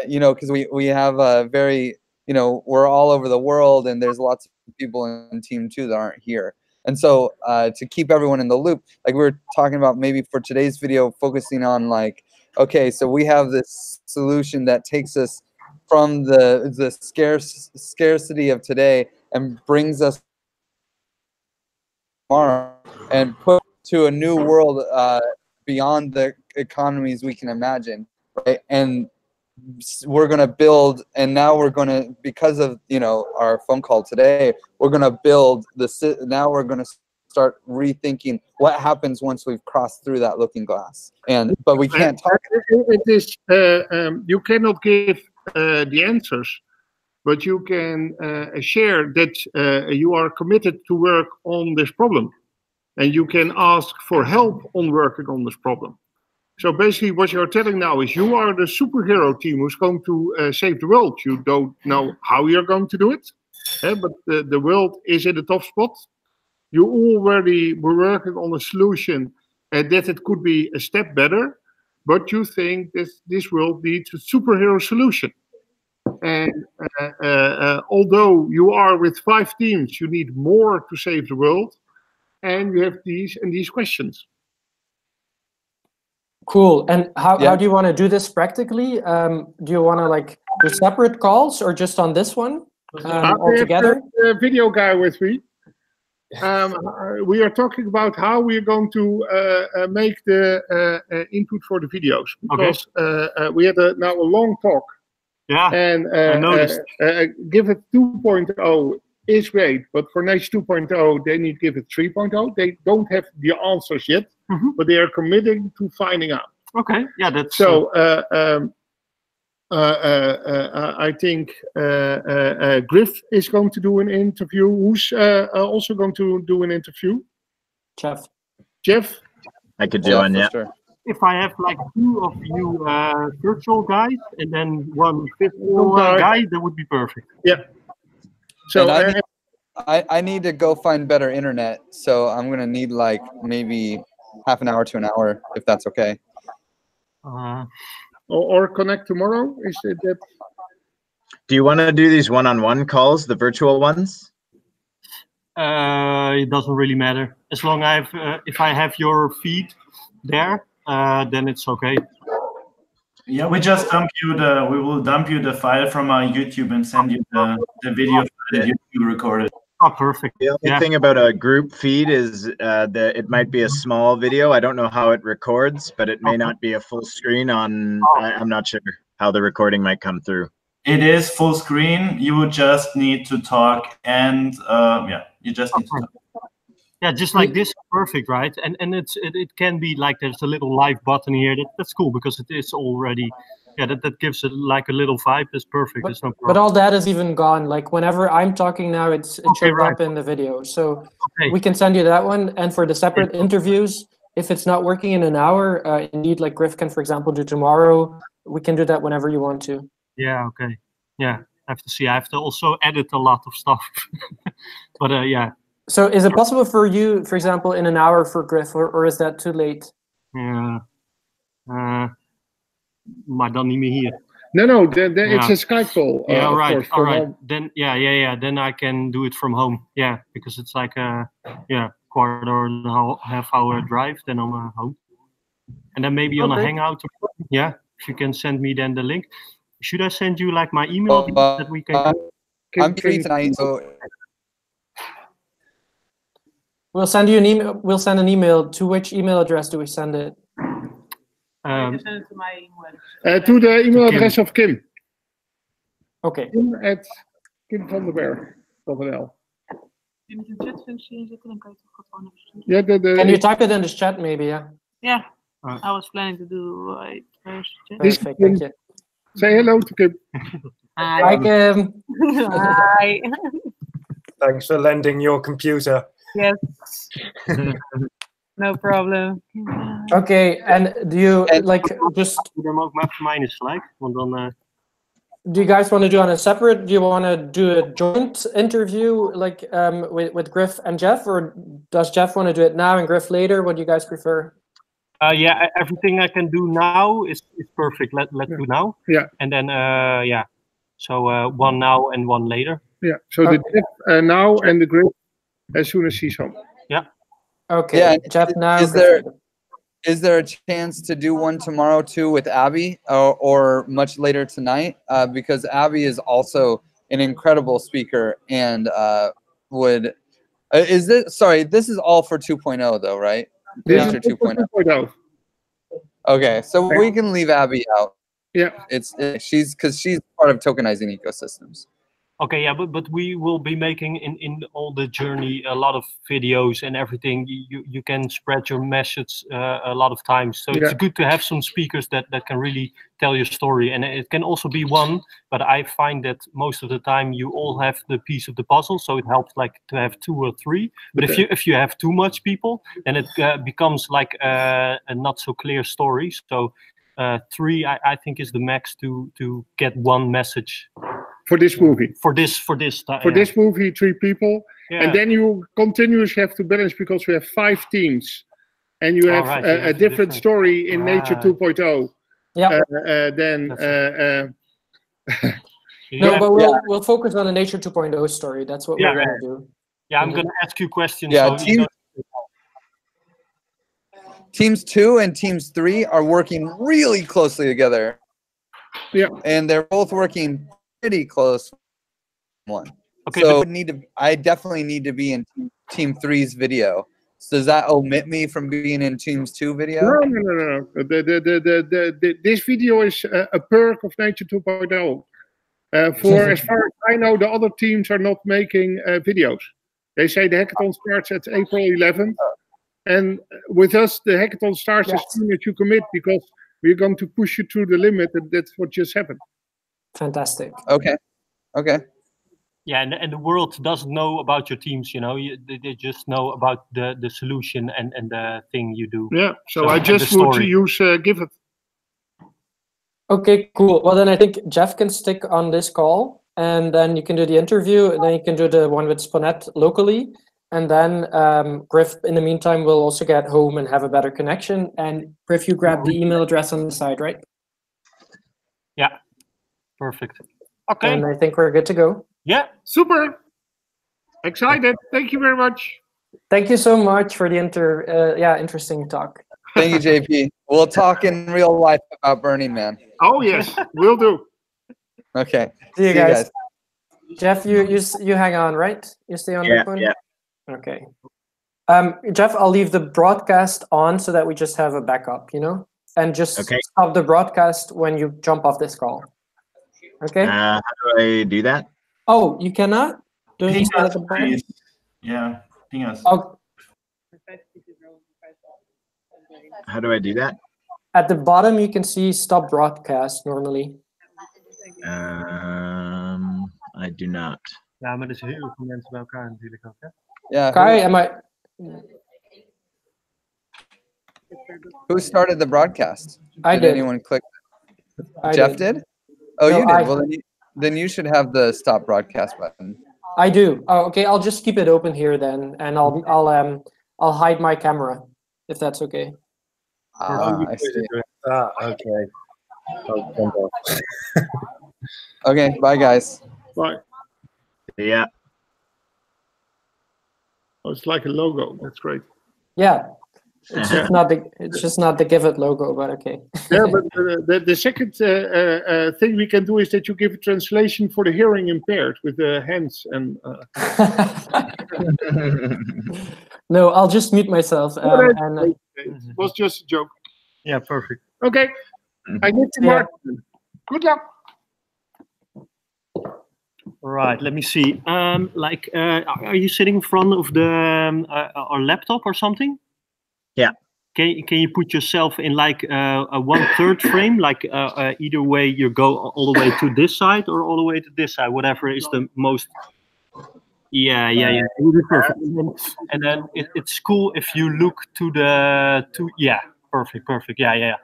you know, because we have a very, you know, we're all over the world, and there's lots of people in Team 2 that aren't here. And so to keep everyone in the loop, like we were talking about maybe for today's video, focusing on like, okay, so we have this solution that takes us from the scarcity of today and brings us tomorrow and put to a new world beyond the economies we can imagine, right? And we're going to build, and now we're going to, because of, you know, our phone call today, we're going to build now we're going to start rethinking what happens once we've crossed through that looking glass. But we can't talk.
It is, you cannot give the answers, but you can share that you are committed to work on this problem, and you can ask for help on working on this problem. So basically what you're telling now is you are the superhero team who's going to save the world. You don't know how you're going to do it, but the world is in a tough spot. You already were working on a solution that it could be a step better, but you think that this world needs a superhero solution. And although you are with 5 teams, you need more to save the world, and you have these questions.
Cool. And how do you want to do this practically? Do you want to like do separate calls or just on this one all together?
I have a video guy with me. We are talking about how we are going to make the input for the videos, because we had now a long talk.
Yeah,
and
I noticed.
Give it 2.0 is great, but for Nature 2.0, they need to give it 3.0. They don't have the answers yet, but they are committing to finding out.
Okay, yeah, that's
so. I think Griff is going to do an interview. Who's also going to do an interview?
Jeff.
Jeff?
I could do one, yeah.
Sure.
If I have like 2 of you virtual guys and then 1 physical guy, that would be perfect.
Yeah. So
I need to go find better internet, so I'm gonna need like maybe half an hour to an hour, if that's okay.
Or connect tomorrow? Is it that?
Do you want to do these one-on-one calls, the virtual ones?
It doesn't really matter. As long as if I have your feed there, then it's okay.
Yeah, we just we will dump you the file from our YouTube and send you the video that you recorded.
Oh, perfect.
The only thing about a group feed is that it might be a small video. I don't know how it records, but it may not be a full screen on. I'm not sure how the recording might come through.
It is full screen. You would just need to talk, and yeah, you just need to talk.
Yeah, just like this, perfect, right? And it can be like there's a little live button here. That's cool because it is already. Yeah, that gives it like a little vibe. It's perfect. It's no problem.
But all that is even gone. Like whenever I'm talking now, it shows up in the video. So we can send you that one. And for the separate interviews, if it's not working in an hour, indeed, like Griff can, for example, do tomorrow. We can do that whenever you want to.
Yeah. Okay. Yeah. I have to see. I have to also edit a lot of stuff. But yeah.
So is it possible for you, for example, in an hour for Griff, or is that too late?
Yeah. Maar dan niet meer hier.
No, it's a Skype call.
Yeah, right. All right. Then, yeah. Then I can do it from home. Yeah, because it's like a quarter and a half hour drive. Then I'm home, and then maybe on a Hangout. Yeah, if you can send me then the link. Should I send you like my email that we can?
I'm free tonight, so
We'll send you an email. We'll send an email. To which email address do we send it?
You send it to my email.
To the email address of Kim.
Okay.
Kim@kimvanderberg.nl.
In de chatfunctie zitten, dan kan je toch gewoon even sturen.
Yeah,
Can you type it in the chat, maybe? Yeah.
Yeah, I was planning to do it first.
Perfect. Thank you.
Say hello to Kim.
Hi, Kim.
Hi.
Thanks for lending your computer.
Yes. No problem.
Okay, and do you like just?
Doe hem ook maar voor mij eens gelijk, want dan.
Do you guys want to do on a separate? Do you want to do a joint interview, like with Griff and Jeff, or does Jeff want to do it now and Griff later? What do you guys prefer?
Yeah, everything I can do now is perfect. Let's do now.
Yeah.
And then yeah, so one now and one later.
Yeah. So the Jeff now and the Griff as soon as he's home.
Yeah.
Okay.
Yeah.
Jeff now.
Is there a chance to do one tomorrow too with Abby, or much later tonight? Because Abby is also an incredible speaker and would. Is this sorry? This is all for 2.0 though, right?
This
Nature
is 2.0.
Okay, so we can leave Abby out.
Yeah.
She's part of tokenizing ecosystems.
Okay, yeah, but we will be making in all the journey a lot of videos and everything. You can spread your message a lot of times. So it's good to have some speakers that can really tell your story. And it can also be one, but I find that most of the time you all have the piece of the puzzle. So it helps like to have 2 or 3. But if you have too much people, then it becomes like a not so clear story. So 3, I think, is the max to get one message.
For this movie.
For this
movie, 3 people.
Yeah.
And then you continuously have to balance because we have 5 teams. And you have a different story in Nature 2.0.
Yeah. No, but we'll focus on the Nature 2.0 story. That's what we're going to do.
Yeah, I'm going to ask you questions.
Yeah, teams 2 and teams 3 are working really closely together.
Yeah.
And they're both working pretty close.
Okay,
so I definitely need to be in team 3's video. So does that omit me from being in teams 2 video?
No. This video is a perk of Nature 2.0. For as far as I know, the other teams are not making videos. They say the hackathon starts at April 11th. And with us, the hackathon starts as soon as you commit, because we're going to push you through the limit, and that's what just happened.
Fantastic.
Okay.
Yeah, and the world doesn't know about your teams, you know. They just know about the solution and the thing you do.
Yeah, so I just want to use Give It.
Okay, cool. Well, then I think Jeff can stick on this call, and then you can do the interview, and then you can do the one with Sponet locally. And then Griff, in the meantime, will also get home and have a better connection. And Griff, you grab the email address on the side, right?
Yeah, perfect. Okay.
And I think we're good to go.
Yeah.
Super. Excited. Thank you very much.
Thank you so much for the interesting talk.
Thank you, JP. We'll talk in real life about Burning Man.
Oh, yes, we'll do.
Okay.
See you guys. Jeff, you hang on, right? You stay on the phone?
Yeah.
Okay. Jeff, I'll leave the broadcast on so that we just have a backup, you know? And just stop the broadcast when you jump off this call. Okay?
How do I do that?
Oh, you cannot?
Ping us, please. Yeah, ping us.
Oh.
How do I do that?
At the bottom, you can see stop broadcast normally.
I do not.
Ja, maar er zijn heel veel mensen bij elkaar natuurlijk ook, hè?
Yeah.
Kai, am I?
Who started the broadcast?
I did.
Anyone click? Jeff did? Oh,
no,
you did. Well, then you should have the stop broadcast button.
I do. Oh, okay. I'll just keep it open here then, and I'll hide my camera if that's okay.
I see.
Okay.
Okay. Bye, guys.
Bye.
Yeah.
Oh, it's like a logo. That's great.
Yeah. It's just not the Give It logo, but okay.
Yeah, but the second thing we can do is that you give a translation for the hearing impaired with the hands and.
No, I'll just mute myself.
It was just a joke.
Yeah, perfect.
Okay, I need to mark. Good luck.
Right, let me see. Are you sitting in front of the our laptop or something?
Yeah.
Can you put yourself in like a 1/3 frame? Like either way, you go all the way to this side or all the way to this side, whatever is the most. Yeah. Perfect. And then it's cool if you look to the yeah, perfect. Yeah.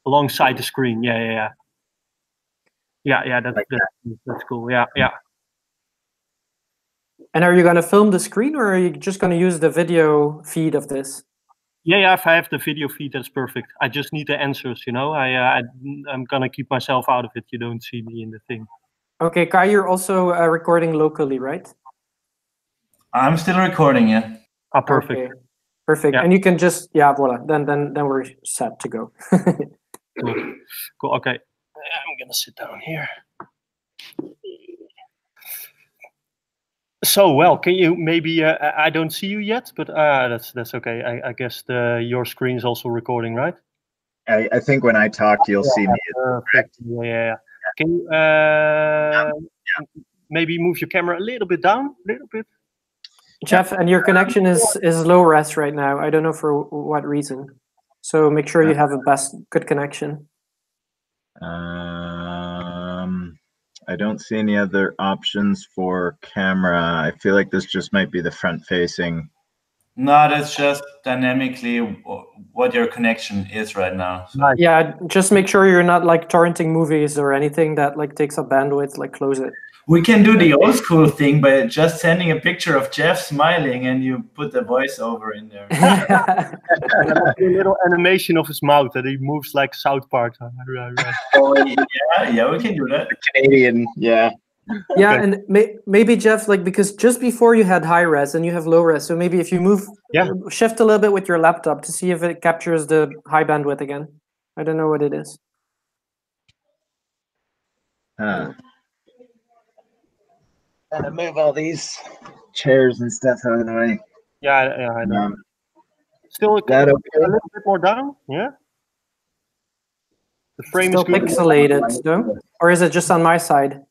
Alongside the screen. Yeah. Yeah, that's cool. Yeah.
And are you going to film the screen, or are you just going to use the video feed of this?
Yeah, if I have the video feed, that's perfect. I just need the answers, you know. I'm going to keep myself out of it. You don't see me in the thing.
Okay, Kai, you're also recording locally, right?
I'm still recording, yeah.
Ah, perfect.
Okay. Perfect.
Yeah.
And you can just, yeah, voila. Then we're set to go.
Cool. Okay. I'm going to sit down here. So, well, can you maybe, I don't see you yet, but that's okay. I guess your screen is also recording, right?
I think when I talk, you'll see me.
Perfect. Yeah. Can you maybe move your camera a little bit down, a little bit?
Jeff, and your connection is low res right now. I don't know for what reason. So make sure you have a good connection.
I don't see any other options for camera. I feel like this just might be the front facing.
No, that's just dynamically what your connection is right now. So.
Yeah, just make sure you're not like torrenting movies or anything that like takes up bandwidth, like close it.
We can do the old school thing by just sending a picture of Jeff smiling and you put the voiceover in there.
A little animation of his mouth that he moves like South Park. Right.
Oh, yeah, we can do that.
Canadian, yeah.
Yeah, and maybe Jeff, like, because just before you had high res and you have low res, so maybe if you shift a little bit with your laptop to see if it captures the high bandwidth again. I don't know what it is.
Gotta move all these chairs and stuff out of the way.
Yeah, I know. Still a
that
little bit more down, yeah? The frame
still
is good.
Pixelated, no? Or is it just on my side?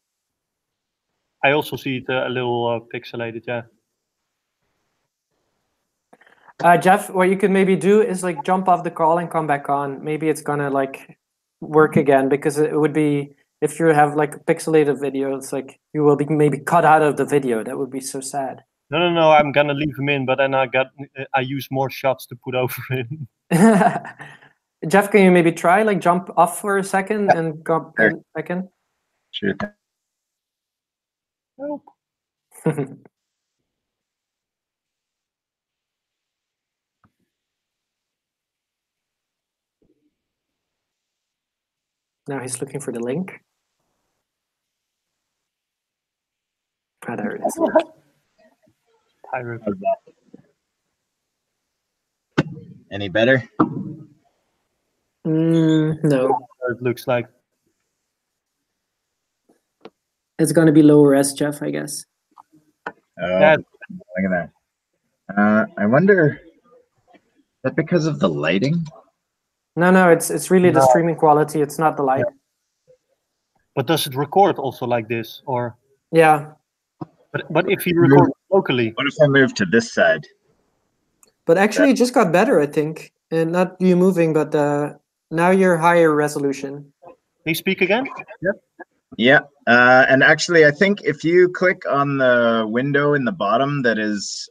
I also see it a little pixelated, yeah.
Jeff, what you could maybe do is like jump off the call and come back on. Maybe it's gonna like work again, because it would be, if you have like a pixelated video, it's like you will be maybe cut out of the video. That would be so sad.
No, I'm gonna leave him in, but then I use more shots to put over him.
Jeff, can you maybe try like jump off for a second and go back in?
Sure.
Nope.
Now he's looking for the link. Ah, there it is.
Pirate.
Any better?
No.
It looks like.
It's going to be low res, Jeff, I guess.
Oh, look at that. I wonder, is that because of the lighting?
No, it's really the streaming quality. It's not the light.
But does it record also like this, or?
Yeah.
But if you record locally.
What if I move to this side?
But actually, it just got better, I think. And not you moving, but now you're higher resolution.
Can you speak again?
Yeah. Yeah. And actually, I think if you click on the window in the bottom, that is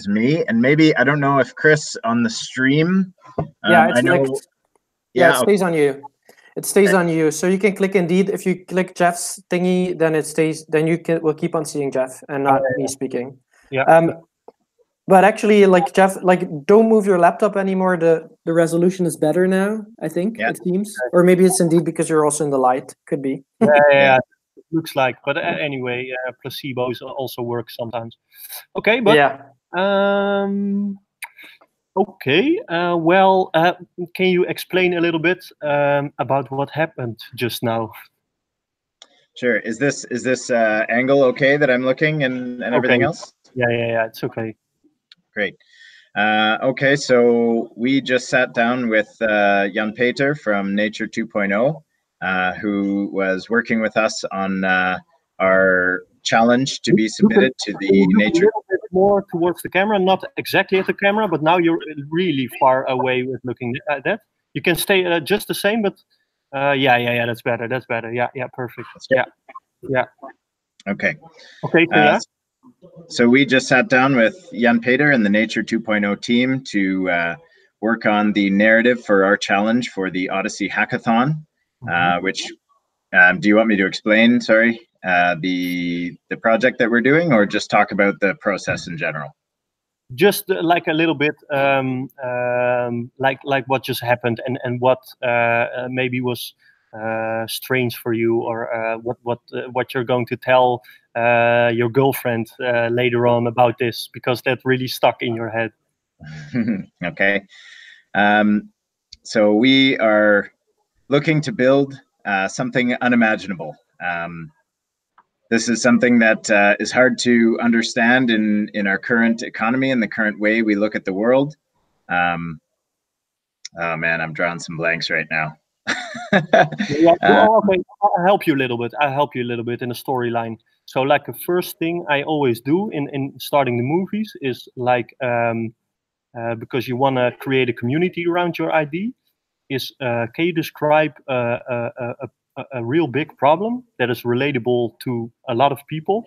me. And maybe, I don't know if Chris on the stream.
Yeah, it's
it
stays on you. It stays on you. So you can click Indeed. If you click Jeff's thingy, then it stays. Then will keep on seeing Jeff and not me speaking.
Yeah.
But actually, like Jeff, like don't move your laptop anymore. The resolution is better now, I think, it seems. Or maybe it's Indeed because you're also in the light. Could be.
Yeah. It looks like. But anyway, placebos also work sometimes. Okay, but
yeah.
Okay. Well, can you explain a little bit about what happened just now?
Sure. Is this angle okay that I'm looking and everything else?
Yeah, it's okay.
Great. Okay, so we just sat down with Jan Peter from Nature 2.0, who was working with us on our challenge to be submitted to the Nature.
A little bit more towards the camera, not exactly at the camera, but now you're really far away with looking at that. You can stay just the same, but yeah, that's better. That's better. Yeah, perfect. Yeah.
Okay.
Okay, so yeah.
So we just sat down with Jan Peter and the Nature 2.0 team to work on the narrative for our challenge for the Odyssey Hackathon, which, do you want me to explain, sorry, the project that we're doing, or just talk about the process in general?
Just like a little bit, like what just happened and what maybe was strange for you, or what you're going to tell your girlfriend later on about this, because that really stuck in your head.
Okay. So we are looking to build something unimaginable. This is something that is hard to understand in our current economy and the current way we look at the world. Oh man, I'm drawing some blanks right now.
Okay, I'll help you a little bit. In the storyline. So like the first thing I always do in starting the movies is like, because you want to create a community around your ID, is can you describe a real big problem that is relatable to a lot of people?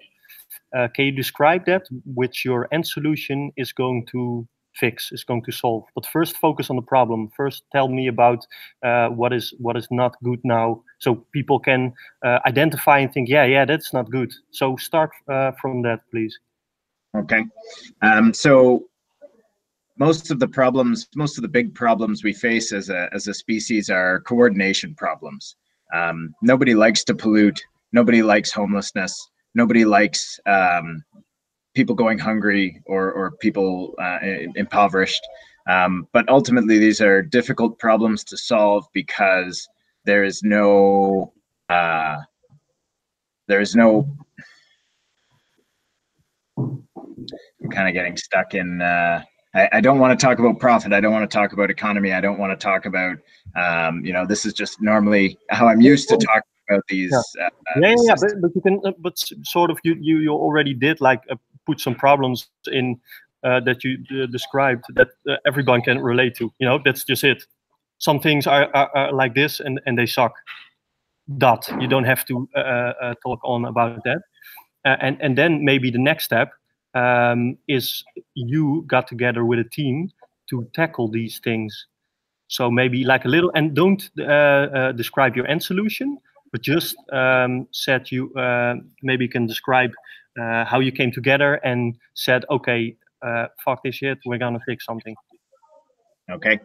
Can you describe that, which your end solution is going to fix, is going to solve? But first focus on the problem. First tell me about what is not good now, so people can identify and think, yeah, that's not good. So start from that, please.
Okay. So most of the big problems we face as a species are coordination problems. Nobody likes to pollute. Nobody likes homelessness. Nobody likes people going hungry or people impoverished. But ultimately, these are difficult problems to solve because there is no I'm kind of getting stuck in. I don't want to talk about profit. I don't want to talk about economy. I don't want to talk about, this is just normally how I'm used to talking about these.
But you can, but sort of you already did like put some problems in that you described that everyone can relate to. That's just it. Some things are like this and they suck. You don't have to talk on about that. And then maybe the next step is you got together with a team to tackle these things. So maybe like a little, and don't describe your end solution, but just said you maybe can describe how you came together and said, okay, fuck this shit, we're gonna fix something.
Okay.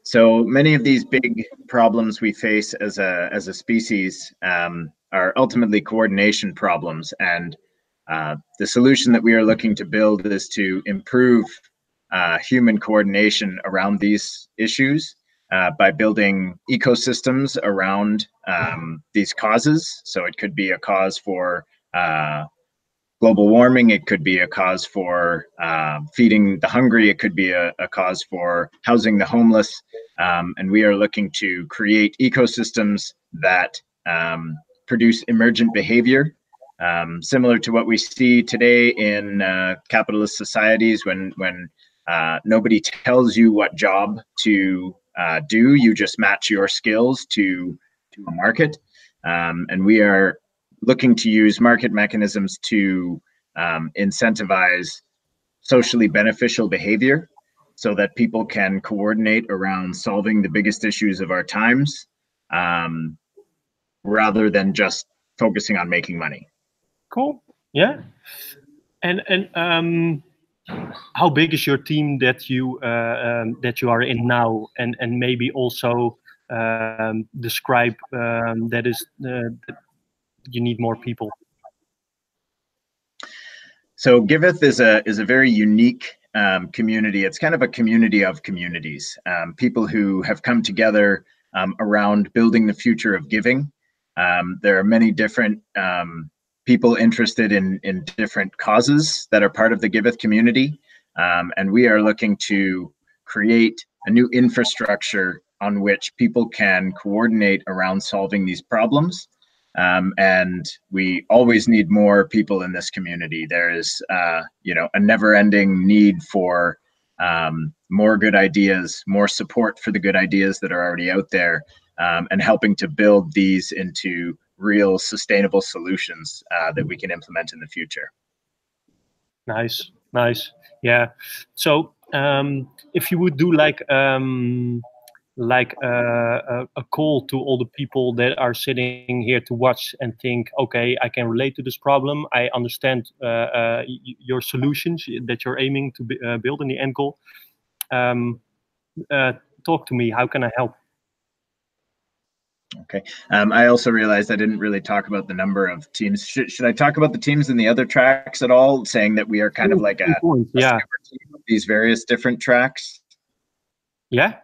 So many of these big problems we face as a species are ultimately coordination problems, and the solution that we are looking to build is to improve human coordination around these issues by building ecosystems around these causes. So it could be a cause for global warming, it could be a cause for feeding the hungry, it could be a cause for housing the homeless, and we are looking to create ecosystems that produce emergent behavior, similar to what we see today in capitalist societies when nobody tells you what job to do, you just match your skills to a market, and we are looking to use market mechanisms to incentivize socially beneficial behavior so that people can coordinate around solving the biggest issues of our times, rather than just focusing on making money.
Cool. Yeah. And how big is your team that you are in now, and maybe also describe that is you need more people.
So Giveth is a very unique community. It's kind of a community of communities, people who have come together around building the future of giving. There are many different people interested in different causes that are part of the Giveth community. And we are looking to create a new infrastructure on which people can coordinate around solving these problems. And we always need more people in this community. There is, you know, a never-ending need for more good ideas, more support for the good ideas that are already out there, and helping to build these into real sustainable solutions that we can implement in the future.
Nice, nice. Yeah. So if you would do like a call to all the people that are sitting here to watch and think, okay, I can relate to this problem. I understand your solutions that you're aiming to build in the end goal. Talk to me. How can I help?
Okay. I also realized I didn't really talk about the number of teams. Should I talk about the teams in the other tracks at all, saying that we are kind of like a team of these various different tracks?
Yeah.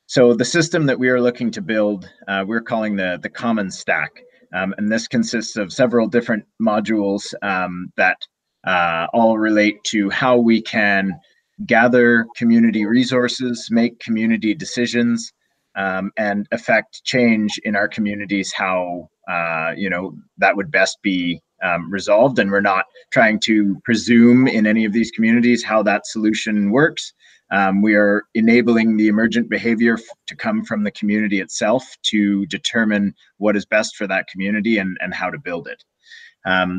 So the system that we are looking to build, we're calling the common stack. And this consists of several different modules that all relate to how we can gather community resources, make community decisions, and affect change in our communities, how you know, that would best be resolved. And we're not trying to presume in any of these communities how that solution works. We are enabling the emergent behavior to come from the community itself to determine what is best for that community and how to build it.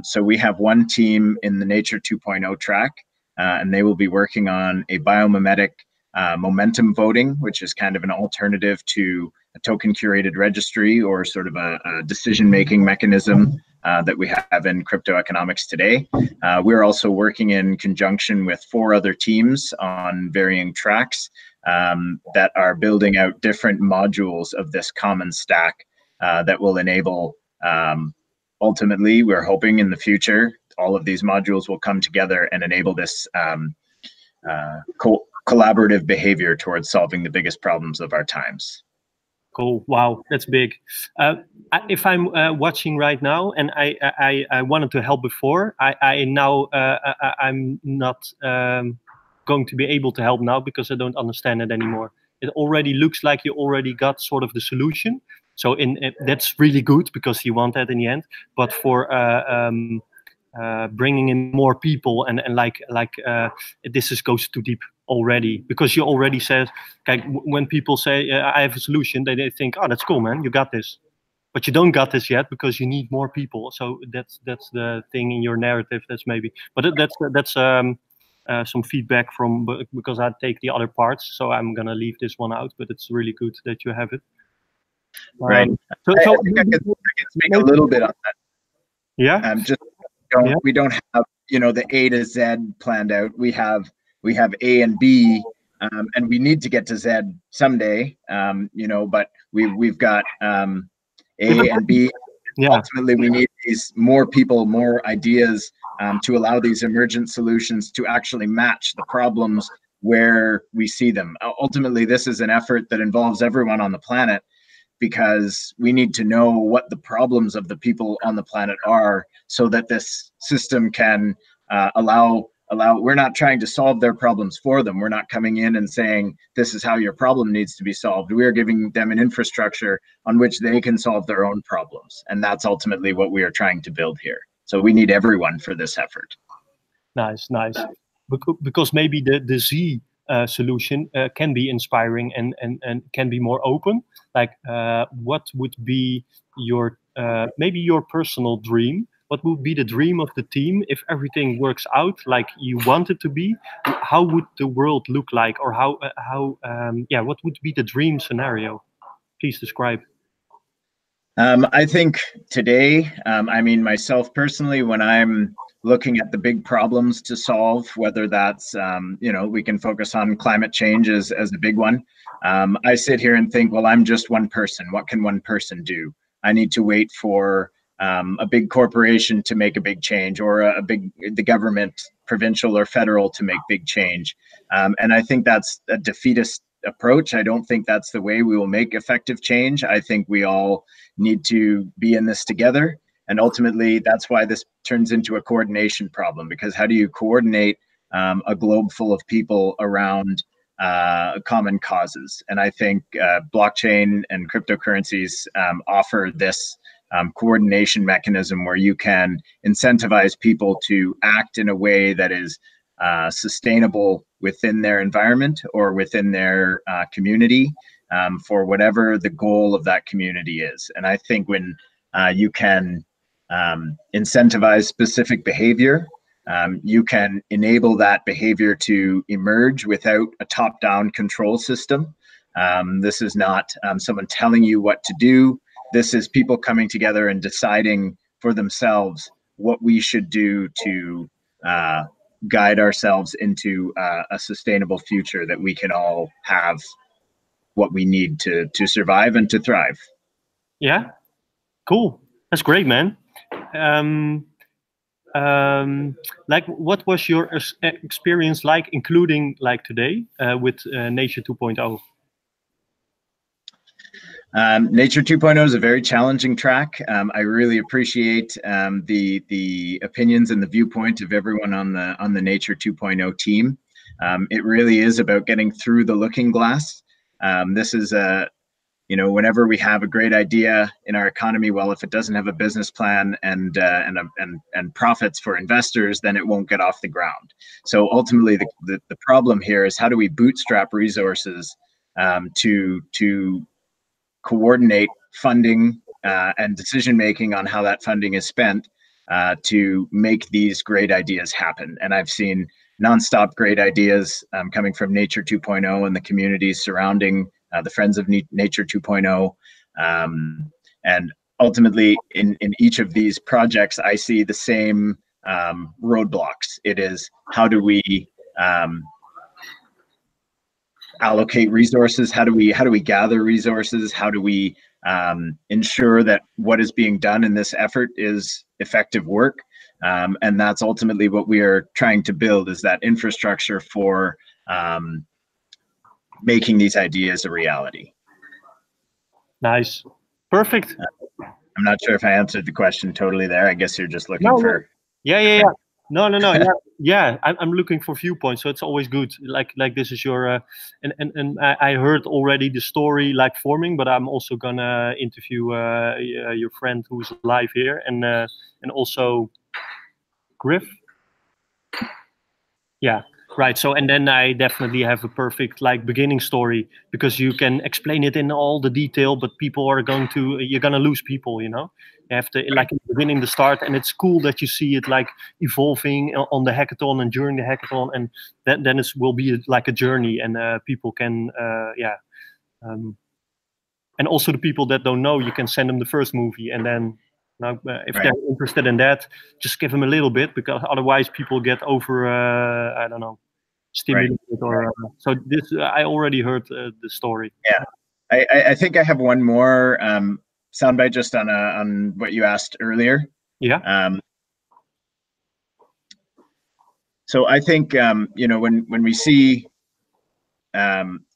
So we have one team in the Nature 2.0 track, and they will be working on a biomimetic momentum voting, which is kind of an alternative to a token curated registry or sort of a decision-making mechanism that we have in crypto economics today. We're also working in conjunction with 4 other teams on varying tracks that are building out different modules of this common stack that will enable, ultimately, we're hoping in the future, all of these modules will come together and enable this collaborative behavior towards solving the biggest problems of our times.
Cool. Wow, that's big. If I'm watching right now and I wanted to help before, I'm not going to be able to help now because I don't understand it anymore. It already looks like you already got sort of the solution. So that's really good because you want that in the end. But for bringing in more people and this goes too deep already, because you already said, like, when people say I have a solution, they think, oh, that's cool, man, you got this, but you don't got this yet because you need more people. So that's the thing in your narrative. That's maybe, but that's some feedback from, because I take the other parts, so I'm gonna leave this one out. But it's really good that you have it.
Right. I think I can speak a little bit on that.
Yeah.
We don't have, you know, the A to Z planned out. We have A and B, and we need to get to Z someday. You know, but we've got A and B.
Yeah.
Ultimately, we need these more people, more ideas to allow these emergent solutions to actually match the problems where we see them. Ultimately, this is an effort that involves everyone on the planet, because we need to know what the problems of the people on the planet are, so that this system can allow, we're not trying to solve their problems for them. We're not coming in and saying, this is how your problem needs to be solved. We are giving them an infrastructure on which they can solve their own problems. And that's ultimately what we are trying to build here. So we need everyone for this effort.
Nice, nice. Because maybe the Z solution can be inspiring and can be more open. Like, what would be your maybe your personal dream? What would be the dream of the team if everything works out like you want it to be? How would the world look like, or yeah, what would be the dream scenario? Please describe.
I think today, I mean, myself personally, when I'm looking at the big problems to solve, whether that's, you know, we can focus on climate change as a big one. I sit here and think, well, I'm just one person. What can one person do? I need to wait for a big corporation to make a big change, or the government, provincial or federal, to make big change. And I think that's a defeatist approach. I don't think that's the way we will make effective change. I think we all need to be in this together. And ultimately, that's why this turns into a coordination problem, because how do you coordinate a globe full of people around common causes? And I think blockchain and cryptocurrencies offer this coordination mechanism where you can incentivize people to act in a way that is sustainable within their environment or within their community for whatever the goal of that community is. And I think when you can incentivize specific behavior, you can enable that behavior to emerge without a top-down control system. This is not someone telling you what to do. This is people coming together and deciding for themselves what we should do to guide ourselves into a sustainable future that we can all have what we need to survive and to thrive.
Yeah, cool. That's great, man. Like, what was your experience like, including like today with Nature 2.0?
Nature 2.0 is a very challenging track. I really appreciate the opinions and the viewpoint of everyone on the Nature 2.0 team. It really is about getting through the looking glass. This is whenever we have a great idea in our economy, well, if it doesn't have a business plan and profits for investors, then it won't get off the ground. So ultimately, the problem here is how do we bootstrap resources to coordinate funding and decision making on how that funding is spent to make these great ideas happen. And I've seen nonstop great ideas coming from Nature 2.0 and the communities surrounding the Friends of Nature 2.0. And ultimately, in each of these projects, I see the same roadblocks. It is how do we allocate resources? How do we gather resources? How do we ensure that what is being done in this effort is effective work? And that's ultimately what we are trying to build, is that infrastructure for making these ideas a reality.
Nice. Perfect.
I'm not sure if I answered the question totally there. I guess you're just looking for...
Yeah. No. Yeah. I'm looking for viewpoints, so it's always good. Like this is your and I heard already the story like forming, but I'm also gonna interview your friend who's live here, and also Griff. Yeah. Right. So, and then I definitely have a perfect like beginning story, because you can explain it in all the detail, but people are you're going to lose people, you know. You have to like in the beginning, the start, and it's cool that you see it like evolving on the hackathon and during the hackathon, and then it will be like a journey, and people can, and also the people that don't know, you can send them the first movie, and then if they're interested in that, just give them a little bit, because otherwise people get over, I don't know, stimulated or so. This I already heard the story.
Yeah, I think I have one more soundbite just on what you asked earlier.
Yeah.
So I think when we see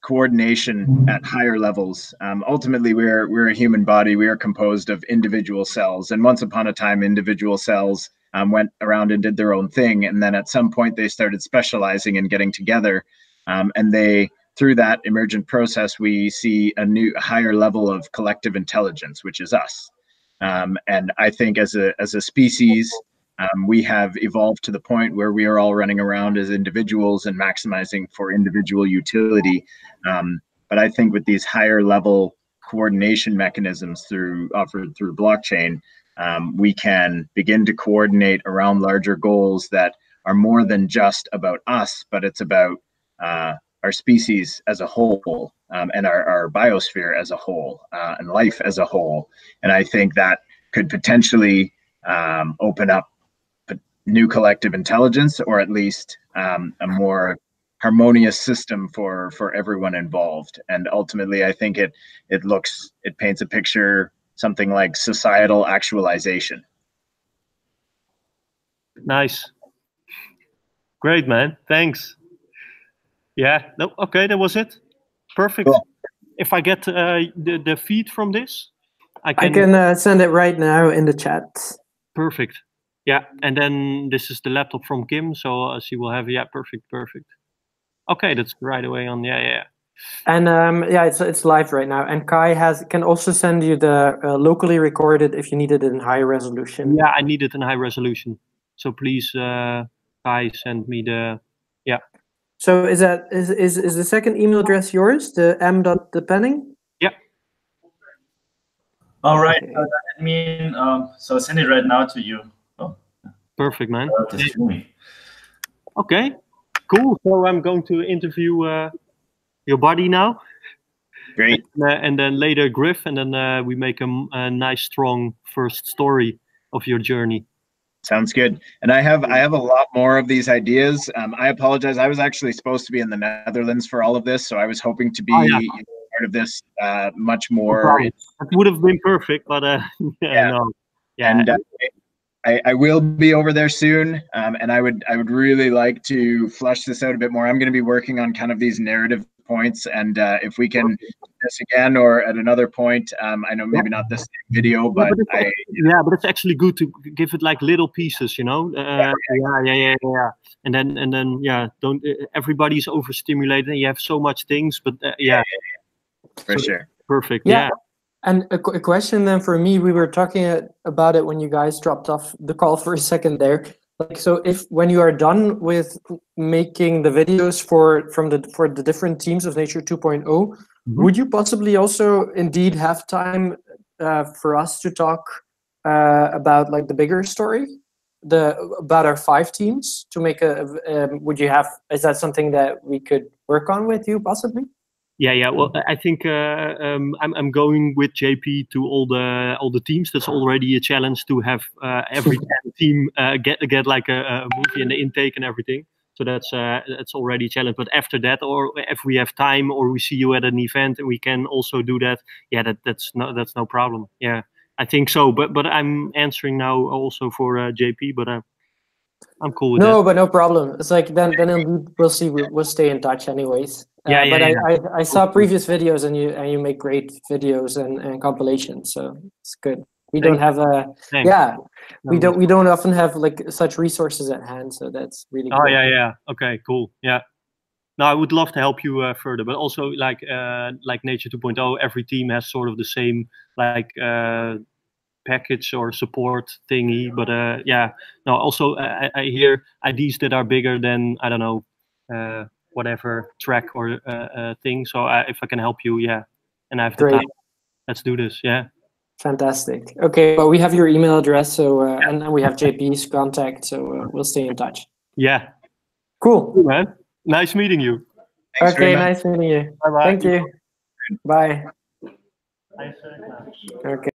coordination at higher levels, ultimately we're a human body. We are composed of individual cells, and once upon a time, individual cells went around and did their own thing, and then at some point they started specializing and getting together, and through that emergent process, we see a higher level of collective intelligence, which is us. And I think as a species, we have evolved to the point where we are all running around as individuals and maximizing for individual utility. But I think with these higher level coordination mechanisms offered through blockchain, we can begin to coordinate around larger goals that are more than just about us, but it's about our species as a whole, and our biosphere as a whole, and life as a whole. And I think that could potentially open up new collective intelligence, or at least a more harmonious system for everyone involved. And ultimately, I think it paints a picture, something like societal actualization.
Nice. Great, man. Thanks. Yeah. No, okay, that was it. Perfect.
Cool.
If I get the feed from this,
I can send it right now in the chat.
Perfect. Yeah, and then this is the laptop from Kim, so she will have, yeah, perfect. Okay, that's right away on, yeah.
And yeah, it's live right now. And Kai can also send you the locally recorded if you need it in high resolution.
Yeah, I need it in high resolution. So please, Kai, send me the, yeah.
So is the second email address yours, the m.depenning?
Yeah.
All right. So that mean so send it right now to you. Oh.
Perfect, man.
Just show me.
Okay, cool. So I'm going to interview your buddy now.
Great.
And then later Griff, and then we make a nice, strong first story of your journey.
Sounds good. And I have a lot more of these ideas. I apologize. I was actually supposed to be in the Netherlands for all of this, so I was hoping to be part of this much more.
It would have been perfect, but no. Yeah.
And I will be over there soon, and I would really like to flesh this out a bit more. I'm going to be working on kind of these narrative points, and if we can do this again or at another point, I know maybe not this video, but
but it's actually good to give it like little pieces, you know. Yeah. And then yeah, don't everybody's overstimulated, and you have so much things, but yeah.
For sure.
Perfect.
Yeah. And a question then for me, we were talking about it when you guys dropped off the call for a second there. Like, so when you are done with making the videos for the different teams of Nature 2.0, would you possibly also indeed have time for us to talk about like the bigger story, about our 5 teams to make is that something that we could work on with you possibly?
Yeah. Well, I think I'm going with JP to all the teams. That's already a challenge to have every team get like a movie and the intake and everything. So that's already a challenge. But after that, or if we have time, or we see you at an event, and we can also do that. Yeah, that's no problem. Yeah, I think so. But I'm answering now also for JP. But I'm cool with that.
No, but no problem. It's like then we'll see. We'll stay in touch anyways. I saw previous videos, and you make great videos and compilations, so it's good. We don't have we don't often have like such resources at hand, so that's really cool.
Oh yeah. Okay, cool. Yeah. No, I would love to help you further, but also like Nature 2.0, every team has sort of the same like package or support thingy. But yeah, no. Also, I hear IDs that are bigger than, I don't know, whatever track or thing. So if I can help you, yeah, and I have the time, let's do this. Yeah.
Fantastic. Okay, well, we have your email address, so and we have JP's contact, so we'll stay in touch.
Yeah.
Cool.
Cool, man. Nice meeting you.
Thanks okay, nice meeting you.
Bye bye.
Thank you. Bye. Okay.